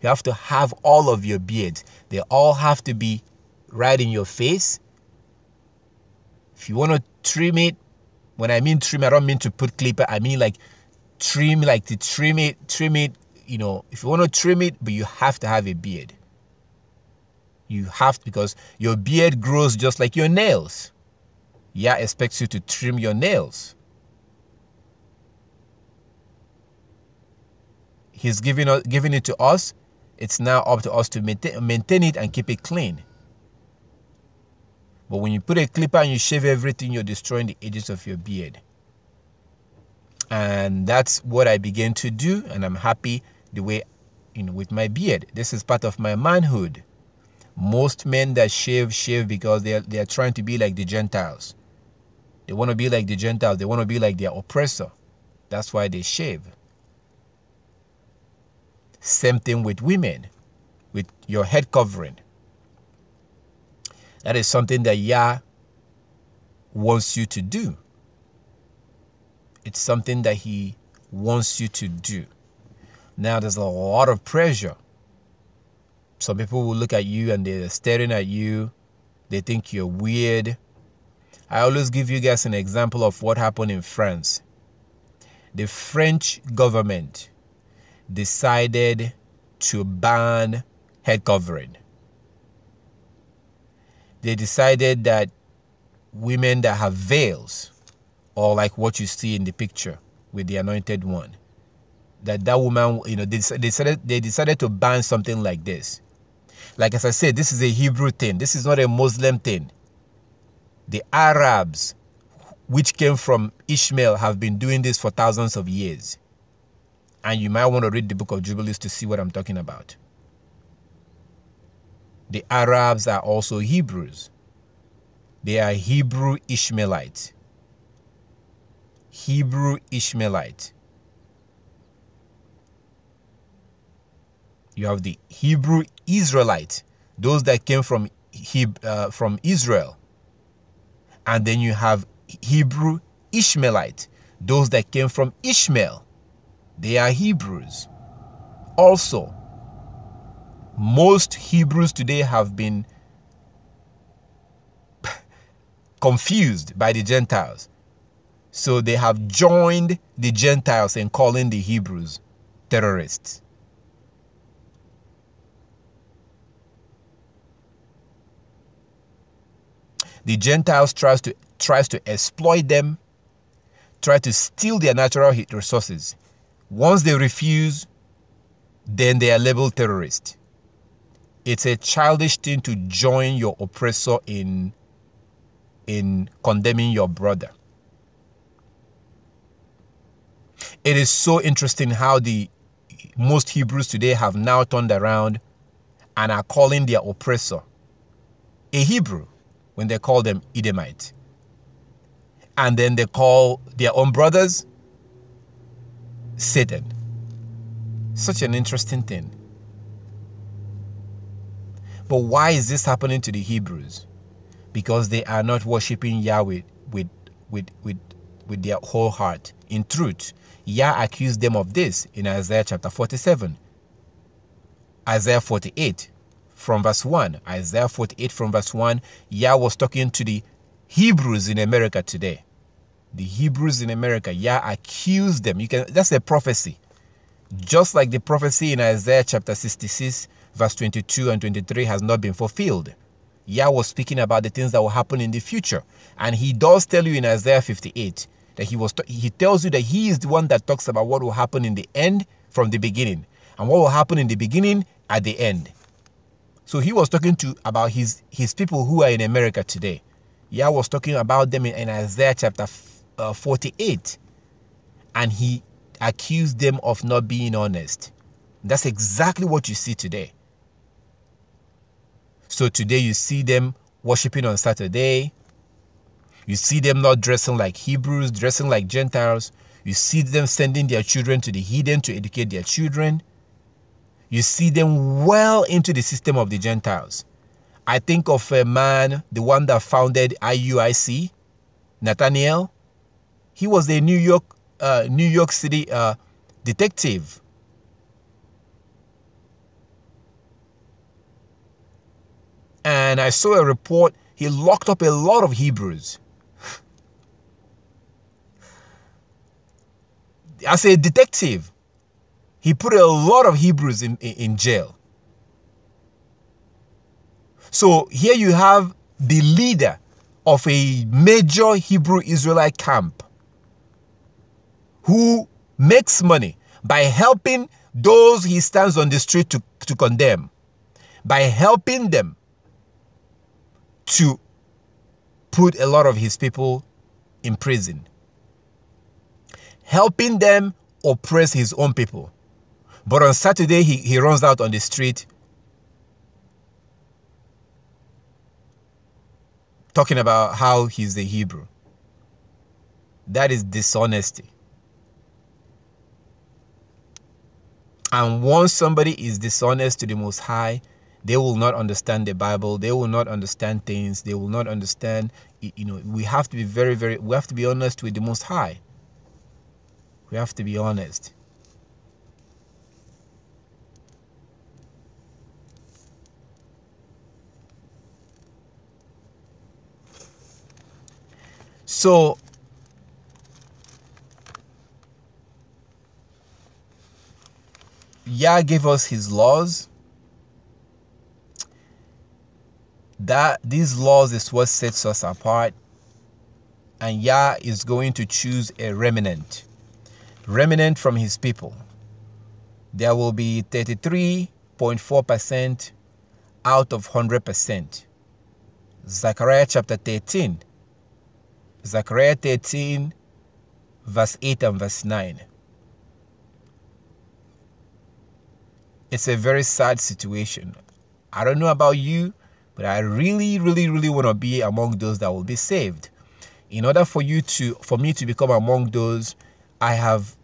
You have to have all of your beards. They all have to be right in your face. If you want to trim it, when I mean trim, I don't mean to put clipper. I mean like trim, like to trim it, you know, if you want to trim it, but you have to have a beard. You have, because your beard grows just like your nails. Yah expects you to trim your nails. He's giving it to us. It's now up to us to maintain it and keep it clean. But when you put a clipper and you shave everything, you're destroying the edges of your beard. And that's what I began to do, and I'm happy the way, you know, with my beard. This is part of my manhood. Most men that shave because they are trying to be like the Gentiles. They want to be like the Gentiles. They want to be like their oppressor. That's why they shave. Same thing with women, with your head covering. That is something that Yah wants you to do. It's something that He wants you to do. Now, there's a lot of pressure. Some people will look at you and they're staring at you. They think you're weird. I always give you guys an example of what happened in France. The French government decided to ban head covering. They decided that women that have veils, or like what you see in the picture with the anointed one, that woman, you know, they decided to ban something like this. Like, as I said, this is a Hebrew thing. This is not a Muslim thing. The Arabs, which came from Ishmael, have been doing this for thousands of years. And you might want to read the book of Jubilees to see what I'm talking about. The Arabs are also Hebrews. They are Hebrew Ishmaelites. Hebrew Ishmaelite. You have the Hebrew Israelite, those that came from Israel. And then you have Hebrew Ishmaelite, those that came from Ishmael. They are Hebrews. Also, most Hebrews today have been confused by the Gentiles. So they have joined the Gentiles in calling the Hebrews terrorists. The Gentiles tries to exploit them, try to steal their natural resources. Once they refuse, then they are labeled terrorists. It's a childish thing to join your oppressor in condemning your brother. It is so interesting how most Hebrews today have now turned around and are calling their oppressor a Hebrew when they call them Edomite. And then they call their own brothers Satan. Such an interesting thing. But why is this happening to the Hebrews? Because they are not worshiping Yahweh with their whole heart. In truth, Yah accused them of this in Isaiah chapter 47. Isaiah 48 from verse 1. Isaiah 48 from verse 1. Yah was talking to the Hebrews in America today. The Hebrews in America, Yah accused them. That's a prophecy. Just like the prophecy in Isaiah chapter 66, verse 22 and 23 has not been fulfilled. Yah was speaking about the things that will happen in the future. And he does tell you in Isaiah 58 that he tells you that he is the one that talks about what will happen in the end from the beginning, and what will happen in the beginning at the end. So he was talking about his people who are in America today. Yah was talking about them in Isaiah chapter 48. And he accused them of not being honest. That's exactly what you see today. So today you see them worshiping on Saturday. You see them not dressing like Hebrews, dressing like Gentiles. You see them sending their children to the heathen to educate their children. You see them well into the system of the Gentiles. I think of a man, the one that founded IUIC, Nathaniel. He was a New York City detective. And I saw a report, he locked up a lot of Hebrews. As a detective, he put a lot of Hebrews in jail. So here you have the leader of a major Hebrew Israelite camp who makes money by helping those he stands on the street to condemn, by helping them to put a lot of his people in prison, helping them oppress his own people. But on Saturday, he runs out on the street talking about how he's a Hebrew. That is dishonesty. And once somebody is dishonest to the Most High, they will not understand the Bible. They will not understand things. They will not understand. We have to be we have to be honest with the Most High. We have to be honest. So, Yah gave us his laws. That these laws is what sets us apart. And Yah is going to choose a remnant from his people. There will be 33.4% out of 100%. Zechariah chapter 13. Zechariah 13, verse 8 and verse 9. It's a very sad situation. I don't know about you, but I really, really, really want to be among those that will be saved. In order for me to become among those, I have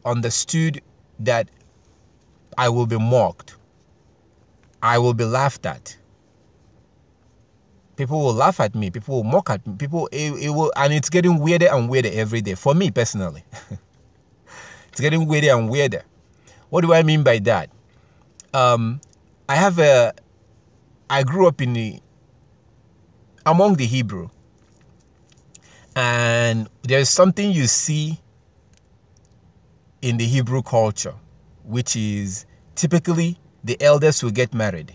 understood that I will be mocked. I will be laughed at. People will laugh at me. People will mock at me. And it's getting weirder and weirder every day. For me personally, it's getting weirder and weirder. What do I mean by that? I grew up among the Hebrew, and there's something you see in the Hebrew culture, which is typically the eldest will get married.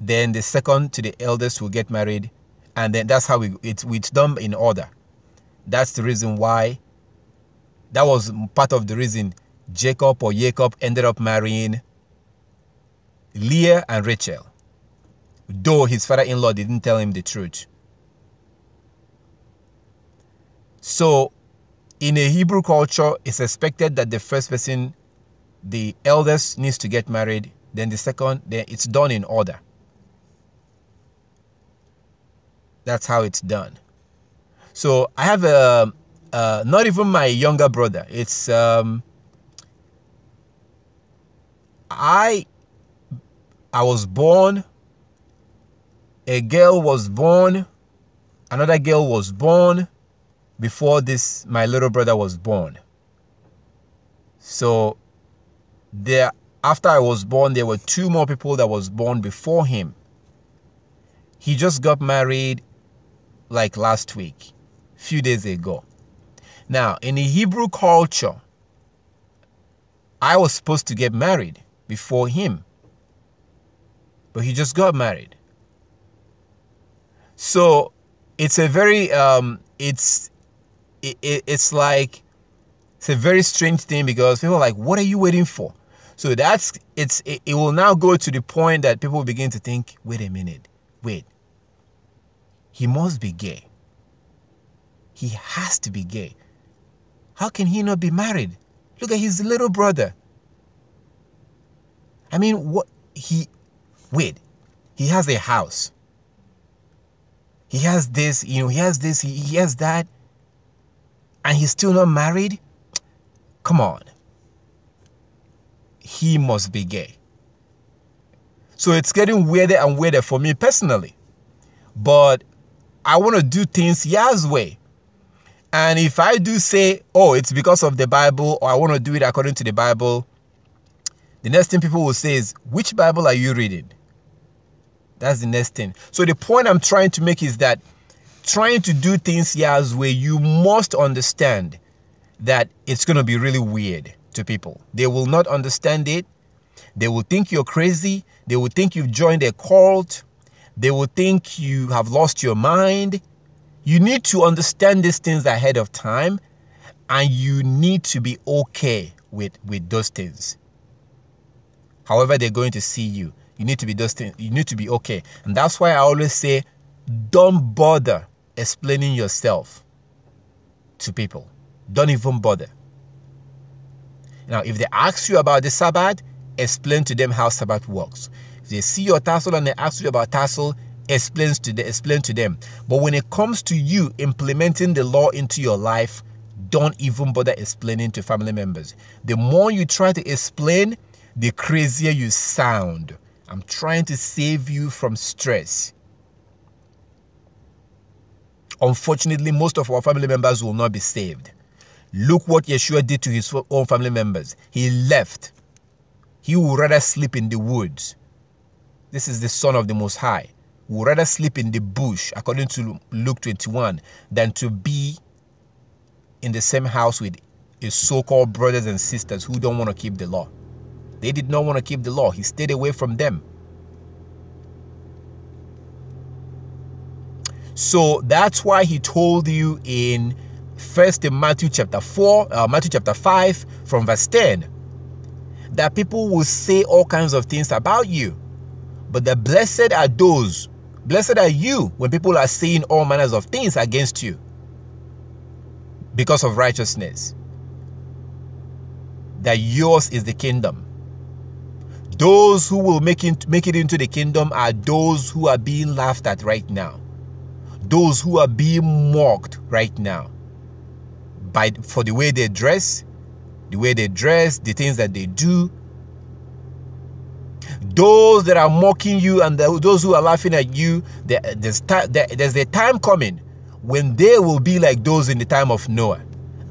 Then the second to the eldest will get married, and then that's how it's done in order. That's the reason why. That was part of the reason Jacob ended up marrying Leah and Rachel, though his father-in-law didn't tell him the truth. So in a Hebrew culture, it's expected that the first person, the eldest, needs to get married, then the second, then it's done in order. That's how it's done. So I have not even my younger brother. It's I was born. A girl was born. Another girl was born before my little brother was born. So after I was born, there were two more people that was born before him. He just got married like last week, few days ago. Now, in the Hebrew culture, I was supposed to get married before him, but he just got married. So it's a very it's a very strange thing, because people are like, what are you waiting for? So it will now go to the point that people begin to think, wait a minute, he must be gay. He has to be gay. How can he not be married? Look at his little brother. I mean, he has a house. He has this, he has this, he has that, and he's still not married? Come on. He must be gay. So it's getting weirder and weirder for me personally. But I want to do things Yah's way. And if I do say, oh, it's because of the Bible, or I want to do it according to the Bible, the next thing people will say is, which Bible are you reading? That's the next thing. So the point I'm trying to make is that trying to do things Yah's way, you must understand that it's going to be really weird to people. They will not understand it. They will think you're crazy. They will think you've joined a cult. They will think you have lost your mind. You need to understand these things ahead of time, and you need to be okay with those things. However they're going to see you, you need to be those things. You need to be okay. And that's why I always say, don't bother explaining yourself to people. Don't even bother. Now, if they ask you about the Sabbath, explain to them how Sabbath works. If they see your tassel and they ask you about tassel, explain to them. But when it comes to you implementing the law into your life, don't even bother explaining to family members. The more you try to explain, the crazier you sound. I'm trying to save you from stress. Unfortunately, most of our family members will not be saved. Look what Yeshua did to his own family members. He left. He would rather sleep in the woods. This is the Son of the Most High. He would rather sleep in the bush, according to Luke 21, than to be in the same house with his so-called brothers and sisters who don't want to keep the law. They did not want to keep the law. He stayed away from them. So that's why he told you in Matthew chapter 5 from verse 10, that people will say all kinds of things about you. But the blessed are you when people are saying all manners of things against you because of righteousness. That yours is the kingdom. Those who will make it into the kingdom are those who are being laughed at right now. Those who are being mocked right now for the way they dress, the things that they do. Those that are mocking you and those who are laughing at you, there's a time coming when they will be like those in the time of Noah,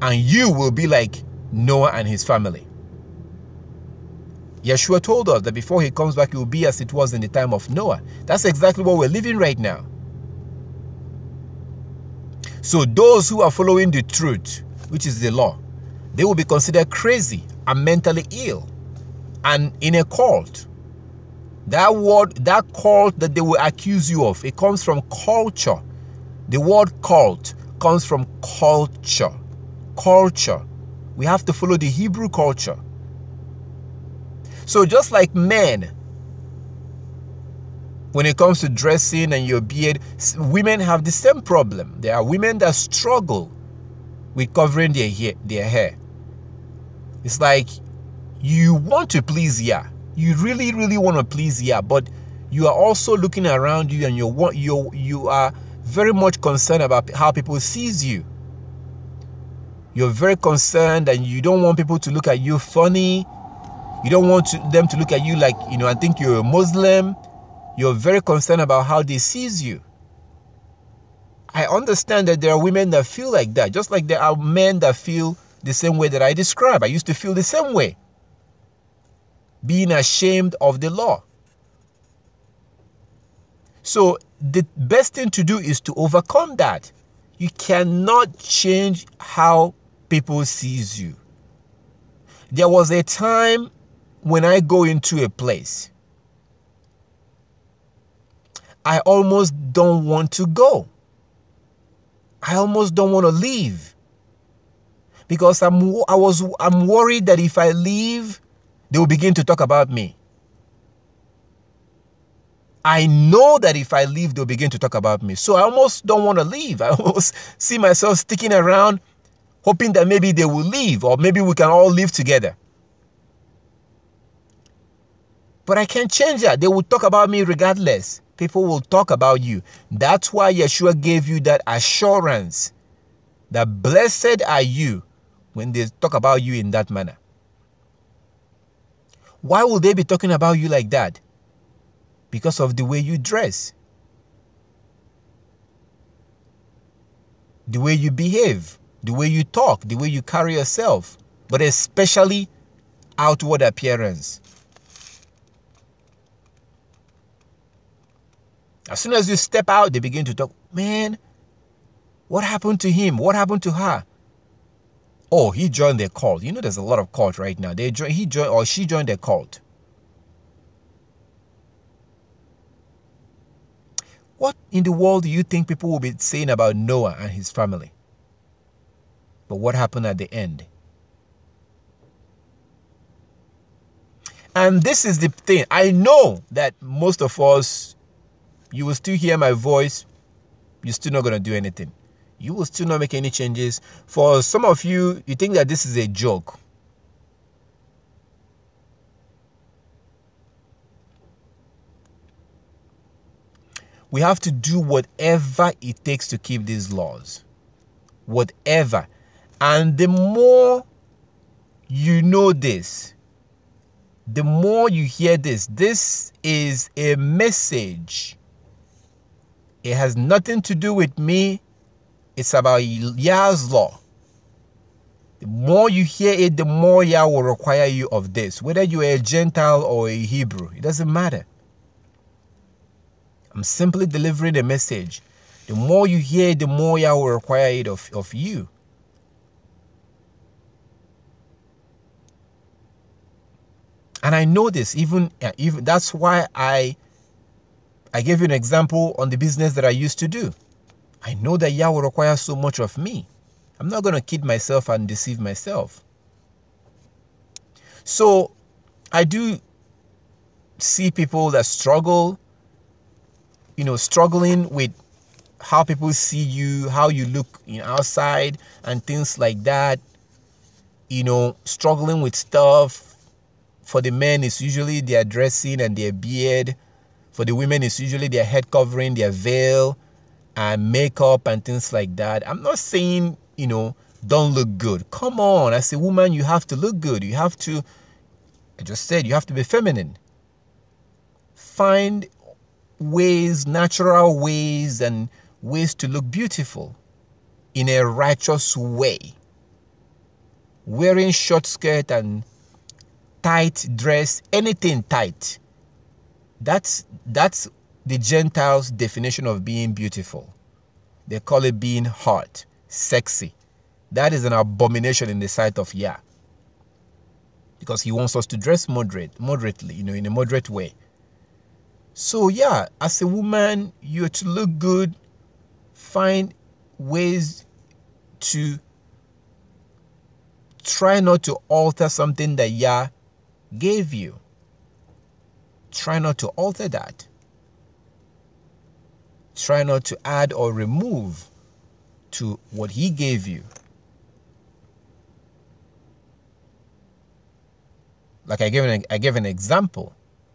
and you will be like Noah and his family. Yeshua told us that before he comes back, it will be as it was in the time of Noah. That's exactly what we're living right now. So those who are following the truth, which is the law, they will be considered crazy and mentally ill and in a cult. That cult that they will accuse you of, it comes from culture. The word cult comes from culture. Culture. We have to follow the Hebrew culture. So just like men, when it comes to dressing and your beard, women have the same problem. There are women that struggle with covering their hair. It's like you want to please Yah. You really, really want to please Yah, but you are also looking around you and you are very much concerned about how people sees you. You're very concerned and you don't want people to look at you funny. You don't want them to look at you like, I think you're a Muslim. You're very concerned about how they sees you. I understand that there are women that feel like that, just like there are men that feel the same way that I describe. I used to feel the same way, being ashamed of the law. So the best thing to do is to overcome that. You cannot change how people sees you. There was a time when I go into a place, I almost don't want to go. I almost don't want to leave because I'm worried that if I leave, they will begin to talk about me. I know that if I leave, they'll begin to talk about me. So I almost don't want to leave. I almost see myself sticking around, hoping that maybe they will leave or maybe we can all live together. But I can't change that. They will talk about me regardless. People will talk about you. That's why Yeshua gave you that assurance that blessed are you when they talk about you in that manner. Why will they be talking about you like that? because of the way you dress, the way you behave, the way you talk, the way you carry yourself, but especially outward appearance. As soon as you step out, they begin to talk, man, what happened to him? What happened to her? Oh, he joined their cult. You know, there's a lot of cult right now. She joined their cult. What in the world do you think people will be saying about Noah and his family? But what happened at the end? And this is the thing. I know that most of us, you will still hear my voice. You're still not going to do anything. You will still not make any changes. For some of you, you think that this is a joke. We have to do whatever it takes to keep these laws. Whatever. And the more you know this, the more you hear this is a message. It has nothing to do with me. It's about Yah's law. The more you hear it, the more Yah will require you of this. Whether you're a Gentile or a Hebrew, it doesn't matter. I'm simply delivering a message. The more you hear it, the more Yah will require it of you. And I know this, even that's why I gave you an example on the business that I used to do. I know that Yah will require so much of me. I'm not going to kid myself and deceive myself. So I do see people that struggle, struggling with how people see you, how you look outside and things like that. Struggling with stuff. For the men, it's usually their dressing and their beard. For the women, it's usually their head covering, their veil, and makeup and things like that. I'm not saying, don't look good. Come on, as a woman, you have to look good. You have to, I just said, you have to be feminine. Find ways, natural ways, and ways to look beautiful in a righteous way. Wearing short skirt and tight dress, anything tight. That's the Gentiles' definition of being beautiful. They call it being hot, sexy. That is an abomination in the sight of Yah. Because he wants us to dress moderately, in a moderate way. So yeah, as a woman, you're to look good. Find ways to try not to alter something that Yah gave you. Try not to alter that. Try not to add or remove to what he gave you. Like I gave an example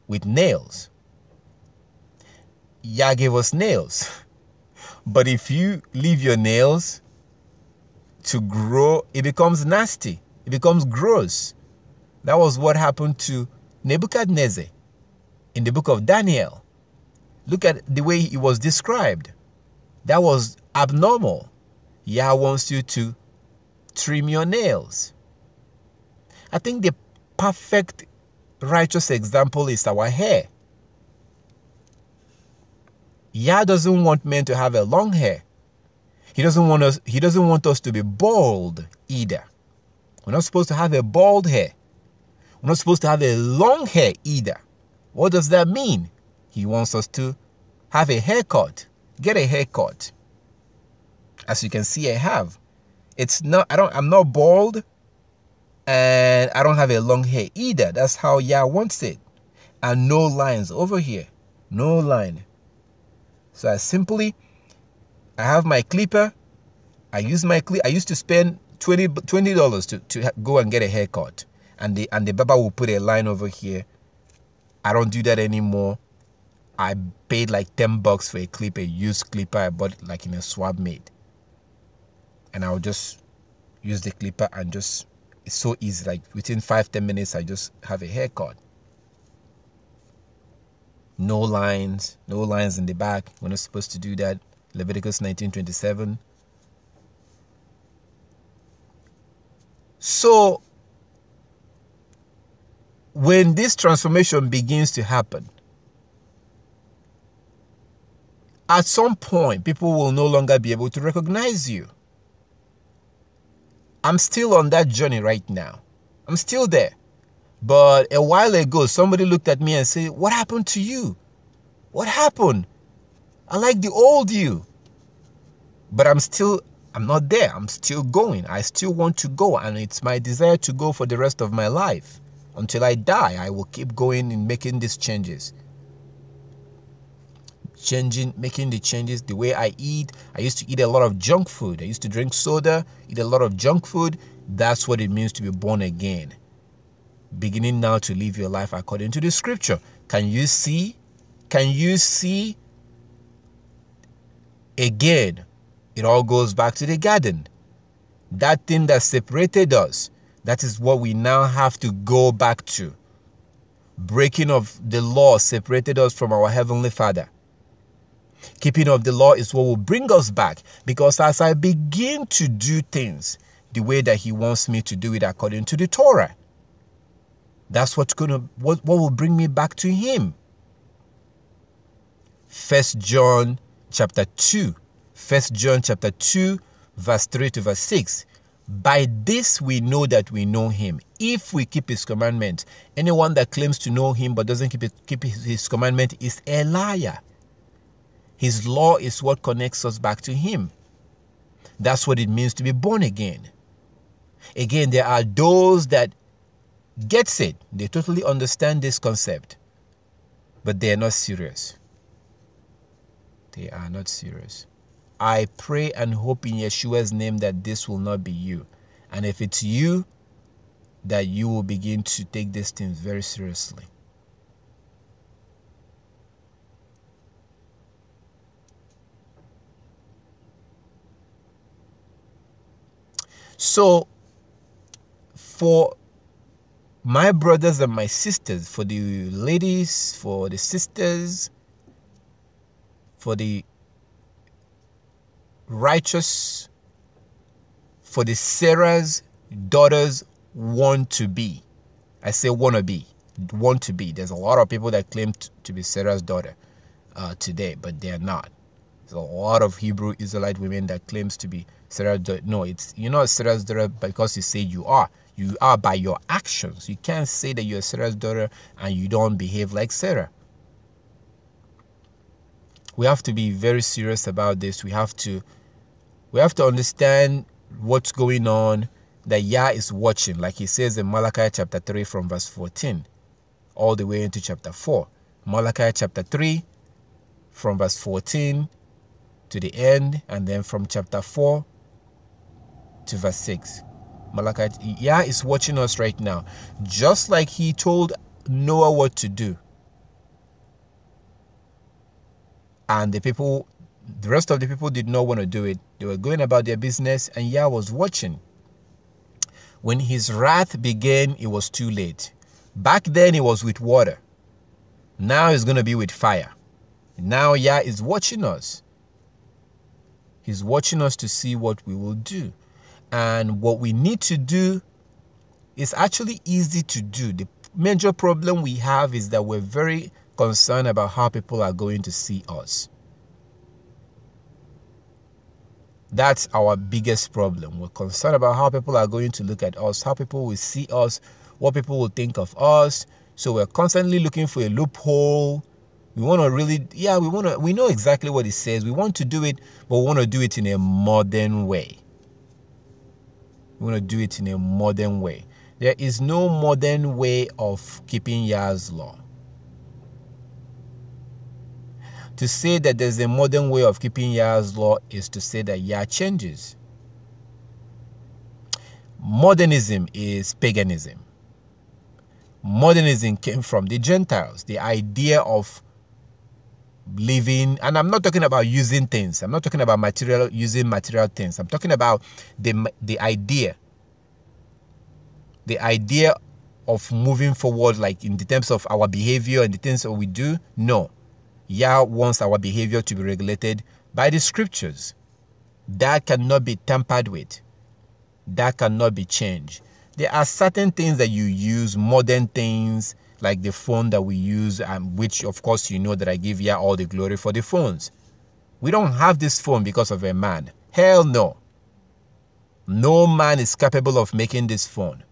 with nails. Yah gave us nails. But if you leave your nails to grow, it becomes nasty. It becomes gross. That was what happened to Nebuchadnezzar in the book of Daniel. Look at the way it was described. That was abnormal. Yah wants you to trim your nails. I think the perfect righteous example is our hair. Yah doesn't want men to have a long hair. He doesn't want us to be bald either. We're not supposed to have a bald hair. We're not supposed to have a long hair either. What does that mean? He wants us to have a haircut. Get a haircut. As you can see, I have. I'm not bald, and I don't have a long hair either. That's how Yah wants it. And no lines over here. No line. So I have my clipper. I used to spend $20 to go and get a haircut. And the barber will put a line over here. I don't do that anymore. I paid like $10 for a clip, a used clipper. I bought it like in a swap made. And I'll just use the clipper and it's so easy. Like within 5-10 minutes, I just have a haircut. No lines in the back. We're not supposed to do that. Leviticus 19:27. So when this transformation begins to happen, at some point, people will no longer be able to recognize you. I'm still on that journey right now. I'm still there. But a while ago, somebody looked at me and said, "What happened to you? What happened? I like the old you." But I'm not there. I'm still going. I still want to go. And it's my desire to go for the rest of my life. Until I die, I will keep going and making these changes. Making the changes. The way I eat. I used to eat a lot of junk food. I used to drink soda, eat a lot of junk food. That's what it means to be born again. Beginning now to live your life according to the scripture. Can you see? Again, it all goes back to the garden. That thing that separated us, that is what we now have to go back to. Breaking of the law separated us from our Heavenly Father. Keeping of the law is what will bring us back, because as I begin to do things the way that He wants me to do it according to the Torah, that's what will bring me back to Him. 1 John chapter 2, verse 3 to verse 6. By this we know that we know Him, if we keep His commandment. Anyone that claims to know Him but doesn't keep His commandment is a liar. His law is what connects us back to Him. That's what it means to be born again. Again, there are those that gets it. They totally understand this concept, but they are not serious. They are not serious. I pray and hope in Yeshua's name that this will not be you. And if it's you, that you will begin to take these things very seriously. So, for my brothers and my sisters, for the ladies, for the sisters, for the righteous, for the Sarah's daughters want to be. I say want to be. There's a lot of people that claim to be Sarah's daughter today, but they're not. There's a lot of Hebrew Israelite women that claims to be Sarah's daughter. No, you're not Sarah's daughter because you say you are. You are by your actions. You can't say that you're Sarah's daughter and you don't behave like Sarah. We have to be very serious about this. We have to understand what's going on, that Yah is watching, like He says in Malachi chapter 3 from verse 14 all the way into chapter 4. Malachi chapter 3 from verse 14 to the end, and then from chapter 4 to verse 6. Yah is watching us right now, just like He told Noah what to do. And the rest of the people did not want to do it. They were going about their business, and Yah was watching. When His wrath began, it was too late. Back then, it was with water. Now it's going to be with fire. Now Yah is watching us. He's watching us to see what we will do. And what we need to do is actually easy to do. The major problem we have is that we're very concerned about how people are going to see us. That's our biggest problem. We're concerned about how people are going to look at us, how people will see us, what people will think of us. So we're constantly looking for a loophole. We want to we know exactly what it says. We want to do it, but we want to do it in a modern way. We want to do it in a modern way. There is no modern way of keeping Yah's law. To say that there's a modern way of keeping Yah's law is to say that Yah changes. Modernism is paganism. Modernism came from the Gentiles. The idea of living, and I'm not talking about using things. I'm not talking about using material things. I'm talking about the idea of moving forward, like in the terms of our behavior and the things that we do. No. Yah wants our behavior to be regulated by the scriptures. That cannot be tampered with. That cannot be changed. There are certain things that you use, modern things, like the phone that we use, which of course you know that I give Yah all the glory for the phones. We don't have this phone because of a man. Hell no. No man is capable of making this phone.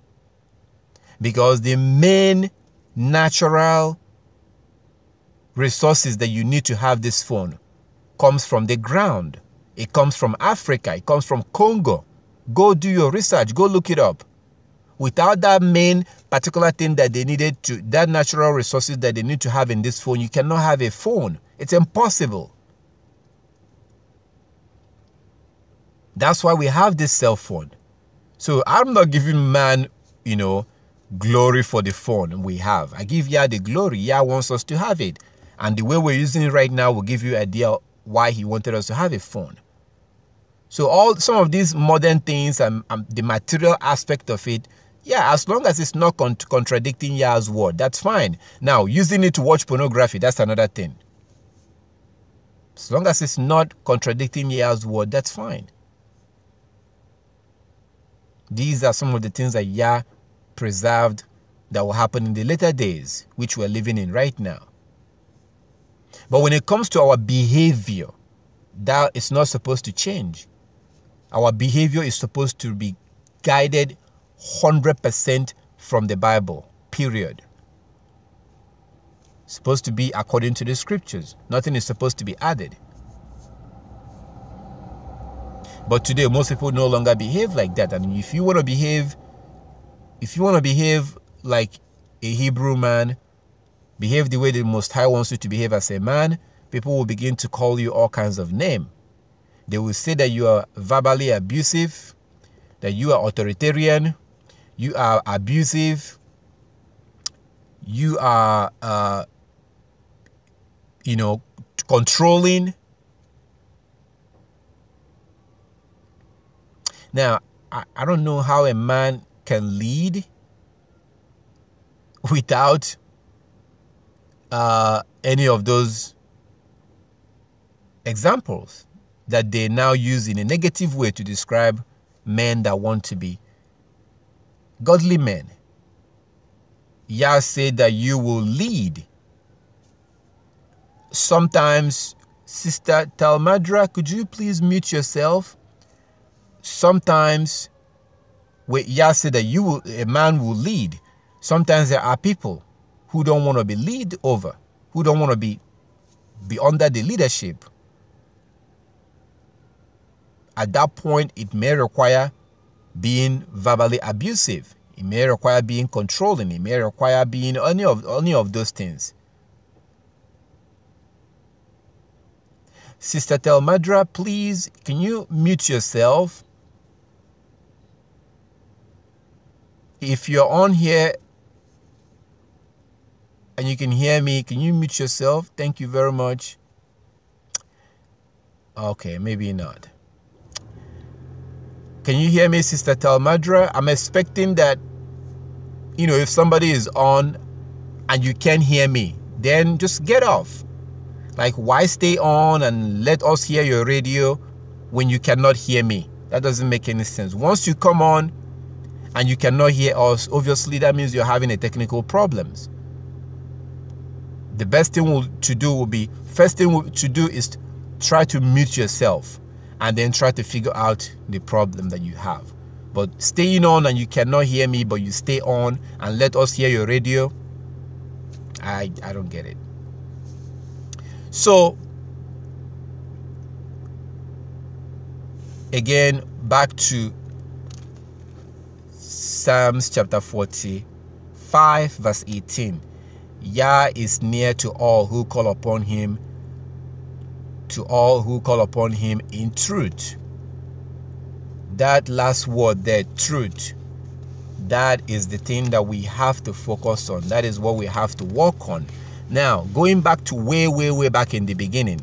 Because the main natural resources that you need to have this phone comes from the ground. It comes from Africa. It comes from Congo. Go do your research. Go look it up. Without that main particular thing that they needed to, that natural resources that they need to have in this phone, you cannot have a phone. It's impossible. That's why we have this cell phone. So I'm not giving man, glory for the phone we have. I give Yah the glory. Yah wants us to have it. And the way we're using it right now will give you an idea why he wanted us to have a phone. So some of these modern things and the material aspect of it, as long as it's not contradicting Yah's word, that's fine. Now, using it to watch pornography, that's another thing. As long as it's not contradicting Yah's word, that's fine. These are some of the things that Yah preserved that will happen in the later days, which we're living in right now. But when it comes to our behavior, that is not supposed to change. Our behavior is supposed to be guided 100% from the Bible, period. It's supposed to be according to the scriptures. Nothing is supposed to be added. But today, most people no longer behave like that. I mean, if you want to behave like a Hebrew man, behave the way the Most High wants you to behave as a man, people will begin to call you all kinds of names. They will say that you are verbally abusive, that you are authoritarian, you are abusive, you are, controlling. Now, I don't know how a man can lead without any of those examples that they now use in a negative way to describe men that want to be godly men. Yah said that you will lead. Sometimes, Sister Talmadra, could you please mute yourself? Sometimes, Yah said that a man will lead. Sometimes there are people who don't want to be lead over, who don't want to be under the leadership. At that point, it may require being verbally abusive. It may require being controlling. It may require being any of those things. Sister Telmadra, please, can you mute yourself? If you're on here and you can hear me, can you mute yourself? Thank you very much. Okay, maybe not. Can you hear me, Sister Talmadra? I'm expecting that, if somebody is on and you can't hear me, then just get off. Like, why stay on and let us hear your radio when you cannot hear me? That doesn't make any sense. Once you come on and you cannot hear us, obviously that means you're having a technical problems. The best thing to do is try to mute yourself and then try to figure out the problem that you have. But staying on and you cannot hear me, but you stay on and let us hear your radio, I don't get it. So, again, back to Psalms chapter 45, verse 18. Yah is near to all who call upon him, in truth. That last word there, truth, that is the thing that we have to focus on. That is what we have to work on. Now, going back to way back in the beginning,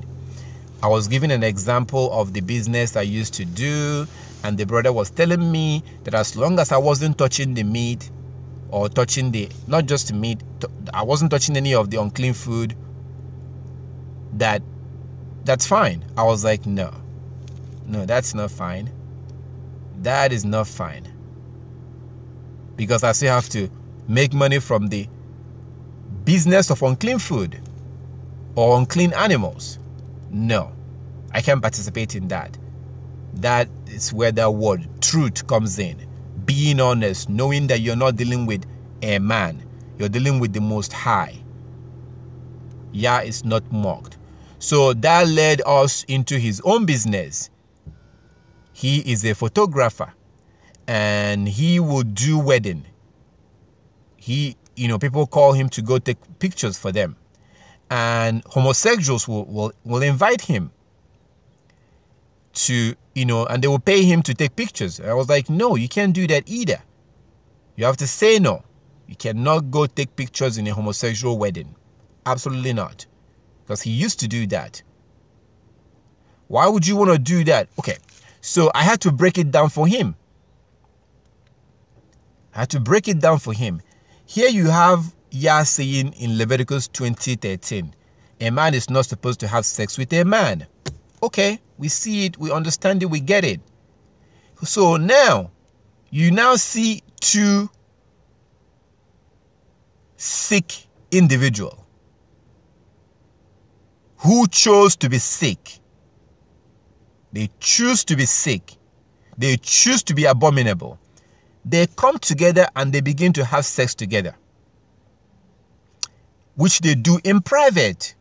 I was giving an example of the business I used to do, and the brother was telling me that as long as I wasn't touching the meat or touching not just the meat. I wasn't touching any of the unclean food. That's fine. I was like, no, that's not fine. That is not fine. Because I still have to make money from the business of unclean food or unclean animals. No, I can't participate in that. That is where that word truth comes in. Being honest, knowing that you're not dealing with a man, you're dealing with the Most High. Yah is not mocked. So that led us into his own business. He is a photographer and he will do wedding. People call him to go take pictures for them. And homosexuals will invite him to, and they will pay him to take pictures. I was like, no, you can't do that either. You have to say no. You cannot go take pictures in a homosexual wedding. Absolutely not. Because he used to do that. Why would you want to do that? Okay, so I had to break it down for him. Here you have Yah saying in Leviticus 20:13, a man is not supposed to have sex with a man. Okay, we see it, we understand it, we get it. So now, you now see two sick individuals who chose to be sick. They choose to be sick. They choose to be abominable. They come together and they begin to have sex together, which they do in private.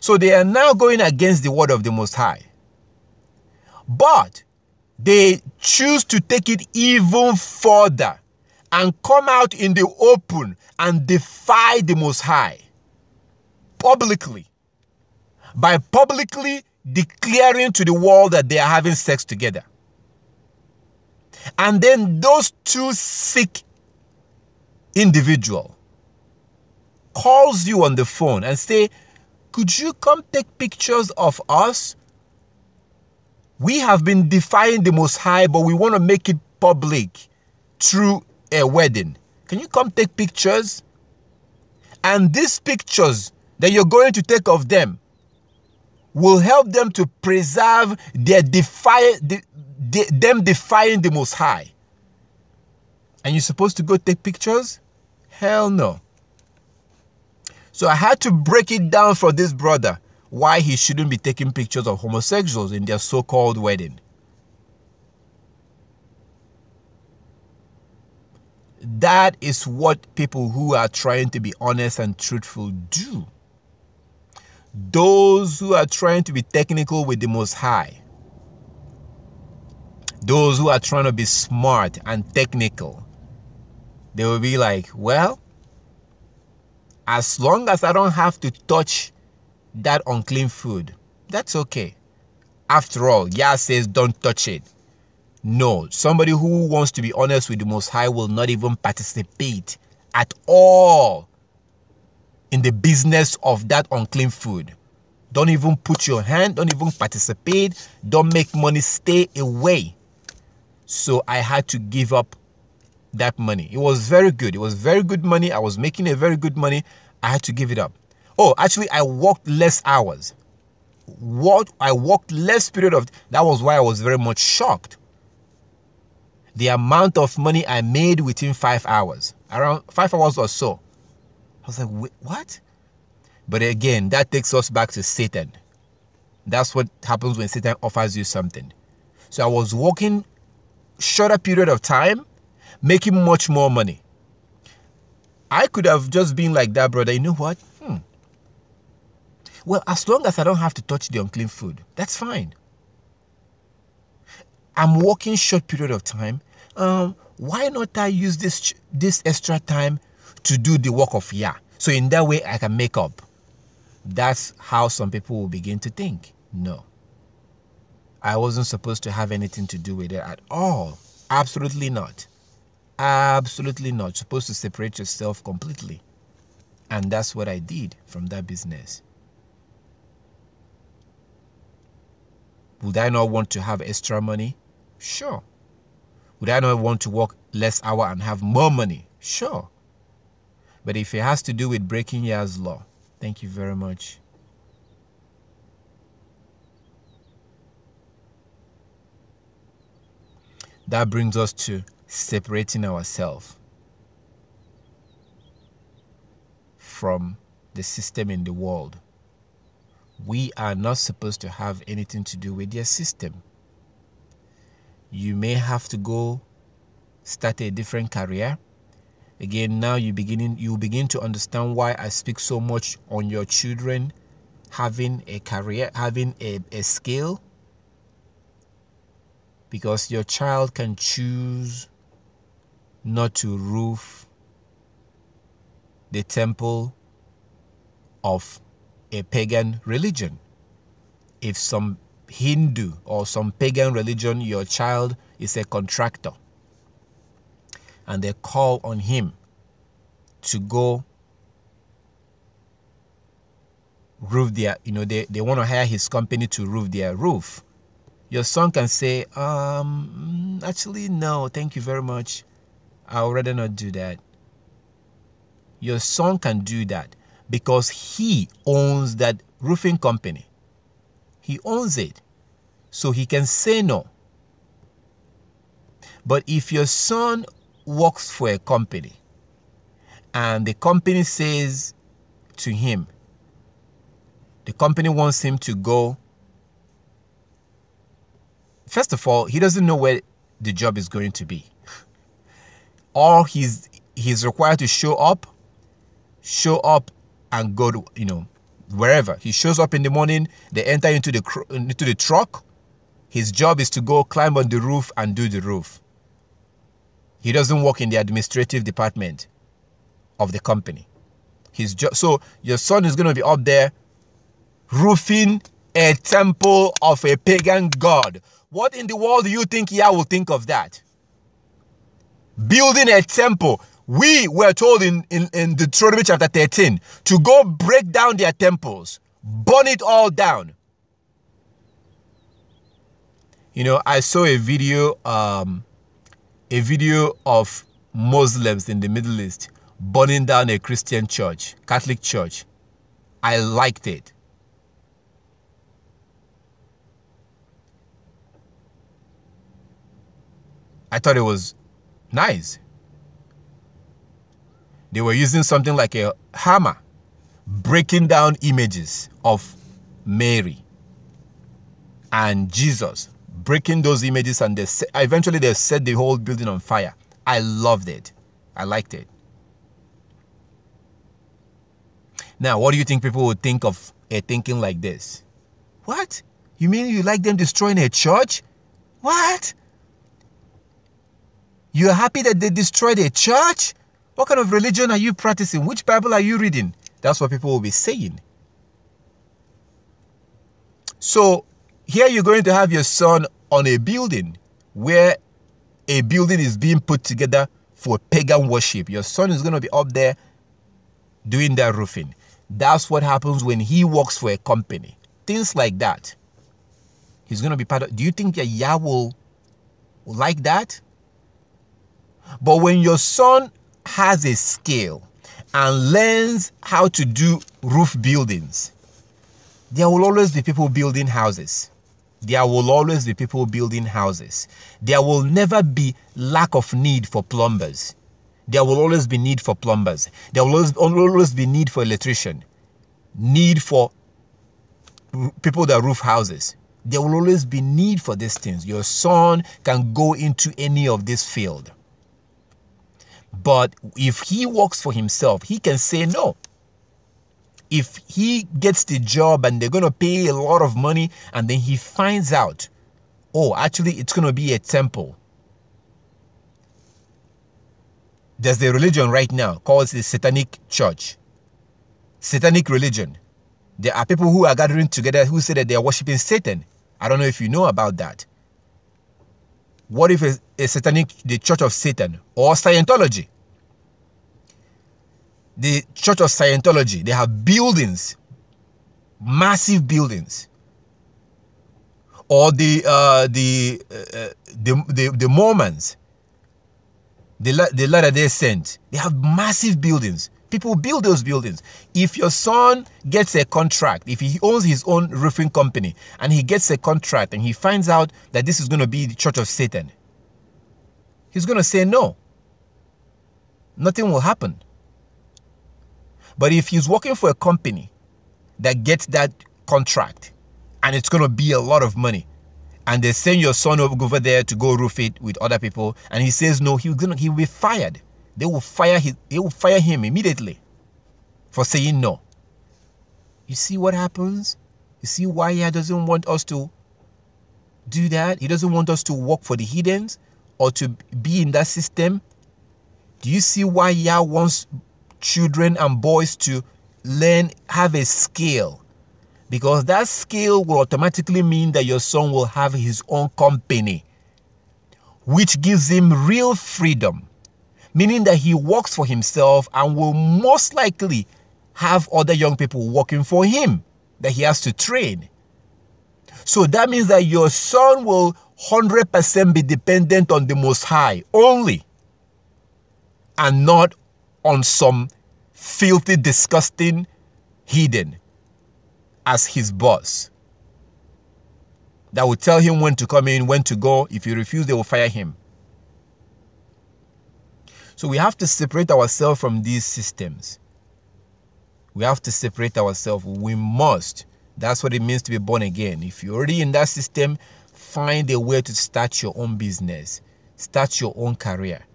So they are now going against the word of the Most High. But they choose to take it even further and come out in the open and defy the Most High publicly, by publicly declaring to the world that they are having sex together. And then those two sick individuals calls you on the phone and say, could you come take pictures of us? We have been defying the Most High, but we want to make it public through a wedding. Can you come take pictures? And these pictures that you're going to take of them will help them to preserve them defying the Most High. And you're supposed to go take pictures? Hell no. So I had to break it down for this brother why he shouldn't be taking pictures of homosexuals in their so-called wedding. That is what people who are trying to be honest and truthful do. Those who are trying to be technical with the Most High, those who are trying to be smart and technical, they will be like, well, as long as I don't have to touch that unclean food, that's okay. After all, Yah says don't touch it. No, somebody who wants to be honest with the Most High will not even participate at all in the business of that unclean food. Don't even put your hand, don't even participate, don't make money, stay away. So I had to give up that money. It was very good. It was very good money. I was making a very good money. I had to give it up. Oh, actually, I worked less hours. I worked less period of... That was why I was very much shocked. The amount of money I made within 5 hours. Around 5 hours or so. I was like, wait, what? But again, that takes us back to Satan. That's what happens when Satan offers you something. So I was working shorter period of time, making much more money. I could have just been like that, brother. You know what? Well, as long as I don't have to touch the unclean food, that's fine. I'm working short period of time. Why not I use this extra time to do the work of Yah? So in that way, I can make up. That's how some people will begin to think. No. I wasn't supposed to have anything to do with it at all. Absolutely not. Absolutely not. You're supposed to separate yourself completely. And that's what I did from that business. Would I not want to have extra money? Sure. Would I not want to work less hour and have more money? Sure. But if it has to do with breaking Yah's law, thank you very much. That brings us to separating ourselves from the system in the world. We are not supposed to have anything to do with their system. You may have to go start a different career. Again, now you begin to understand why I speak so much on your children having a career, having a skill. Because your child can choose not to roof the temple of a pagan religion. If some Hindu or some pagan religion, your child is a contractor, and they call on him to go roof their, they want to hire his company to roof their roof. Your son can say, actually, no, thank you very much. I'd rather not do that. Your son can do that because he owns that roofing company. He owns it. So he can say no. But if your son works for a company and the company says to him, the company wants him to go, first of all, he doesn't know where the job is going to be. Or he's required to show up and go to, wherever. He shows up in the morning, they enter into the truck. His job is to go climb on the roof and do the roof. He doesn't work in the administrative department of the company. So your son is going to be up there roofing a temple of a pagan god. What in the world do you think Yah will think of that? Building a temple. We were told in Deuteronomy chapter 13 to go break down their temples, burn it all down. I saw a video of Muslims in the Middle East burning down a Christian church, Catholic church. I liked it. I thought it was nice. They were using something like a hammer, breaking down images of Mary and Jesus, breaking those images, and eventually they set the whole building on fire. I loved it. I liked it. Now, what do you think people would think of a thinking like this? What? You mean you like them destroying a church? What? You're happy that they destroyed a church? What kind of religion are you practicing? Which Bible are you reading? That's what people will be saying. So here you're going to have your son on a building where a building is being put together for pagan worship. Your son is going to be up there doing that roofing. That's what happens when he works for a company. Things like that. He's going to be part of. Do you think that Yah will like that? But when your son has a skill and learns how to do roof buildings, there will always be people building houses. There will always be people building houses. There will never be lack of need for plumbers. There will always be need for plumbers. There will always be need for electrician, need for people that roof houses. There will always be need for these things. Your son can go into any of this field. But if he works for himself, he can say no. If he gets the job and they're going to pay a lot of money and then he finds out, oh, actually it's going to be a temple. There's a religion right now called the Satanic Church. Satanic religion. There are people who are gathering together who say that they are worshiping Satan. I don't know if you know about that. What if the Church of Satan or Scientology? The Church of Scientology, they have buildings, massive buildings. Or the Mormons, the Latter-day Saints, they have massive buildings. People build those buildings. If your son gets a contract, if he owns his own roofing company and he gets a contract and he finds out that this is going to be the Church of Satan, he's going to say no. Nothing will happen. But if he's working for a company that gets that contract and it's going to be a lot of money, and they send your son over there to go roof it with other people, and he says no, he'll be fired. They will fire him immediately for saying no. You see what happens? You see why he doesn't want us to do that? He doesn't want us to work for the heathens or to be in that system. Do you see why Yah wants children and boys to have a skill? Because that skill will automatically mean that your son will have his own company, which gives him real freedom, meaning that he works for himself and will most likely have other young people working for him that he has to train. So that means that your son will 100% be dependent on the Most High only, and not on some filthy, disgusting heathen as his boss that will tell him when to come in, when to go. If he refuses, they will fire him. So we have to separate ourselves from these systems. We have to separate ourselves. We must. That's what it means to be born again. If you're already in that system, find a way to start your own business. Start your own career.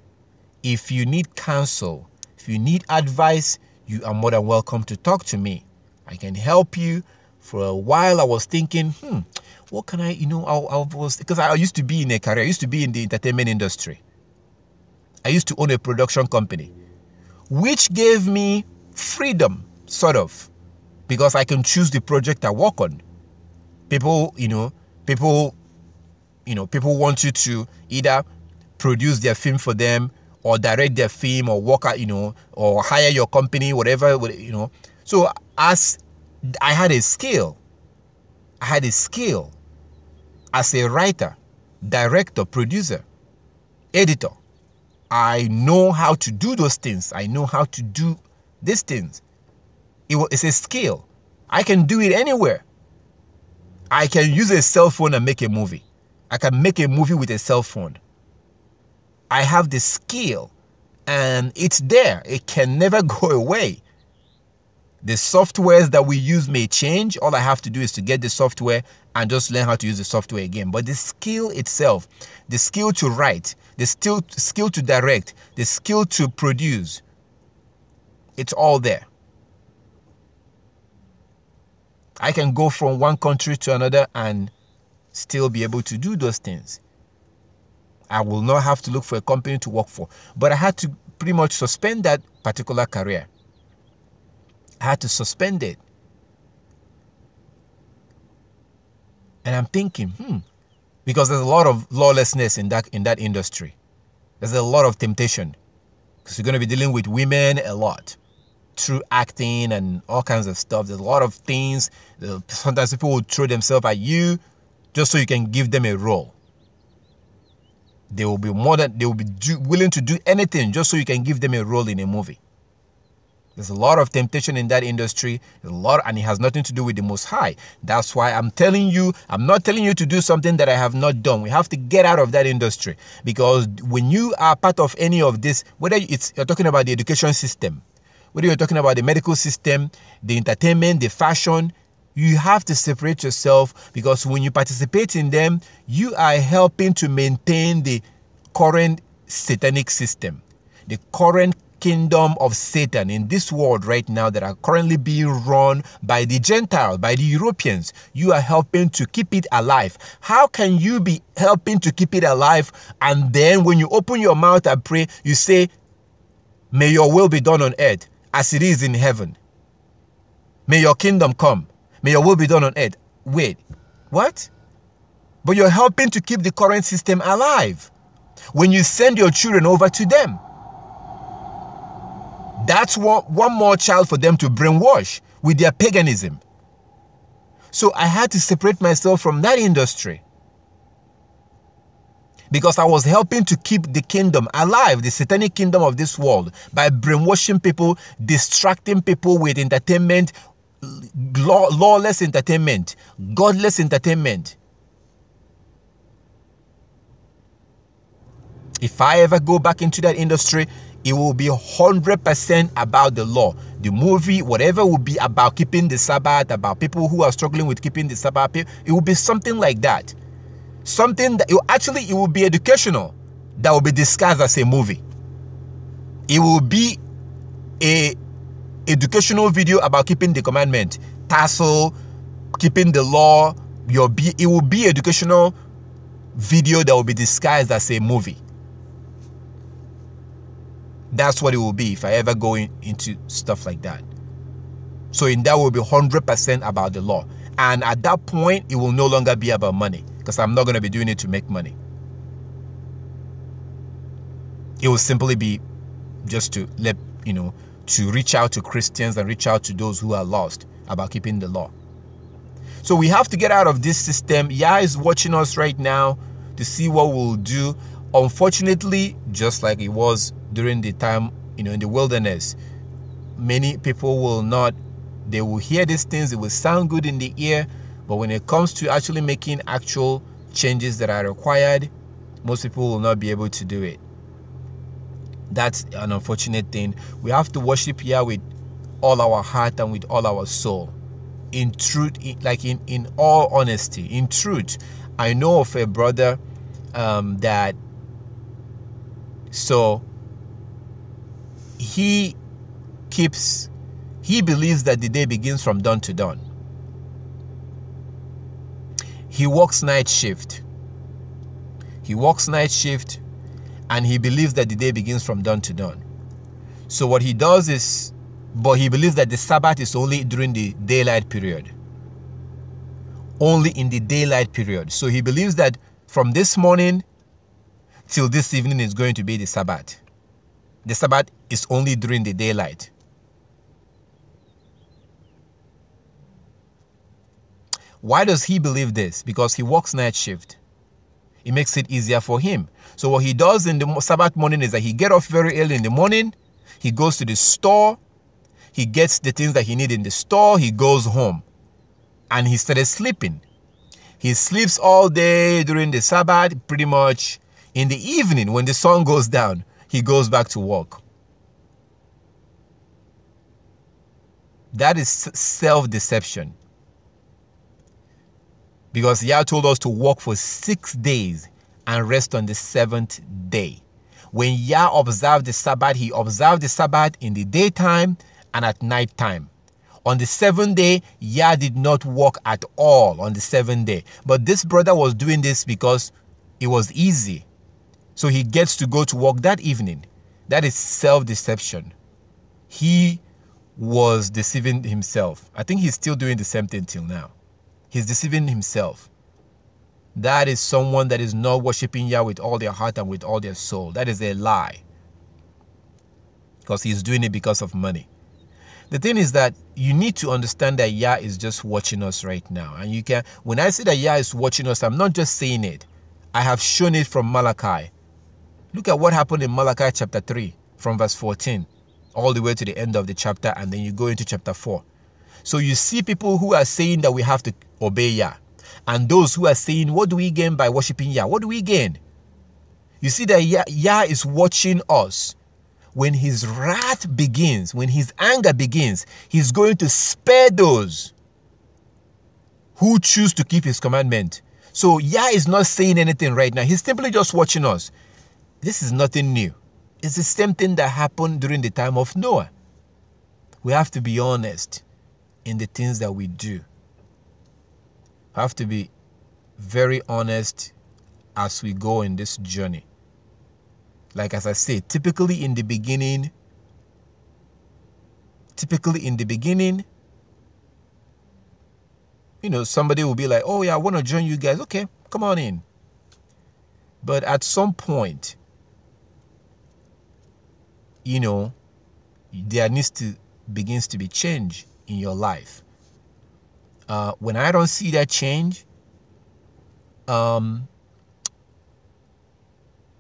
If you need counsel, if you need advice, you are more than welcome to talk to me. I can help you. For a while, I was thinking, what can I because I used to be in a career. I used to be in the entertainment industry. I used to own a production company, which gave me freedom, sort of, because I can choose the project I work on. People want you to either produce their film for them or direct their film or work out, or hire your company, whatever, So as I had a skill as a writer, director, producer, editor. I know how to do those things. I know how to do these things. It's a skill. I can do it anywhere. I can use a cell phone and make a movie. I can make a movie with a cell phone. I have the skill and it's there. It can never go away. The softwares that we use may change. All I have to do is to get the software and just learn how to use the software again. But the skill itself, the skill to write, the skill to direct, the skill to produce, it's all there. I can go from one country to another and still be able to do those things. I will not have to look for a company to work for. But I had to pretty much suspend that particular career. I had to suspend it. And I'm thinking, because there's a lot of lawlessness in that industry. There's a lot of temptation. Because you're going to be dealing with women a lot. Through acting and all kinds of stuff. There's a lot of things. Sometimes people will throw themselves at you just so you can give them a role. They will be willing to do anything just so you can give them a role in a movie. There's a lot of temptation in that industry, and it has nothing to do with the Most High. That's why I'm not telling you to do something that I have not done. We have to get out of that industry, because when you are part of any of this, whether you're talking about the education system, whether you're talking about the medical system, the entertainment, the fashion, you have to separate yourself, because when you participate in them, you are helping to maintain the current satanic system, the current kingdom of Satan in this world right now that are currently being run by the Gentiles, by the Europeans. You are helping to keep it alive. How can you be helping to keep it alive, and then when you open your mouth and pray, you say, may your will be done on earth as it is in heaven. May your kingdom come. May your will be done on earth. Wait, what? But you're helping to keep the current system alive when you send your children over to them. That's one more child for them to brainwash with their paganism. So I had to separate myself from that industry. Because I was helping to keep the kingdom alive, the satanic kingdom of this world, by brainwashing people, distracting people with entertainment, lawless entertainment, godless entertainment. If I ever go back into that industry, it will be 100% about the law. The movie, whatever, will be about keeping the Sabbath, about people who are struggling with keeping the Sabbath. It will be something like that. Something that it will be educational, that will be disguised as a movie. It will be a educational video about keeping the commandment, tassel, keeping the law. It will be educational video that will be disguised as a movie. That's what it will be if I ever go into stuff like that. So in that will be 100% about the law. And at that point, it will no longer be about money, because I'm not going to be doing it to make money. It will simply be just to to reach out to Christians and reach out to those who are lost about keeping the law. So we have to get out of this system. Yah is watching us right now to see what we'll do. Unfortunately, just like it was during the time, in the wilderness, many people they will hear these things, it will sound good in the ear, but when it comes to actually making actual changes that are required, most people will not be able to do it. That's an unfortunate thing. We have to worship Yah with all our heart and with all our soul. In truth, in all honesty, in truth. I know of a brother he believes that the day begins from dawn to dawn. He works night shift. And he believes that the day begins from dawn to dawn. So what he does is, but he believes that the Sabbath is only during the daylight period. Only in the daylight period. So he believes that from this morning till this evening is going to be the Sabbath. The Sabbath is only during the daylight. Why does he believe this? Because he works night shift. It makes it easier for him. So what he does in the Sabbath morning is that he gets off very early in the morning. He goes to the store. He gets the things that he needs in the store. He goes home. And he started sleeping. He sleeps all day during the Sabbath. Pretty much in the evening, when the sun goes down, he goes back to work. That is self-deception. Because Yah told us to work for 6 days and rest on the 7th day. When Yah observed the Sabbath, he observed the Sabbath in the daytime and at night time. On the 7th day, Yah did not work at all on the 7th day. But this brother was doing this because it was easy. So he gets to go to work that evening. That is self-deception. He was deceiving himself. I think he's still doing the same thing till now. He's deceiving himself. That is someone that is not worshiping Yah with all their heart and with all their soul. That is a lie. Because he's doing it because of money. The thing is that you need to understand that Yah is just watching us right now. And when I say that Yah is watching us, I'm not just saying it. I have shown it from Malachi. Look at what happened in Malachi chapter 3 from verse 14 all the way to the end of the chapter, and then you go into chapter 4. So you see people who are saying that we have to obey Yah. And those who are saying, what do we gain by worshiping Yah? What do we gain? You see that Yah is watching us. When his wrath begins, when his anger begins, he's going to spare those who choose to keep his commandment. So Yah is not saying anything right now. He's simply just watching us. This is nothing new. It's the same thing that happened during the time of Noah. We have to be honest in the things that we do. We have to be very honest as we go in this journey. Like as I say, typically in the beginning, somebody will be like, oh yeah, I want to join you guys. Okay, come on in. But at some point, there begins to be change in your life. When I don't see that change,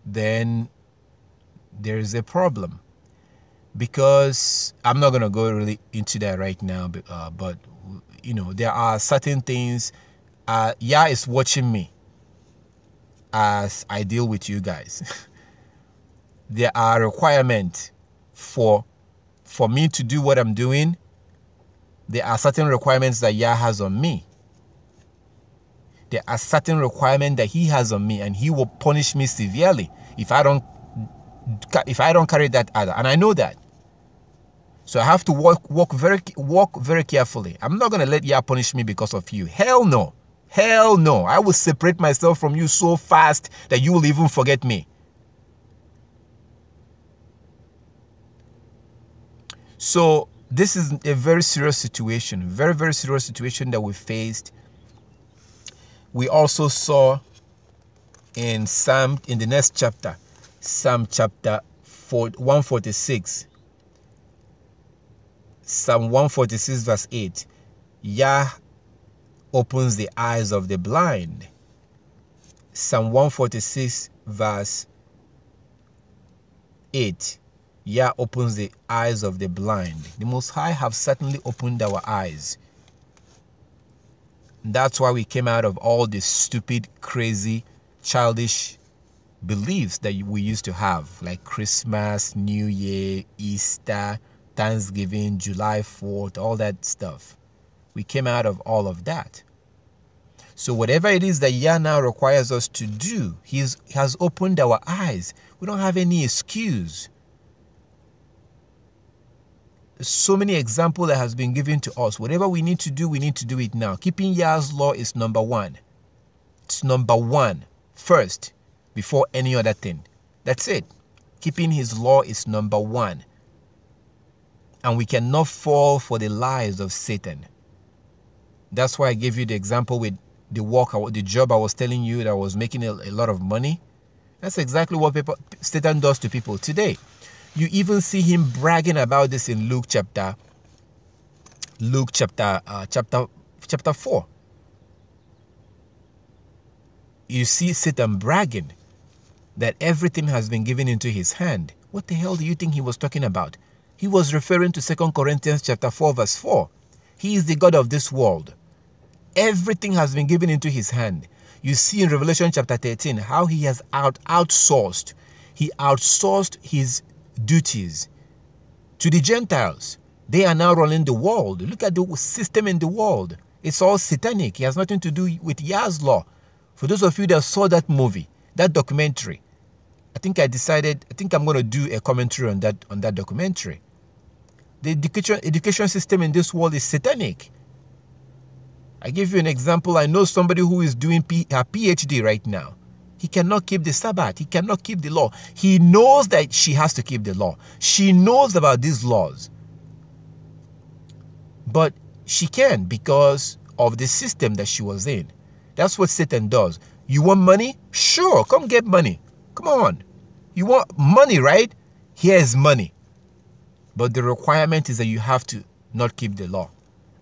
then there is a problem. Because I'm not going to go really into that right now, but you know, there are certain things. Yah is watching me as I deal with you guys. There are requirements for me to do what I'm doing. There are certain requirements that Yah has on me. There are certain requirements that He has on me, and He will punish me severely if I don't carry that out. And I know that. So I have to walk very carefully. I'm not going to let Yah punish me because of you. Hell no. Hell no. I will separate myself from you so fast that you will even forget me. So this is a very serious situation. Very, very serious situation that we faced. We also saw in the next chapter, Psalm chapter 146. Psalm 146 verse 8. Yah opens the eyes of the blind. Psalm 146 verse 8. Yah opens the eyes of the blind. The Most High have certainly opened our eyes. That's why we came out of all the stupid, crazy, childish beliefs that we used to have, like Christmas, New Year, Easter, Thanksgiving, July 4th, all that stuff. We came out of all of that. So whatever it is that Yah now requires us to do, He has opened our eyes. We don't have any excuse. There's so many examples that has been given to us. Whatever we need to do it now. Keeping Yah's law is number one. It's number one first before any other thing. That's it. Keeping His law is number one. And we cannot fall for the lies of Satan. That's why I gave you the example with the job I was telling you that I was making a lot of money. That's exactly what Satan does to people today. You even see him bragging about this in Luke chapter 4. You see Satan bragging that everything has been given into his hand. What the hell do you think he was talking about? He was referring to 2 Corinthians chapter 4 verse 4. He is the God of this world. Everything has been given into his hand. You see in Revelation chapter 13 how he has outsourced. He outsourced his duties to the Gentiles. They are now running the world. Look at the system in the world. It's all satanic. It has nothing to do with Yah's law. For those of you that saw that movie, that documentary, I think I'm going to do a commentary on that documentary. The education system in this world is satanic. I give you an example. I know somebody who is doing a PhD right now. He cannot keep the Sabbath. He cannot keep the law. He knows that she has to keep the law. She knows about these laws. But she can't because of the system that she was in. That's what Satan does. You want money? Sure, come get money. Come on. You want money, right? Here's money. But the requirement is that you have to not keep the law.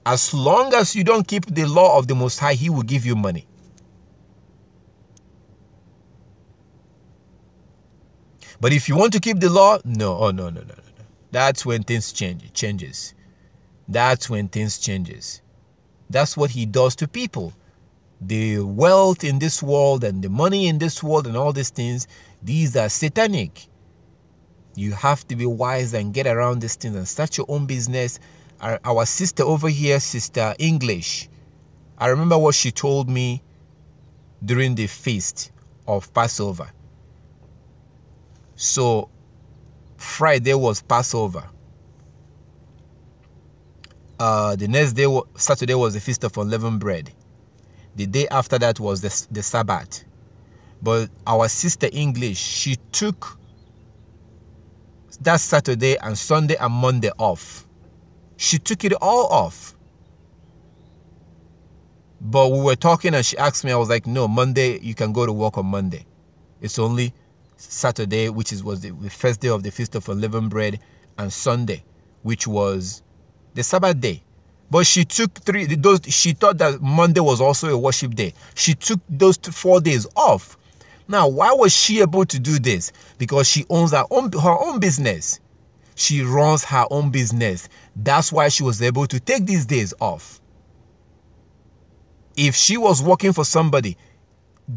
As long as you don't keep the law of the Most High, He will give you money. But if you want to keep the law, no. That's when things changes. That's when things changes. That's what he does to people. The wealth in this world and the money in this world and all these things, these are satanic. You have to be wise and get around these things and start your own business. Our sister over here, Sister English, I remember what she told me during the feast of Passover. So Friday was Passover. The next day, Saturday, was the Feast of Unleavened Bread. The day after that was the Sabbath. But our sister English, she took that Saturday and Sunday and Monday off. She took it all off. But we were talking and she asked me, I was like, no, Monday, you can go to work on Monday. It's only Saturday, which was the first day of the Feast of Unleavened Bread, and Sunday, which was the Sabbath day. But she took she thought that Monday was also a worship day. She took those 4 days off Now, why was she able to do this? Because she owns her own business. She runs her own business. That's why she was able to take these days off. If she was working for somebody,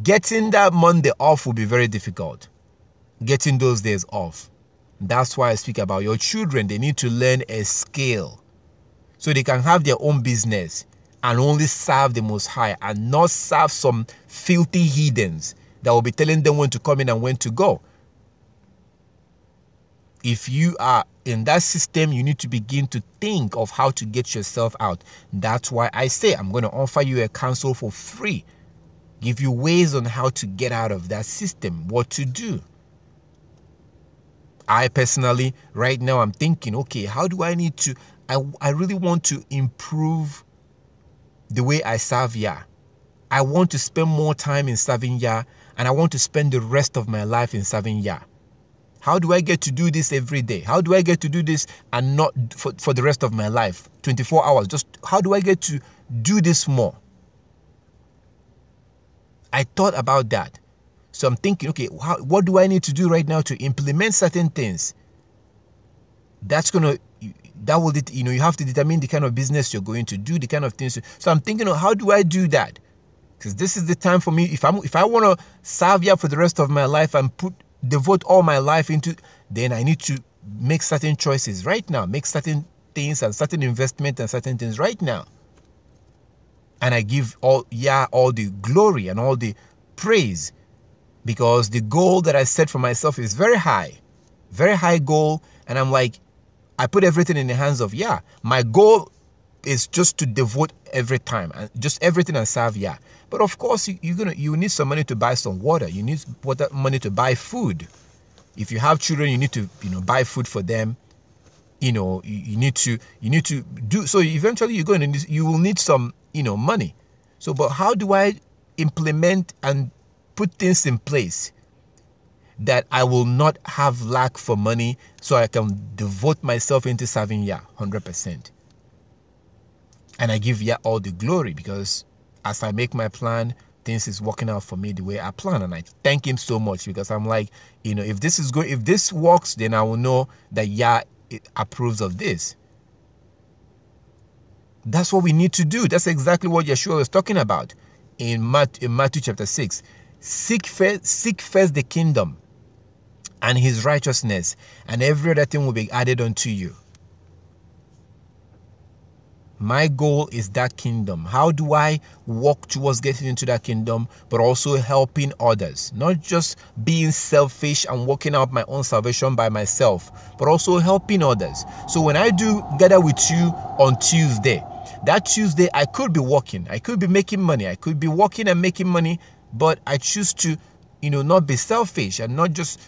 getting that Monday off would be very difficult. Getting those days off. That's why I speak about your children. They need to learn a skill so they can have their own business and only serve the Most High and not serve some filthy heathens that will be telling them when to come in and when to go. If you are in that system, you need to begin to think of how to get yourself out. That's why I say I'm going to offer you a counsel for free. Give you ways on how to get out of that system, what to do. I personally, right now, I'm thinking, okay, how do I need to, I really want to improve the way I serve Yah. I want to spend more time in serving Yah, and I want to spend the rest of my life in serving Yah. How do I get to do this every day? How do I get to do this and not for the rest of my life, 24 hours? Just how do I get to do this more? I thought about that. So I'm thinking, okay, what do I need to do right now to implement certain things? That will, you have to determine the kind of business you're going to do, the kind of things. So I'm thinking, how do I do that? Because this is the time for me. If I want to serve Yah for the rest of my life and devote all my life into, then I need to make certain choices right now, make certain things and certain investment and certain things right now. And I give Yah all the glory and all the praise, because the goal that I set for myself is very high goal. And I'm like, I put everything in the hands of Yah. My goal is just to devote every time and just everything and serve Yah. But of course, you need some money to buy some water. You need money to buy food. If you have children, you need to buy food for them. You need to do so. Eventually, you will need some money. So, but how do I implement and put things in place that I will not have lack for money, so I can devote myself into serving Yah 100%? And I give Yah all the glory, because as I make my plan, things is working out for me the way I plan. And I thank Him so much, because I'm like, if this works, then I will know that Yah approves of this. That's what we need to do. That's exactly what Yeshua was talking about in Matthew chapter 6. Seek first the kingdom and His righteousness, and every other thing will be added unto you. My goal is that kingdom. How do I walk towards getting into that kingdom, but also helping others? Not just being selfish and working out my own salvation by myself, but also helping others. So when I do gather with you on Tuesday, that Tuesday I could be working, I could be making money, I could be working and making money, but I choose to, not be selfish and not just,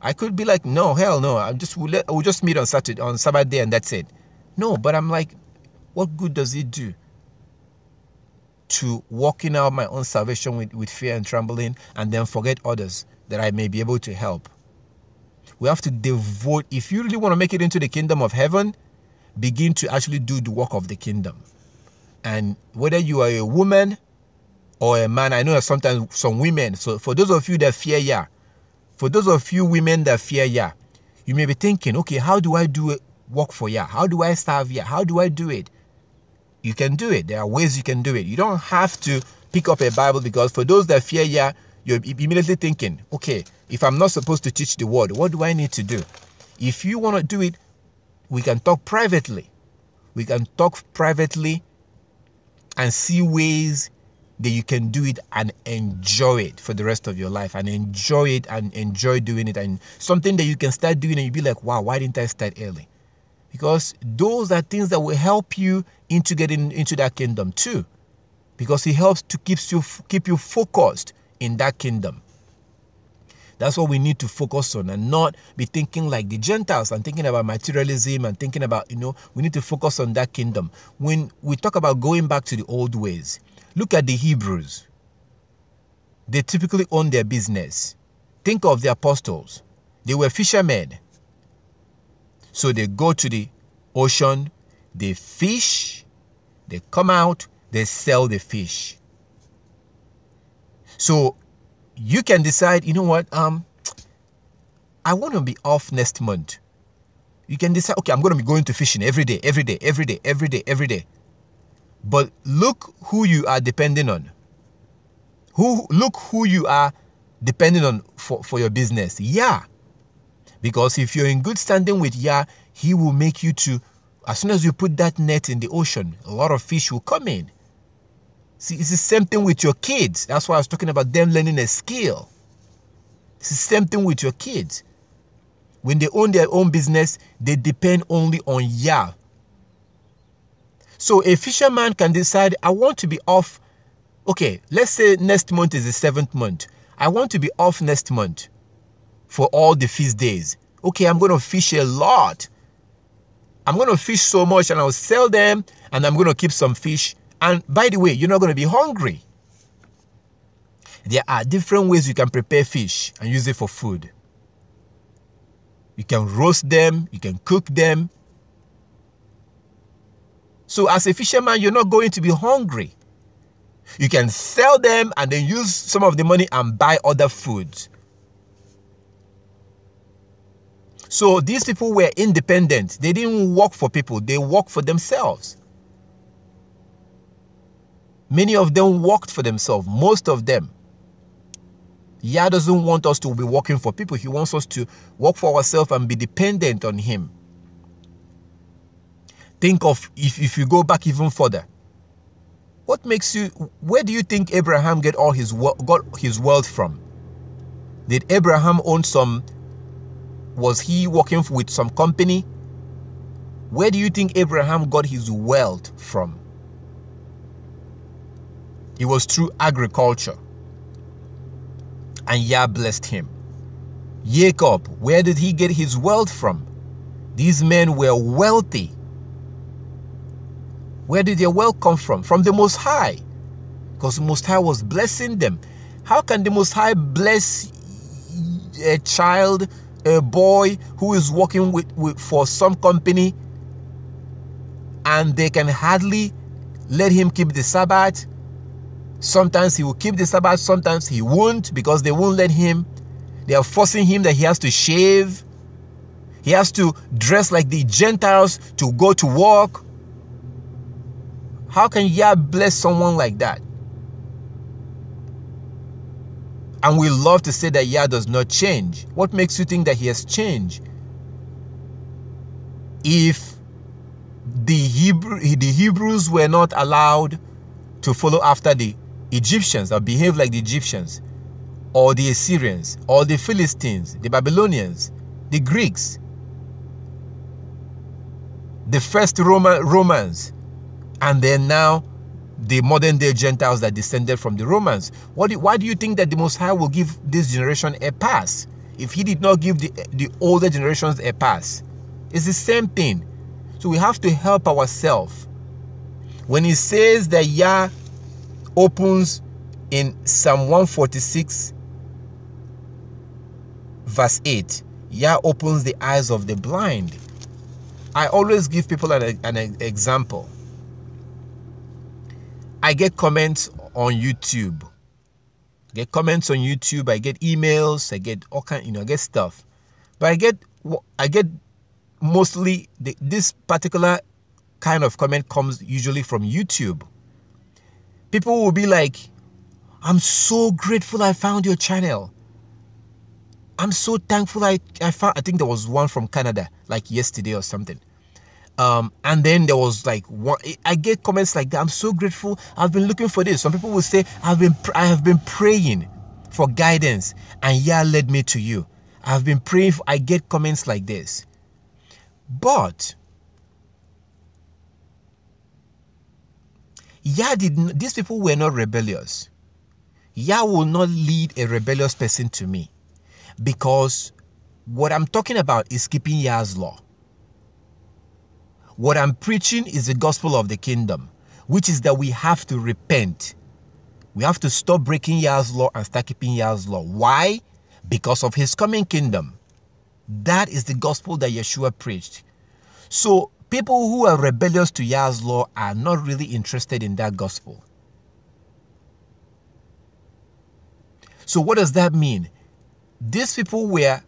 I could be like, no, hell no, we'll just meet on Sabbath day and that's it. No, but I'm like, what good does it do to walking out my own salvation with fear and trembling, and then forget others that I may be able to help? We have to devote. If you really want to make it into the kingdom of heaven, begin to actually do the work of the kingdom. And whether you are a woman or a man, I know that sometimes some women, so for those of you that fear Yah, for those of you women that fear Yah, you may be thinking, okay, how do I do it? Work for Yah? How do I serve Yah? How do I do it? You can do it. There are ways you can do it. You don't have to pick up a Bible, because for those that fear Yah, you're immediately thinking, okay, if I'm not supposed to teach the word, what do I need to do? If you want to do it, we can talk privately. We can talk privately and see ways that you can do it and enjoy it for the rest of your life, and enjoy it and enjoy doing it, and something that you can start doing and you'll be like, wow, why didn't I start early? Because those are things that will help you into getting into that kingdom too. Because it helps to keep you focused in that kingdom. That's what we need to focus on, and not be thinking like the Gentiles and thinking about materialism and thinking about, we need to focus on that kingdom. When we talk about going back to the old ways, look at the Hebrews. They typically own their business. Think of the apostles. They were fishermen. So they go to the ocean, they fish, they come out, they sell the fish. So you can decide, you know what, I want to be off next month. You can decide, okay, I'm going to be going to fishing every day. But look who you are depending on. Look who you are depending on for your business. Yeah. Because if you're in good standing with Yah, he will make you to, as soon as you put that net in the ocean, a lot of fish will come in. See, it's the same thing with your kids. That's why I was talking about them learning a skill. It's the same thing with your kids. When they own their own business, they depend only on Yah. So a fisherman can decide, I want to be off. Okay, let's say next month is the 7th month. I want to be off next month for all the feast days. Okay, I'm going to fish a lot. I'm going to fish so much and I'll sell them and I'm going to keep some fish. And by the way, you're not going to be hungry. There are different ways you can prepare fish and use it for food. You can roast them, you can cook them. So as a fisherman, you're not going to be hungry. You can sell them and then use some of the money and buy other foods. So these people were independent. They didn't work for people. They worked for themselves. Many of them worked for themselves. Most of them. Yah doesn't want us to be working for people. He wants us to work for ourselves and be dependent on him. Think of, if you go back even further, what makes you, where do you think Abraham got his wealth from? Did Abraham own some, was he working with some company? Where do you think Abraham got his wealth from? It was through agriculture. And Yah blessed him. Jacob, where did he get his wealth from? These men were wealthy. Where did their wealth come from? From the Most High. Because the Most High was blessing them. How can the Most High bless a child, a boy who is working for some company and they can hardly let him keep the Sabbath? Sometimes he will keep the Sabbath, sometimes he won't because they won't let him. They are forcing him that he has to shave. He has to dress like the Gentiles to go to work. How can Yah bless someone like that? And we love to say that Yah does not change. What makes you think that he has changed? If the Hebrews were not allowed to follow after the Egyptians or behave like the Egyptians, or the Assyrians, or the Philistines, the Babylonians, the Greeks, the first Romans, and then now the modern day Gentiles that descended from the Romans. Why do you think that the Most High will give this generation a pass if he did not give the older generations a pass? It's the same thing. So we have to help ourselves. When he says that Yah opens in Psalm 146 verse 8, Yah opens the eyes of the blind. I always give people an example. I get comments on YouTube. I get emails, I get all kind, I get stuff. But I get mostly this particular kind of comment comes usually from YouTube. People will be like, I'm so grateful I found your channel. I'm so thankful I found, I think there was one from Canada, like yesterday or something. And then there was like one, I get comments like that. I'm so grateful. I've been looking for this. Some people will say, I have been praying for guidance and Yah led me to you. I've been praying I get comments like this. But Yah these people were not rebellious. Yah will not lead a rebellious person to me, because what I'm talking about is keeping Yah's law. What I'm preaching is the gospel of the kingdom, which is that we have to repent. We have to stop breaking Yah's law and start keeping Yah's law. Why? Because of his coming kingdom. That is the gospel that Yeshua preached. So people who are rebellious to Yah's law are not really interested in that gospel. So what does that mean? These people were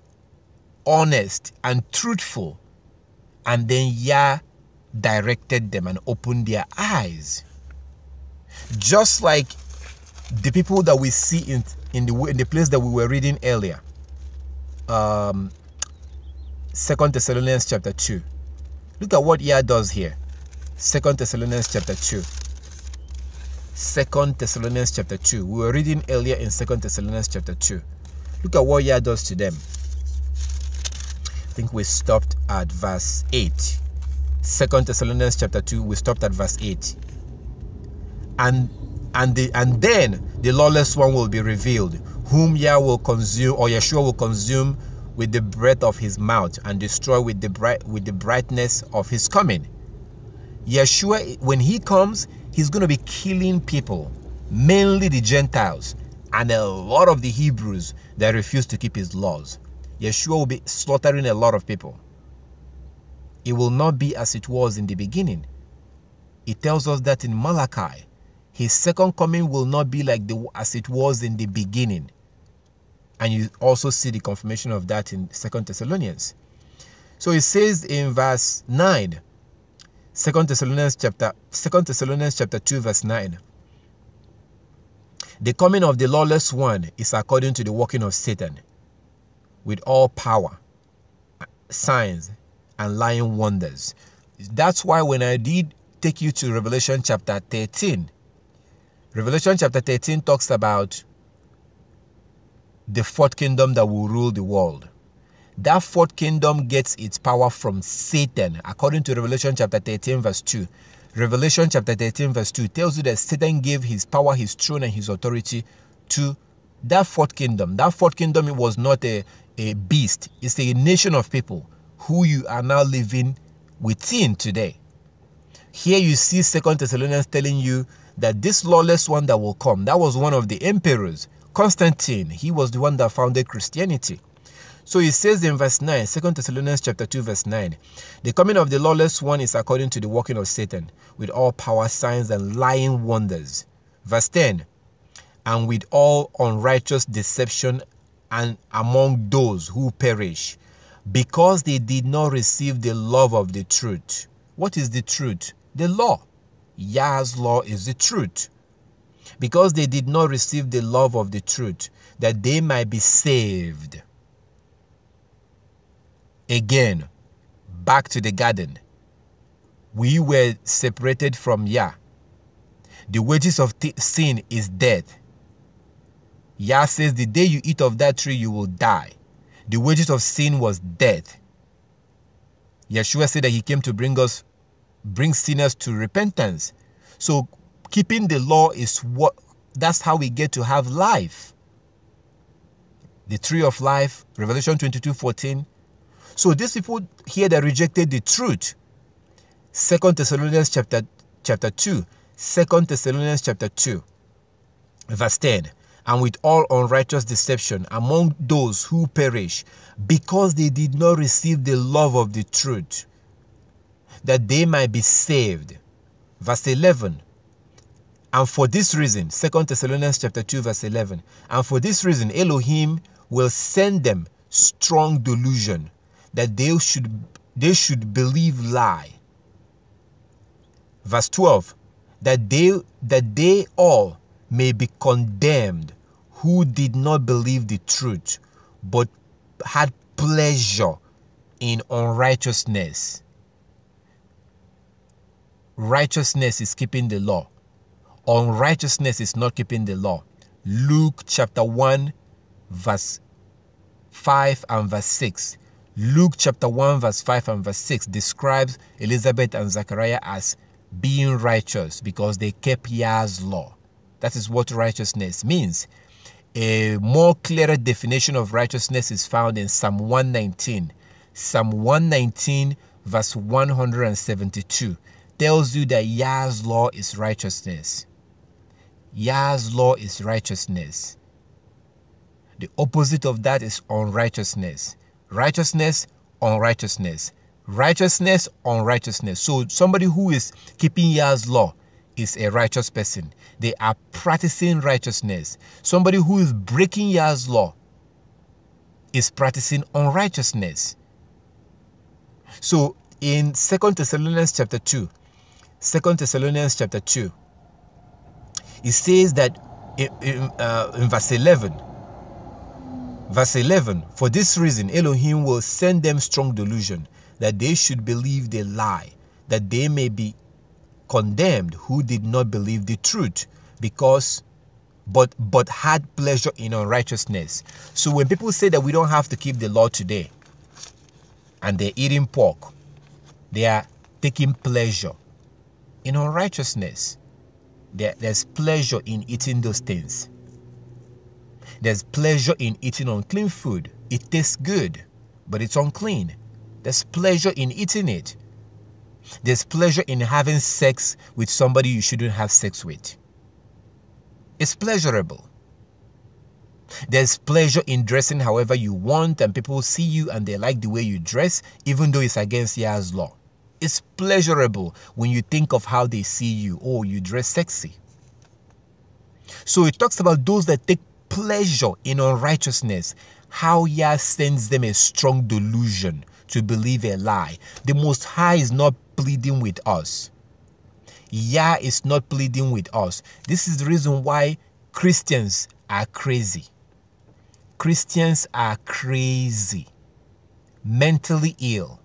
honest and truthful, and then Yah directed them and opened their eyes. Just like the people that we see in the place that we were reading earlier, 2 Thessalonians chapter 2. Look at what Yah does here. 2 Thessalonians chapter 2. 2 Thessalonians chapter 2. We were reading earlier in 2 Thessalonians chapter 2. Look at what Yah does to them. I think we stopped at verse 8. 2 Thessalonians chapter 2, we stopped at verse 8. And then the lawless one will be revealed, whom Yah will consume, or Yeshua will consume with the breath of his mouth and destroy with the brightness of his coming. Yeshua, when he comes, he's going to be killing people, mainly the Gentiles and a lot of the Hebrews that refuse to keep his laws. Yeshua will be slaughtering a lot of people. It will not be as it was in the beginning. It tells us that in Malachi, his second coming will not be like as it was in the beginning. And you also see the confirmation of that in 2 Thessalonians. So it says in verse 9, 2 Thessalonians chapter 2 verse 9. The coming of the lawless one is according to the working of Satan, with all power, signs, and lying wonders. That's why when I did take you to Revelation chapter 13, Revelation chapter 13 talks about the fourth kingdom that will rule the world. That fourth kingdom gets its power from Satan, according to Revelation chapter 13 verse 2. Revelation chapter 13 verse 2 tells you that Satan gave his power, his throne, and his authority to that fourth kingdom. That fourth kingdom, it was not a beast. It's a nation of people who you are now living within today. Here you see 2 Thessalonians telling you that this lawless one that will come, that was one of the emperors, Constantine. He was the one that founded Christianity. So it says in verse 9, 2 Thessalonians chapter 2 verse 9, the coming of the lawless one is according to the working of Satan, with all power, signs, and lying wonders. Verse 10, and with all unrighteous deception and among those who perish, because they did not receive the love of the truth. What is the truth? The law. Yah's law is the truth. Because they did not receive the love of the truth, that they might be saved. Again, back to the garden. We were separated from Yah. The wages of sin is death. Yah says the day you eat of that tree, you will die. The wages of sin was death. Yeshua said that he came to bring sinners to repentance. So keeping the law that's how we get to have life. The tree of life, Revelation 22:14. So these people here that rejected the truth, 2 Thessalonians chapter 2, 2 Thessalonians chapter 2, verse 10, and with all unrighteous deception among those who perish, because they did not receive the love of the truth, that they might be saved. Verse 11, and for this reason, 2 Thessalonians chapter 2 verse 11, and for this reason Elohim will send them strong delusion, that they should believe lie. Verse 12, that they all may be condemned who did not believe the truth, but had pleasure in unrighteousness. Righteousness is keeping the law. Unrighteousness is not keeping the law. Luke chapter 1 verse 5 and verse 6. Luke chapter 1 verse 5 and verse 6 describes Elizabeth and Zechariah as being righteous because they kept Yah's law. That is what righteousness means. A more clearer definition of righteousness is found in Psalm 119. Psalm 119 verse 172 tells you that Yah's law is righteousness. Yah's law is righteousness. The opposite of that is unrighteousness. Righteousness, unrighteousness. Righteousness, unrighteousness. So somebody who is keeping Yah's law is a righteous person. They are practicing righteousness. Somebody who is breaking Yah's law is practicing unrighteousness. So in 2 Thessalonians chapter 2, it says that in verse 11, for this reason Elohim will send them strong delusion, that they should believe the lie, that they may be condemned who did not believe the truth, but had pleasure in unrighteousness. So when people say that we don't have to keep the law today, and they're eating pork, they are taking pleasure in unrighteousness. There's pleasure in eating those things. There's pleasure in eating unclean food. It tastes good, but it's unclean. There's pleasure in eating it. There's pleasure in having sex with somebody you shouldn't have sex with. It's pleasurable. There's pleasure in dressing however you want, and people see you and they like the way you dress, even though it's against Yah's law. It's pleasurable when you think of how they see you. Oh, you dress sexy. So it talks about those that take pleasure in unrighteousness, how Yah sends them a strong delusion to believe a lie. The Most High is not pleading with us. Yah is not pleading with us. This is the reason why Christians are crazy. Christians are crazy, mentally ill,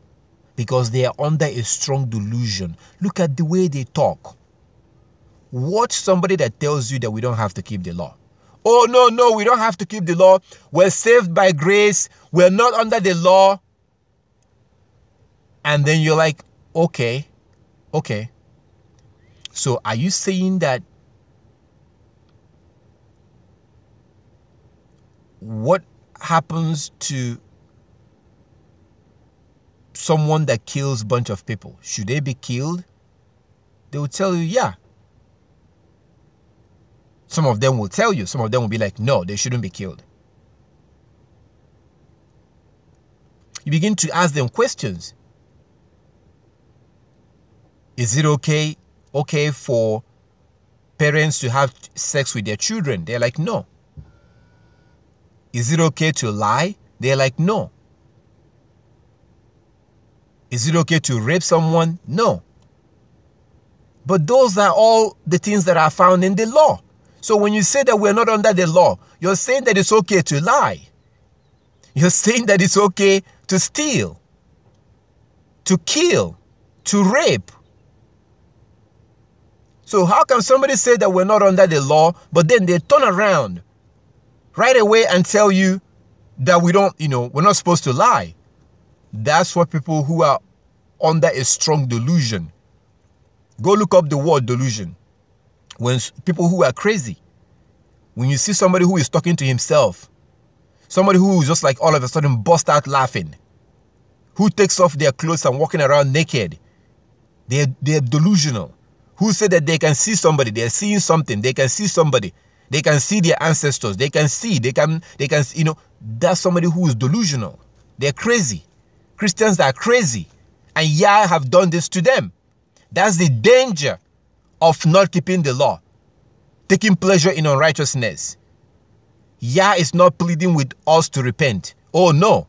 because they are under a strong delusion. Look at the way they talk. Watch somebody that tells you that we don't have to keep the law. Oh, no, we don't have to keep the law. We're saved by grace. We're not under the law. And then you're like, okay. So are you saying that what happens to someone that kills a bunch of people? Should they be killed? They will tell you, yeah. Some of them will tell you. Some of them will be like, no, they shouldn't be killed. You begin to ask them questions. Is it okay for parents to have sex with their children? They're like, no. Is it okay to lie? They're like, no. Is it okay to rape someone? No. But those are all the things that are found in the law. So when you say that we're not under the law, you're saying that it's okay to lie. You're saying that it's okay to steal, to kill, to rape. So how can somebody say that we're not under the law, but then they turn around right away and tell you that we're not supposed to lie? That's what people who are under a strong delusion. Go look up the word delusion. When people who are crazy, when you see somebody who is talking to himself, somebody who is just like all of a sudden bust out laughing, who takes off their clothes and walking around naked, they're delusional. Who say that they can see somebody, they're seeing something, they can see somebody, they can see their ancestors, they can, that's somebody who is delusional. They're crazy. Christians are crazy. And Yah have done this to them. That's the danger of not keeping the law, taking pleasure in unrighteousness. Yah is not pleading with us to repent. Oh no.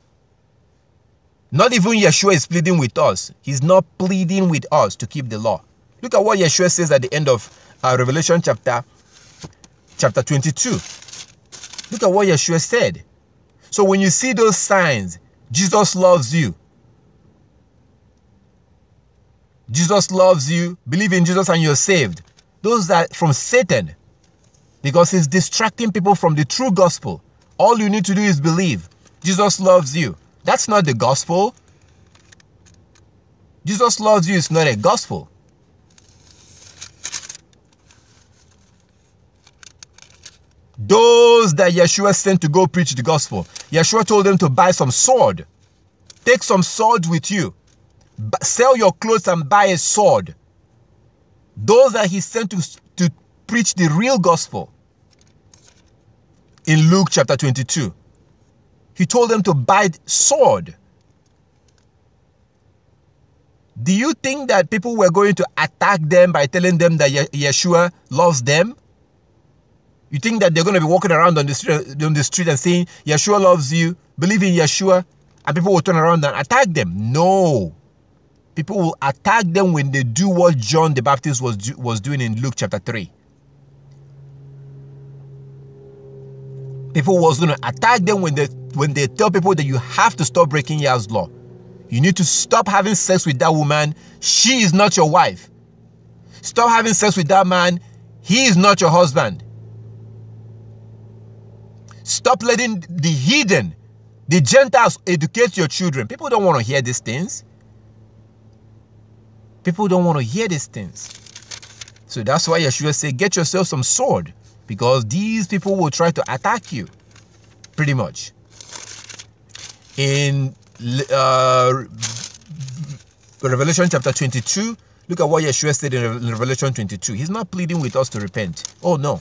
Not even Yeshua is pleading with us. He's not pleading with us to keep the law. Look at what Yeshua says at the end of Revelation chapter 22. Look at what Yeshua said. So when you see those signs, Jesus loves you. Jesus loves you. Believe in Jesus and you're saved. Those are from Satan, because he's distracting people from the true gospel. All you need to do is believe. Jesus loves you. That's not the gospel. Jesus loves you is not a gospel. Those that Yeshua sent to go preach the gospel, Yeshua told them to buy some sword. Take some swords with you. Sell your clothes and buy a sword. Those that he sent to preach the real gospel. In Luke chapter 22, he told them to buy sword. Do you think that people were going to attack them by telling them that Yeshua loves them? You think that they're going to be walking around on the street and saying, Yeshua loves you, believe in Yeshua, and people will turn around and attack them? No. People will attack them when they do what John the Baptist was doing in Luke chapter 3. People was going to attack them when they tell people that you have to stop breaking Yah's law. You need to stop having sex with that woman. She is not your wife. Stop having sex with that man. He is not your husband. Stop letting the heathen, the Gentiles, educate your children. People don't want to hear these things. People don't want to hear these things. So that's why Yeshua said, get yourself some sword, because these people will try to attack you. Pretty much. In Revelation chapter 22, look at what Yeshua said in Revelation 22. He's not pleading with us to repent. Oh no.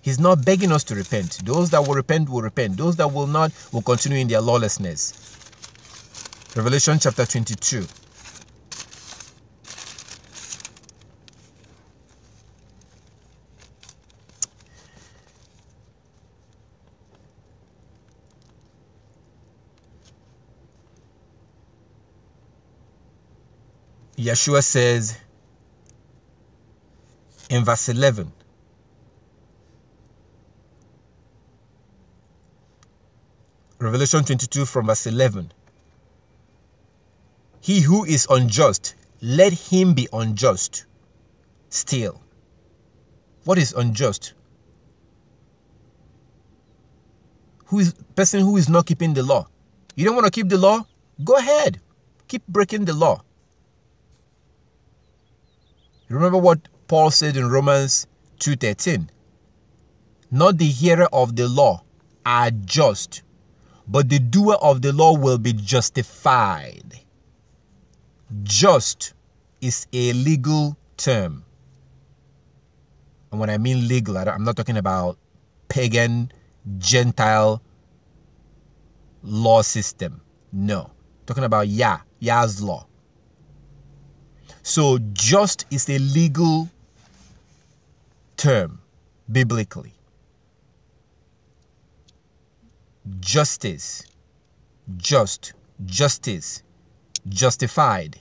He's not begging us to repent. Those that will repent will repent. Those that will not will continue in their lawlessness. Revelation chapter 22. Yeshua says in verse 11, Revelation 22 from verse 11, he who is unjust, let him be unjust still. What is unjust? Person who is not keeping the law. You don't want to keep the law? Go ahead. Keep breaking the law. Remember what Paul said in Romans 2:13. Not the hearer of the law are just, but the doer of the law will be justified. Just is a legal term. And when I mean legal, I'm not talking about pagan, Gentile law system. No. I'm talking about Yah's law. So just is a legal term biblically. Justice, just, justice, justified.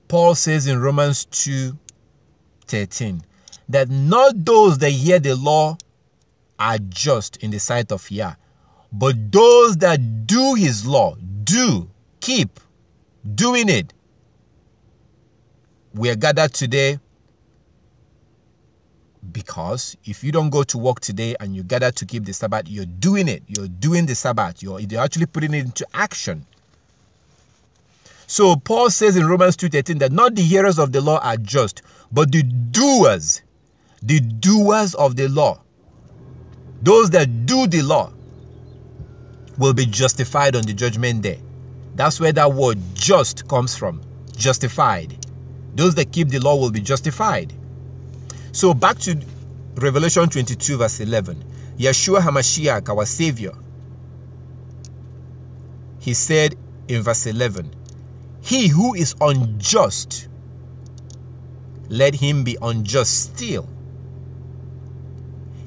Paul says in Romans 2:13 that not those that hear the law are just in the sight of Yah, but those that do his law, keep doing it. We are gathered today because if you don't go to work today and you gather to keep the Sabbath, you're doing it. You're doing the Sabbath. You're actually putting it into action. So Paul says in Romans 2:13 that not the hearers of the law are just, but the doers of the law, those that do the law, will be justified on the judgment day. That's where that word just comes from. Justified. Those that keep the law will be justified. So back to Revelation 22 verse 11. Yeshua HaMashiach, our Savior, he said in verse 11, he who is unjust, let him be unjust still.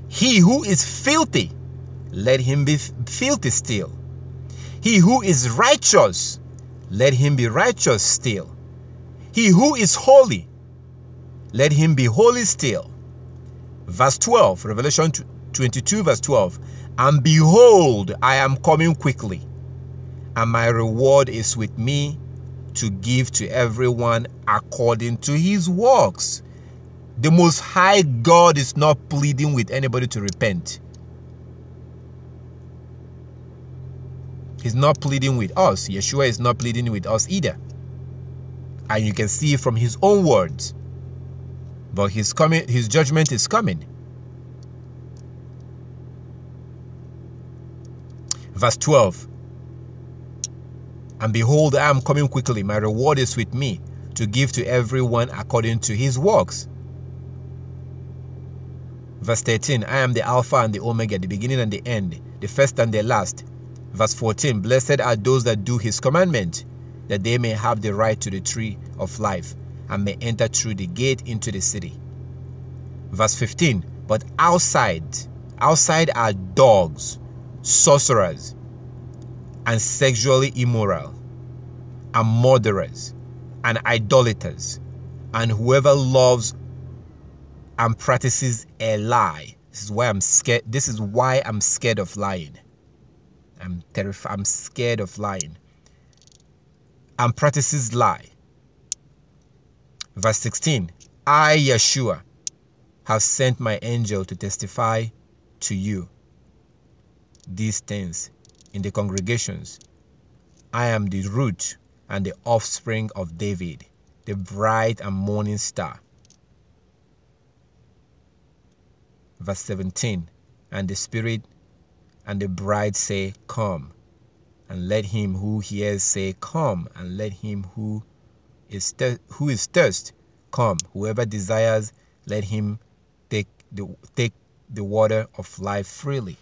He who is filthy, let him be filthy still. He who is righteous, let him be righteous still. He who is holy, let him be holy still. Verse 12, Revelation 22 verse 12. And behold, I am coming quickly, and my reward is with me to give to everyone according to his works. The Most High God is not pleading with anybody to repent. He's not pleading with us. Yeshua is not pleading with us either. And you can see from his own words. But his judgment is coming. Verse 12. And behold, I am coming quickly. My reward is with me to give to everyone according to his works. Verse 13. I am the Alpha and the Omega, the beginning and the end, the first and the last. Verse 14, blessed are those that do his commandment, that they may have the right to the tree of life and may enter through the gate into the city. Verse 15, but outside are dogs, sorcerers, and sexually immoral, and murderers, and idolaters, and whoever loves and practices a lie. This is why I'm scared. This is why I'm scared of lying. I'm scared of lying. And practices lie. Verse 16, I, Yeshua, have sent my angel to testify to you these things in the congregations. I am the root and the offspring of David, the bright and morning star. Verse 17, and the Spirit and the bride say, come. And let him who hears say, come. And let him who is thirst come. Whoever desires, let him take the water of life freely.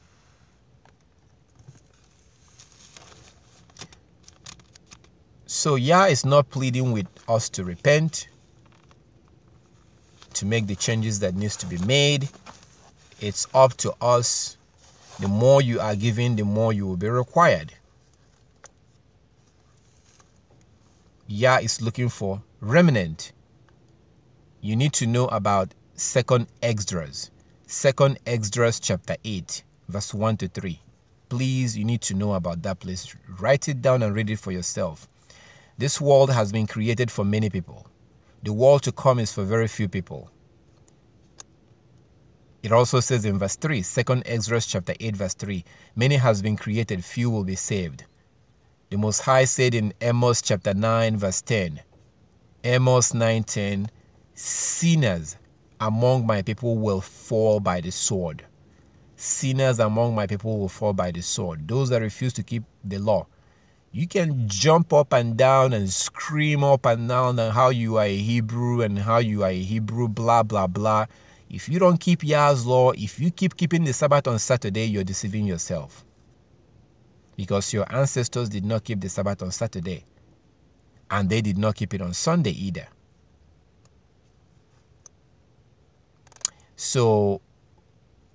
So Yah is not pleading with us to repent, to make the changes that needs to be made. It's up to us. The more you are given, the more you will be required. Yah is looking for remnant. You need to know about 2nd Esdras. 2nd Esdras chapter 8, verse 1 to 3. Please, you need to know about that place. Write it down and read it for yourself. This world has been created for many people. The world to come is for very few people. It also says in verse 3, 2nd Esdras chapter 8, verse 3, many has been created, few will be saved. The Most High said in Amos chapter 9, verse 10, Amos 9:10, sinners among my people will fall by the sword. Sinners among my people will fall by the sword. Those that refuse to keep the law. You can jump up and down and scream up and down on how you are a Hebrew and how you are a Hebrew, blah, blah, blah. If you don't keep Yah's law, if you keep keeping the Sabbath on Saturday, you're deceiving yourself. Because your ancestors did not keep the Sabbath on Saturday. And they did not keep it on Sunday either. So,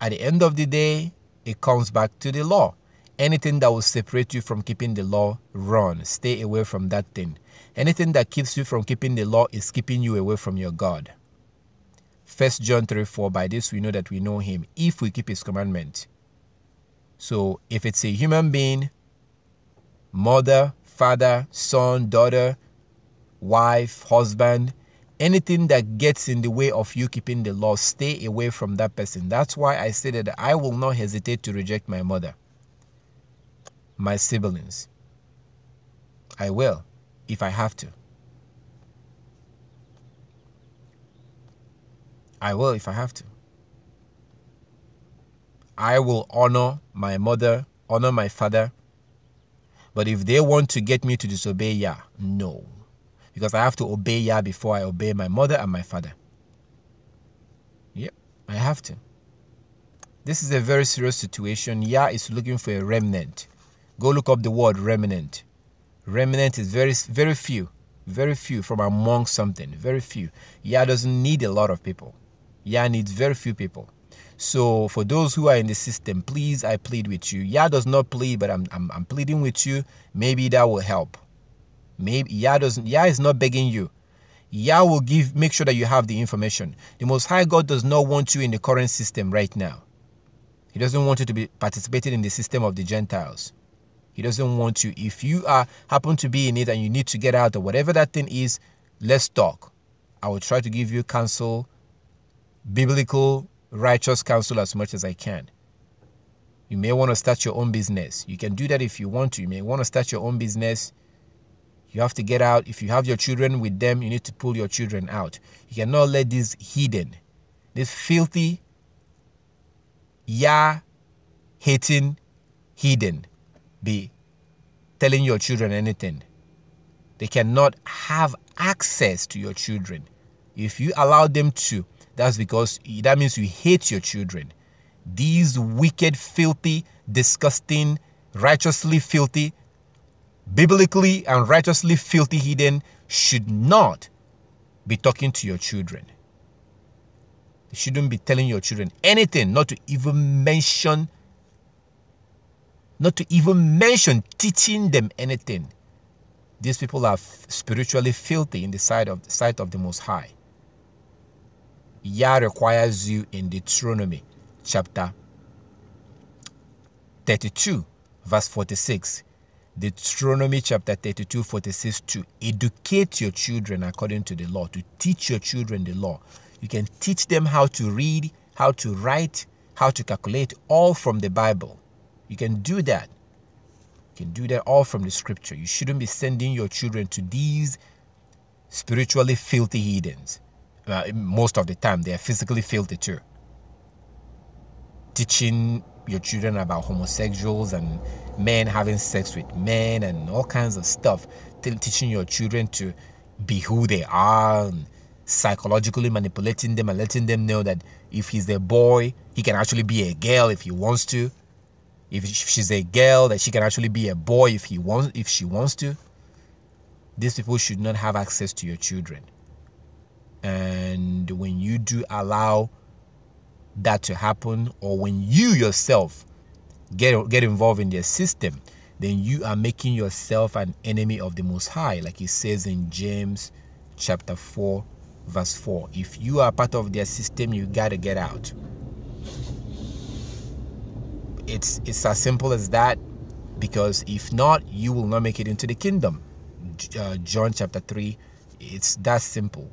at the end of the day, it comes back to the law. Anything that will separate you from keeping the law, run. Stay away from that thing. Anything that keeps you from keeping the law is keeping you away from your God. 1 John 3:4, by this we know that we know him, if we keep his commandment. So, if it's a human being, mother, father, son, daughter, wife, husband, anything that gets in the way of you keeping the law, stay away from that person. That's why I said that I will not hesitate to reject my mother, my siblings. I will, if I have to. I will if I have to. I will honor my mother, honor my father. But if they want to get me to disobey Yah, no. Because I have to obey Yah before I obey my mother and my father. Yep, I have to. This is a very serious situation. Yah is looking for a remnant. Go look up the word remnant. Remnant is very few. Very few from among something. Very few. Yah doesn't need a lot of people. Yah needs very few people. So for those who are in the system, please, I plead with you. Yah does not plead, but I'm pleading with you. Maybe that will help. Maybe Yah is not begging you. Yah will make sure that you have the information. The Most High God does not want you in the current system right now. He doesn't want you to be participating in the system of the Gentiles. He doesn't want you. If you happen to be in it and you need to get out or whatever that thing is, let's talk. I will try to give you counsel, biblical, righteous counsel as much as I can. You may want to start your own business. You can do that if you want to. You may want to start your own business. You have to get out. If you have your children with them, you need to pull your children out. You cannot let this heathen, this filthy, Yah-hating heathen be telling your children anything. They cannot have access to your children. If you allow them to, that means you hate your children. These wicked, filthy, disgusting, righteously filthy, biblically and righteously filthy heathen should not be talking to your children. They shouldn't be telling your children anything, not to even mention teaching them anything. These people are spiritually filthy in the sight of the Most High. Yah requires you in Deuteronomy chapter 32, verse 46. Deuteronomy chapter 32, 46, to educate your children according to the law, to teach your children the law. You can teach them how to read, how to write, how to calculate, all from the Bible. You can do that. You can do that all from the scripture. You shouldn't be sending your children to these spiritually filthy heathens. Most of the time, they are physically filthy too. Teaching your children about homosexuals and men having sex with men and all kinds of stuff. Teaching your children to be who they are, and psychologically manipulating them and letting them know that if he's a boy, he can actually be a girl if he wants to. If she's a girl, that she can actually be a boy if she wants to. These people should not have access to your children. And when you do allow that to happen, or when you yourself get involved in their system, then you are making yourself an enemy of the Most High, like it says in James chapter 4, verse 4. If you are part of their system, you gotta get out. It's as simple as that, because if not, you will not make it into the kingdom. John chapter 3, it's that simple.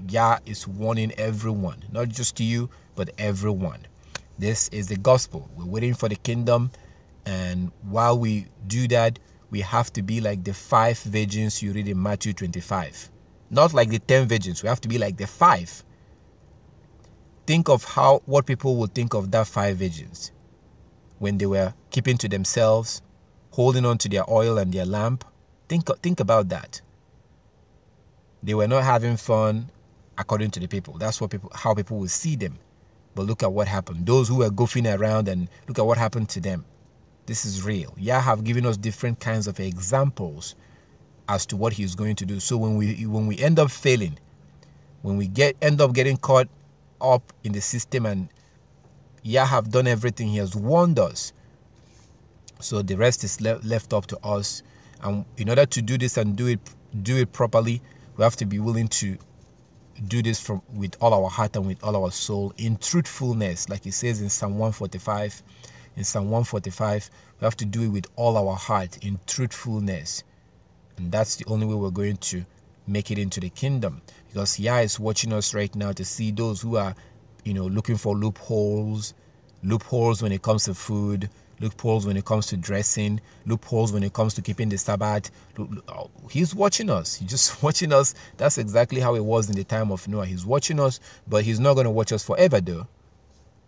Yah is warning everyone, not just you, but everyone. This is the gospel. We're waiting for the kingdom, and while we do that, we have to be like the 5 virgins you read in Matthew 25. Not like the 10 virgins. We have to be like the 5. Think of what people would think of that 5 virgins when they were keeping to themselves, holding on to their oil and their lamp. Think about that. They were not having fun according to the people. That's how people will see them. But look at what happened. Those who were goofing around, and look at what happened to them. This is real. Yah have given us different kinds of examples as to what he's going to do. So when we end up failing, when we end up getting caught up in the system, and Yah have done everything, he has warned us. So the rest is left up to us. And in order to do this and do it properly, we have to be willing to do this with all our heart and with all our soul in truthfulness, like it says in Psalm 145. In Psalm 145, we have to do it with all our heart in truthfulness, and that's the only way we're going to make it into the kingdom. Because Yah is watching us right now to see those who are, looking for loopholes when it comes to food, loopholes when it comes to dressing, loopholes when it comes to keeping the Sabbath. He's watching us. He's just watching us. That's exactly how it was in the time of Noah. He's watching us, but he's not going to watch us forever, though.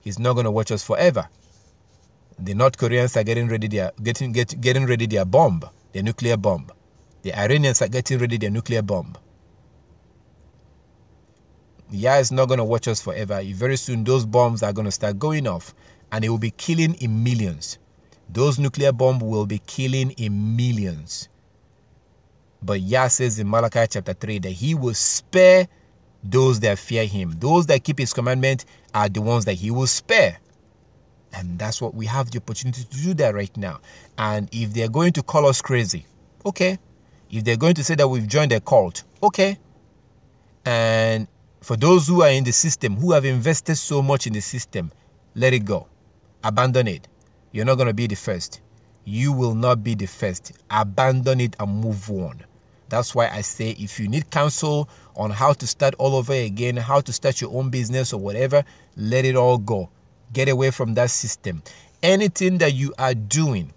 He's not going to watch us forever. The North Koreans are getting ready their bomb, their nuclear bomb. The Iranians are getting ready their nuclear bomb. Yah is not going to watch us forever. Very soon, those bombs are going to start going off, and it will be killing in millions. Those nuclear bombs will be killing in millions. But Yah says in Malachi chapter 3 that he will spare those that fear him. Those that keep his commandment are the ones that he will spare. And that's what we have the opportunity to do that right now. And if they're going to call us crazy, okay. If they're going to say that we've joined a cult, okay. And for those who are in the system, who have invested so much in the system, let it go. Abandon it. You're not going to be the first. You will not be the first. Abandon it and move on. That's why I say, if you need counsel on how to start all over again, how to start your own business or whatever, let it all go. Get away from that system. Anything that you are doing,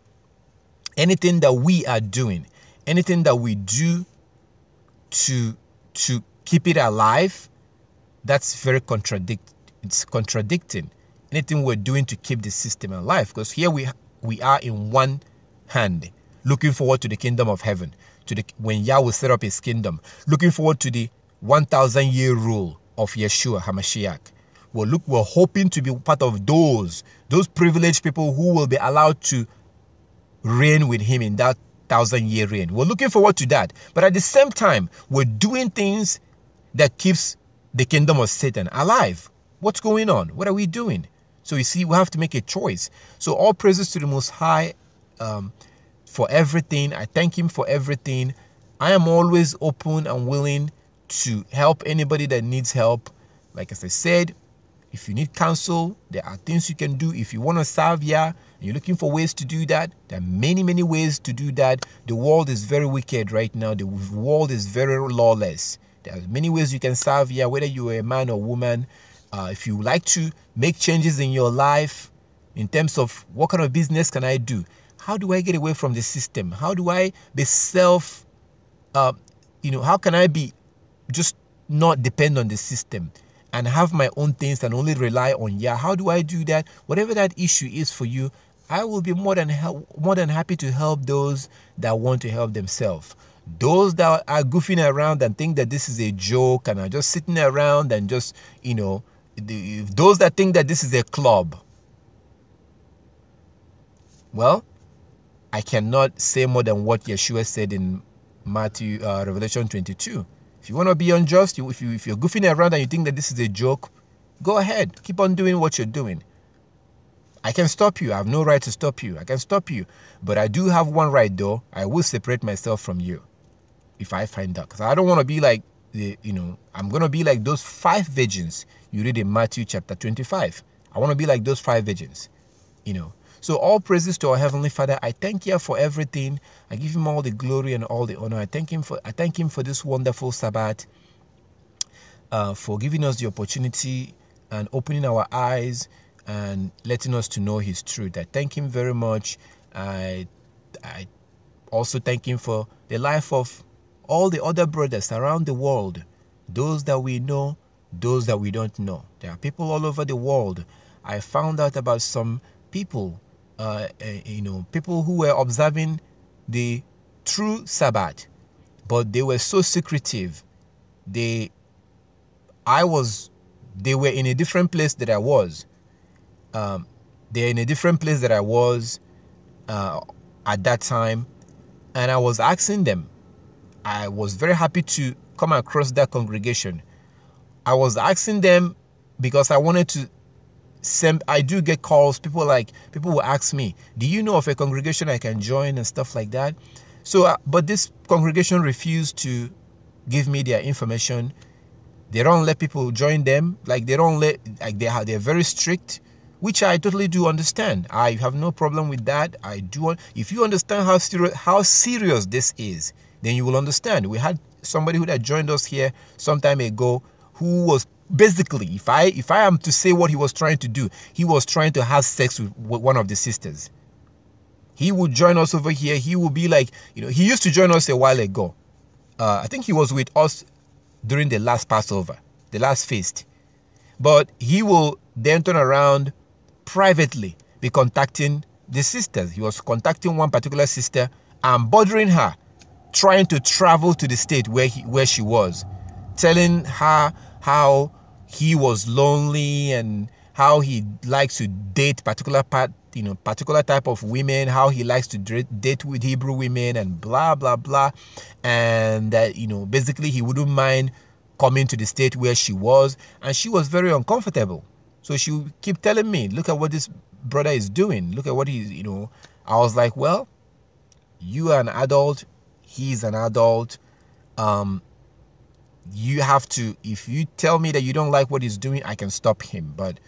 anything that we are doing, anything that we do to keep it alive, that's very it's contradicting. Anything we're doing to keep the system alive, because here we are in one hand, looking forward to the kingdom of heaven, when Yah will set up his kingdom, looking forward to the 1,000-year rule of Yeshua HaMashiach. We're hoping to be part of those privileged people who will be allowed to reign with him in that 1,000-year reign. We're looking forward to that. But at the same time, we're doing things that keeps the kingdom of Satan alive. What's going on? What are we doing? So you see, we have to make a choice. So all praises to the Most High for everything. I thank him for everything. I am always open and willing to help anybody that needs help. Like as I said, if you need counsel, there are things you can do. If you want to serve Yah and you're looking for ways to do that, there are many, many ways to do that. The world is very wicked right now. The world is very lawless. There are many ways you can serve Yah, whether you are a man or woman. If you like to make changes in your life in terms of what kind of business can I do? How do I get away from the system? How do I be how can I be just not depend on the system and have my own things and only rely on Yah? How do I do that? Whatever that issue is for you, I will be more than happy to help those that want to help themselves. Those that are goofing around and think that this is a joke and are just sitting around and just, those that think that this is a club, well, I cannot say more than what Yeshua said in Revelation 22. If you want to be unjust, if you're goofing around and you think that this is a joke, go ahead. Keep on doing what you're doing. I can stop you. I have no right to stop you. I can stop you. But I do have one right, though. I will separate myself from you if I find out. Because I don't want to be like, I'm going to be like those 5 virgins you read in Matthew chapter 25. I want to be like those 5 virgins, So all praises to our Heavenly Father. I thank you for everything. I give him all the glory and all the honor. I thank him for this wonderful Sabbath, for giving us the opportunity and opening our eyes and letting us to know his truth. I thank him very much. I also thank him for the life of all the other brothers around the world, those that we know, those that we don't know. There are people all over the world. I found out about some people, people who were observing the true Sabbath, but they were so secretive. They were in a different place that I was. They're in a different place that I was at that time, and I was asking them. I was very happy to come across that congregation. I was asking them because I wanted to send. I do get calls. People will ask me, "Do you know of a congregation I can join?" and stuff like that. So, but this congregation refused to give me their information. They don't let people join them. They're very strict, which I totally do understand. I have no problem with that. I do. If you understand how serious this is, then you will understand. We had somebody who had joined us here some time ago who was basically, if I am to say what he was trying to do, he was trying to have sex with one of the sisters. He would join us over here. He would be like, he used to join us a while ago. I think he was with us during the last Passover, the last feast. But he will then turn around privately, be contacting the sisters. He was contacting one particular sister and bothering her, trying to travel to the state where she was, telling her how he was lonely and how he likes to date particular type of women, how he likes to date with Hebrew women and blah, blah, blah. And that, basically he wouldn't mind coming to the state where she was. And she was very uncomfortable. So she would keep telling me, look at what this brother is doing. Look at what he's, I was like, well, you are an adult. He's an adult. You have to, if you tell me that you don't like what he's doing, I can stop him. But,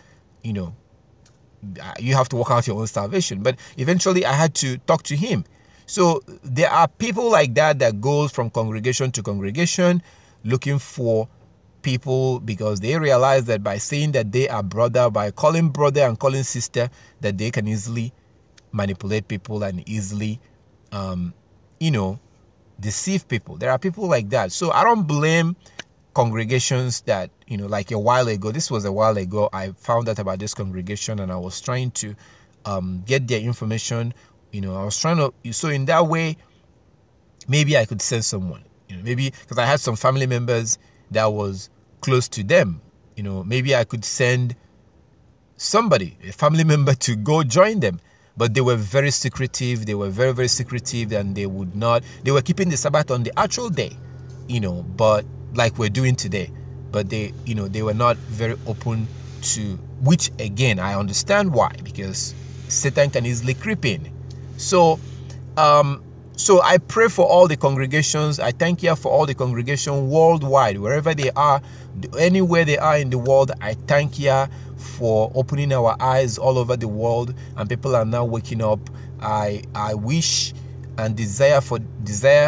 you have to work out your own salvation. But eventually I had to talk to him. So there are people like that goes from congregation to congregation looking for people because they realize that by saying that they are brother, by calling brother and calling sister, that they can easily manipulate people and easily, deceive people. There are people like that. So I don't blame congregations that, like a while ago, this was a while ago, I found out about this congregation and I was trying to get their information. I was trying to, so in that way, maybe I could send someone, maybe because I had some family members that was close to them, maybe I could send somebody, a family member, to go join them. But they were very secretive. They were very, very secretive, and they were keeping the Sabbath on the actual day, but like we're doing today. But they were not very open to, which again, I understand why, because Satan can easily creep in. So I pray for all the congregations. I thank you for all the congregations worldwide, wherever they are, anywhere they are in the world. I thank you for opening our eyes all over the world, and people are now waking up. I wish and desire for the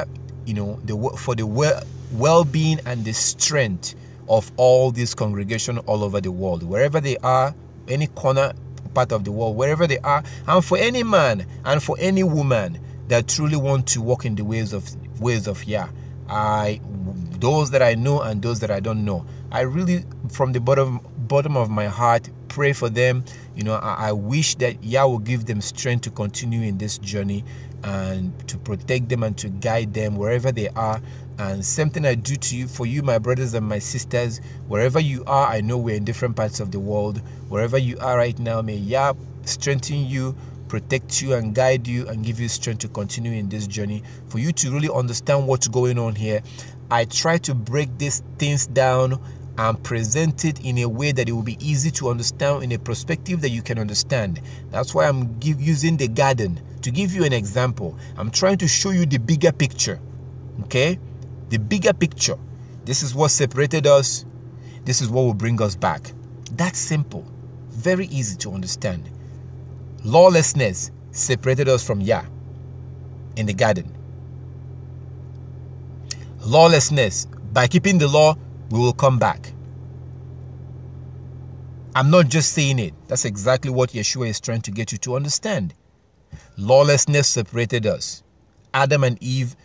well-being and the strength of all these congregations all over the world, wherever they are, any corner part of the world, wherever they are, and for any man and for any woman that truly want to walk in the ways of Yah. Those that I know and those that I don't know, I really, from the bottom of my heart, pray for them. I wish that Yah will give them strength to continue in this journey and to protect them and to guide them wherever they are. And same thing I do for you, my brothers and my sisters, wherever you are. I know we're in different parts of the world. Wherever you are right now, may Yah strengthen you, protect you, and guide you, and give you strength to continue in this journey, for you to really understand what's going on here. I try to break these things down and present it in a way that it will be easy to understand, in a perspective that you can understand. That's why I'm using the garden to give you an example. I'm trying to show you the bigger picture. Okay? The bigger picture. This is what separated us. This is what will bring us back. That's simple. Very easy to understand. Lawlessness separated us from Yah in the garden. Lawlessness, by keeping the law, we will come back. I'm not just saying it. That's exactly what Yeshua is trying to get you to understand. Lawlessness separated us. Adam and Eve,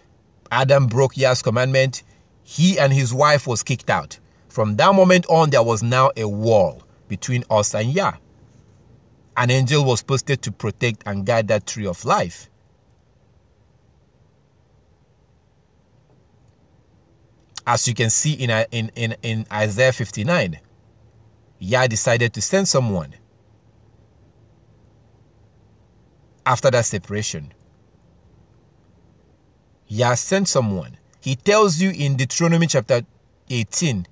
Adam broke Yah's commandment. He and his wife was kicked out. From that moment on, there was now a wall between us and Yah. An angel was posted to protect and guide that tree of life. As you can see in Isaiah 59, Yah decided to send someone after that separation. Yah sent someone. He tells you in Deuteronomy chapter 18,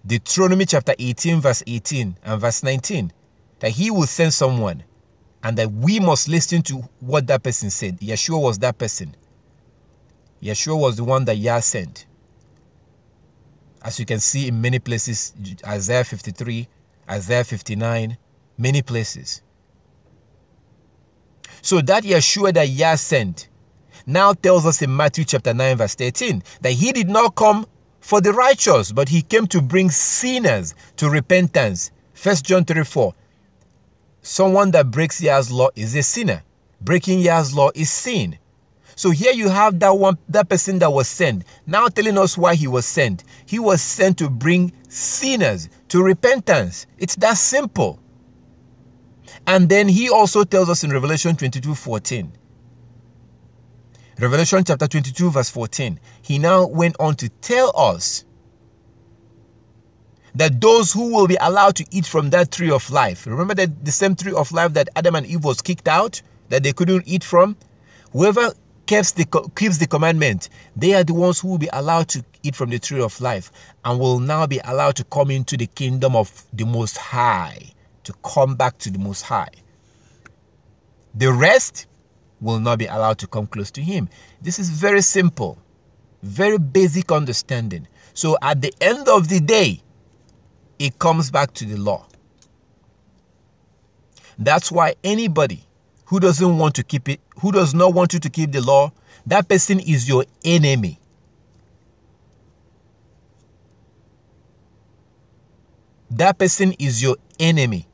verse 18 and verse 19, that he will send someone, and that we must listen to what that person said. Yeshua was that person. Yeshua was the one that Yah sent. As you can see in many places, Isaiah 53, Isaiah 59, many places. So that Yeshua that Yah sent now tells us in Matthew chapter 9 verse 13 that he did not come for the righteous, but he came to bring sinners to repentance. 1 John 3:4. Someone that breaks Yah's law is a sinner. Breaking Yah's law is sin. So here you have that person that was sent, now telling us why he was sent. He was sent to bring sinners to repentance. It's that simple. And then he also tells us in Revelation 22:14. Revelation chapter 22 verse 14. He now went on to tell us that those who will be allowed to eat from that tree of life. Remember that the same tree of life that Adam and Eve was kicked out, that they couldn't eat from? Whoever keeps the commandment, they are the ones who will be allowed to eat from the tree of life and will now be allowed to come into the kingdom of the Most High, to come back to the Most High. The rest will not be allowed to come close to him. This is very simple, very basic understanding. So at the end of the day, it comes back to the law. That's why anybody who doesn't want to keep it, who does not want you to keep the law, that person is your enemy. That person is your enemy.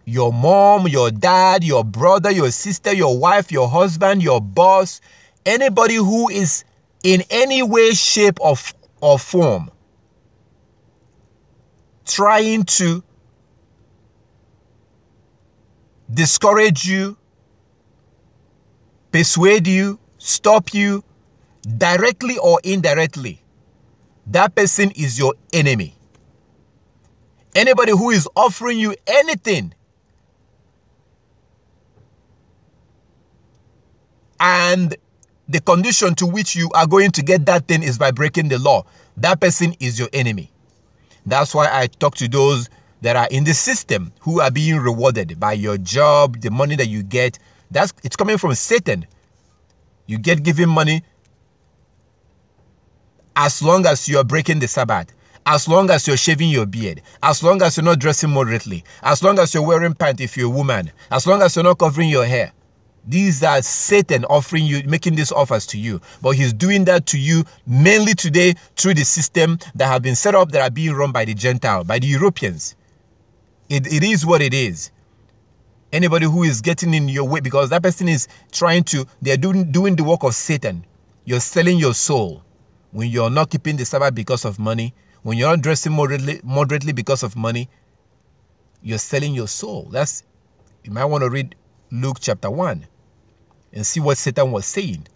Your mom, your dad, your brother, your sister, your wife, your husband, your boss, anybody who is in any way, shape, or form trying to discourage you, persuade you, stop you, directly or indirectly, that person is your enemy. Anybody who is offering you anything and the condition to which you are going to get that thing is by breaking the law, that person is your enemy. That's why I talk to those that are in the system who are being rewarded by your job, the money that you get. It's coming from Satan. You get given money as long as you are breaking the Sabbath, as long as you're shaving your beard, as long as you're not dressing moderately, as long as you're wearing pants if you're a woman, as long as you're not covering your hair. These are Satan offering you, making these offers to you. But he's doing that to you mainly today through the system that have been set up, that are being run by the Gentile, by the Europeans. It is what it is. Anybody who is getting in your way, because that person is they're doing the work of Satan. You're selling your soul. When you're not keeping the Sabbath because of money, when you're not dressing moderately because of money, you're selling your soul. You might want to read Luke chapter 1 and see what Satan was saying.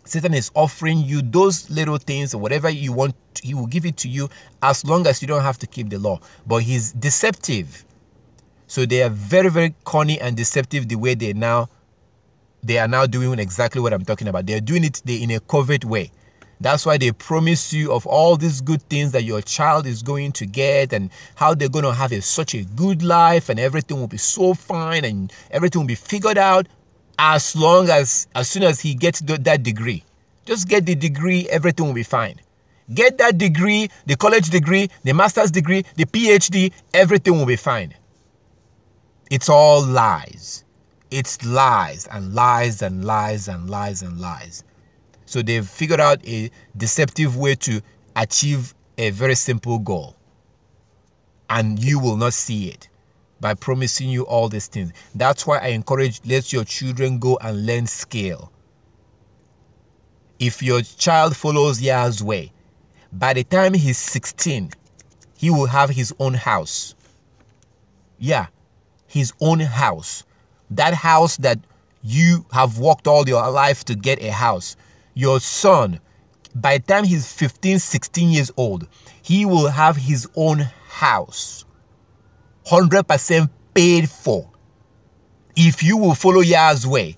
Satan is offering you those little things, or whatever you want, he will give it to you as long as you don't have to keep the law. But he's deceptive. So they are very, very corny and deceptive the way they are now doing exactly what I'm talking about. They're doing it in a covert way. That's why they promise you of all these good things that your child is going to get, and how they're going to have such a good life, and everything will be so fine, and everything will be figured out as soon as he gets that degree. Just get the degree, everything will be fine. Get that degree, the college degree, the master's degree, the PhD, everything will be fine. It's all lies. It's lies and lies and lies and lies and lies. So they've figured out a deceptive way to achieve a very simple goal. And you will not see it by promising you all these things. That's why I encourage, let your children go and learn skill. If your child follows Yah's way, by the time he's 16, he will have his own house. Yeah, his own house. That house that you have worked all your life to get a house. Your son, by the time he's 15, 16 years old, he will have his own house. 100% paid for. If you will follow Yah's way.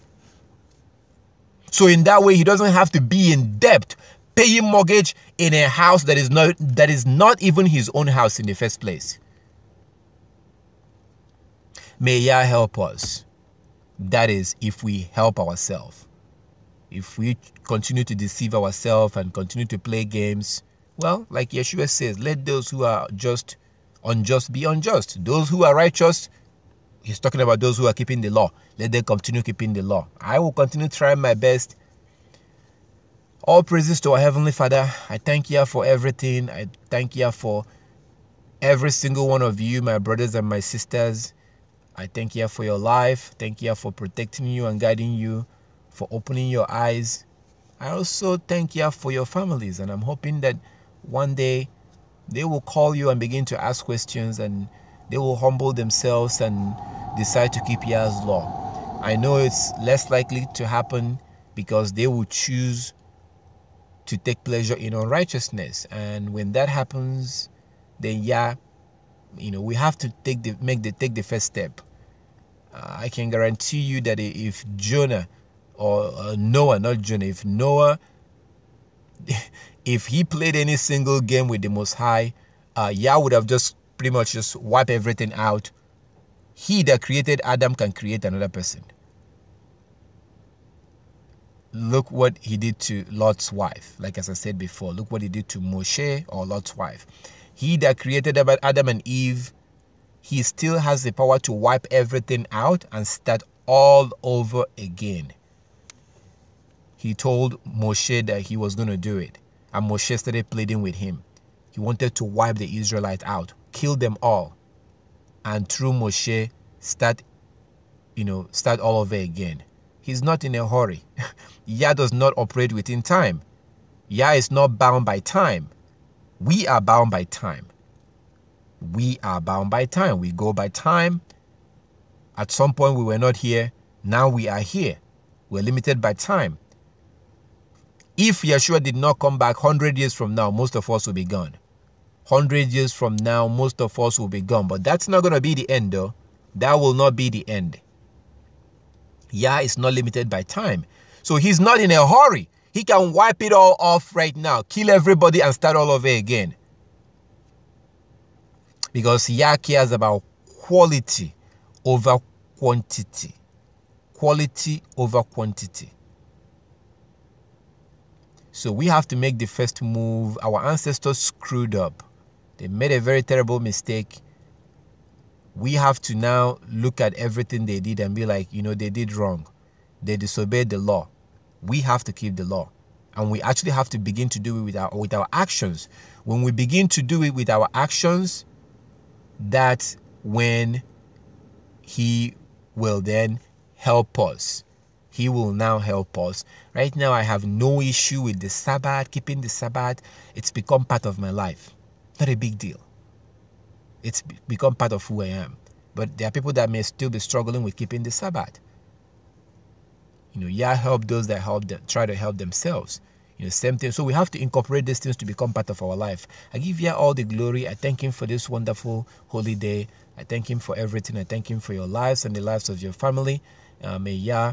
So in that way, he doesn't have to be in debt, paying mortgage in a house that is not even his own house in the first place. May Yah help us. That is, if we help ourselves. If we continue to deceive ourselves and continue to play games, well, like Yeshua says, let those who are unjust be unjust. Those who are righteous, he's talking about those who are keeping the law. Let them continue keeping the law. I will continue trying my best. All praises to our Heavenly Father. I thank you for everything. I thank you for every single one of you, my brothers and my sisters. I thank you for your life. Thank you for protecting you and guiding you, for opening your eyes. I also thank you for your families, and I'm hoping that one day they will call you and begin to ask questions, and they will humble themselves and decide to keep Yah's law. I know it's less likely to happen because they will choose to take pleasure in unrighteousness, and when that happens, then we have to take the first step. I can guarantee you that if Jonah or Noah, not Jonah, if Noah, if he played any single game with the Most High, Yah would have just pretty much just wiped everything out. He that created Adam can create another person. Look what he did to Lot's wife. Like as I said before, look what he did to Moshe or Lot's wife. He that created Adam and Eve, he still has the power to wipe everything out and start all over again. He told Moshe that he was going to do it. And Moshe started pleading with him. He wanted to wipe the Israelites out, kill them all. And through Moshe, start all over again. He's not in a hurry. Yah does not operate within time. Yah is not bound by time. We are bound by time. We are bound by time. We go by time. At some point we were not here. Now we are here. We're limited by time. If Yeshua did not come back 100 years from now, most of us will be gone. 100 years from now, most of us will be gone. But that's not going to be the end, though. That will not be the end. Yah is not limited by time. So he's not in a hurry. He can wipe it all off right now, kill everybody and start all over again. Because Yah cares about quality over quantity. Quality over quantity. So we have to make the first move. Our ancestors screwed up. They made a very terrible mistake. We have to now look at everything they did and be like, they did wrong. They disobeyed the law. We have to keep the law. And we actually have to begin to do it with our actions. When we begin to do it with our actions, that's when he will then help us. He will now help us. Right now, I have no issue with the Sabbath, keeping the Sabbath. It's become part of my life. Not a big deal. It's become part of who I am. But there are people that may still be struggling with keeping the Sabbath. Yah help those that try to help themselves. Same thing. So we have to incorporate these things to become part of our life. I give Yah all the glory. I thank him for this wonderful holy day. I thank him for everything. I thank him for your lives and the lives of your family. May Yah,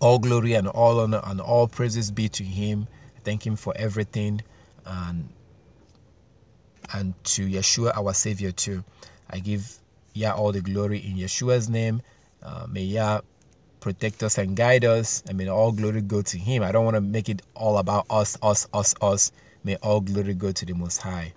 all glory and all honor and all praises be to him. I thank him for everything. And to Yeshua, our Savior, too. I give Yah all the glory in Yeshua's name. May Yah protect us and guide us. I mean, all glory go to him. I don't want to make it all about us. May all glory go to the Most High.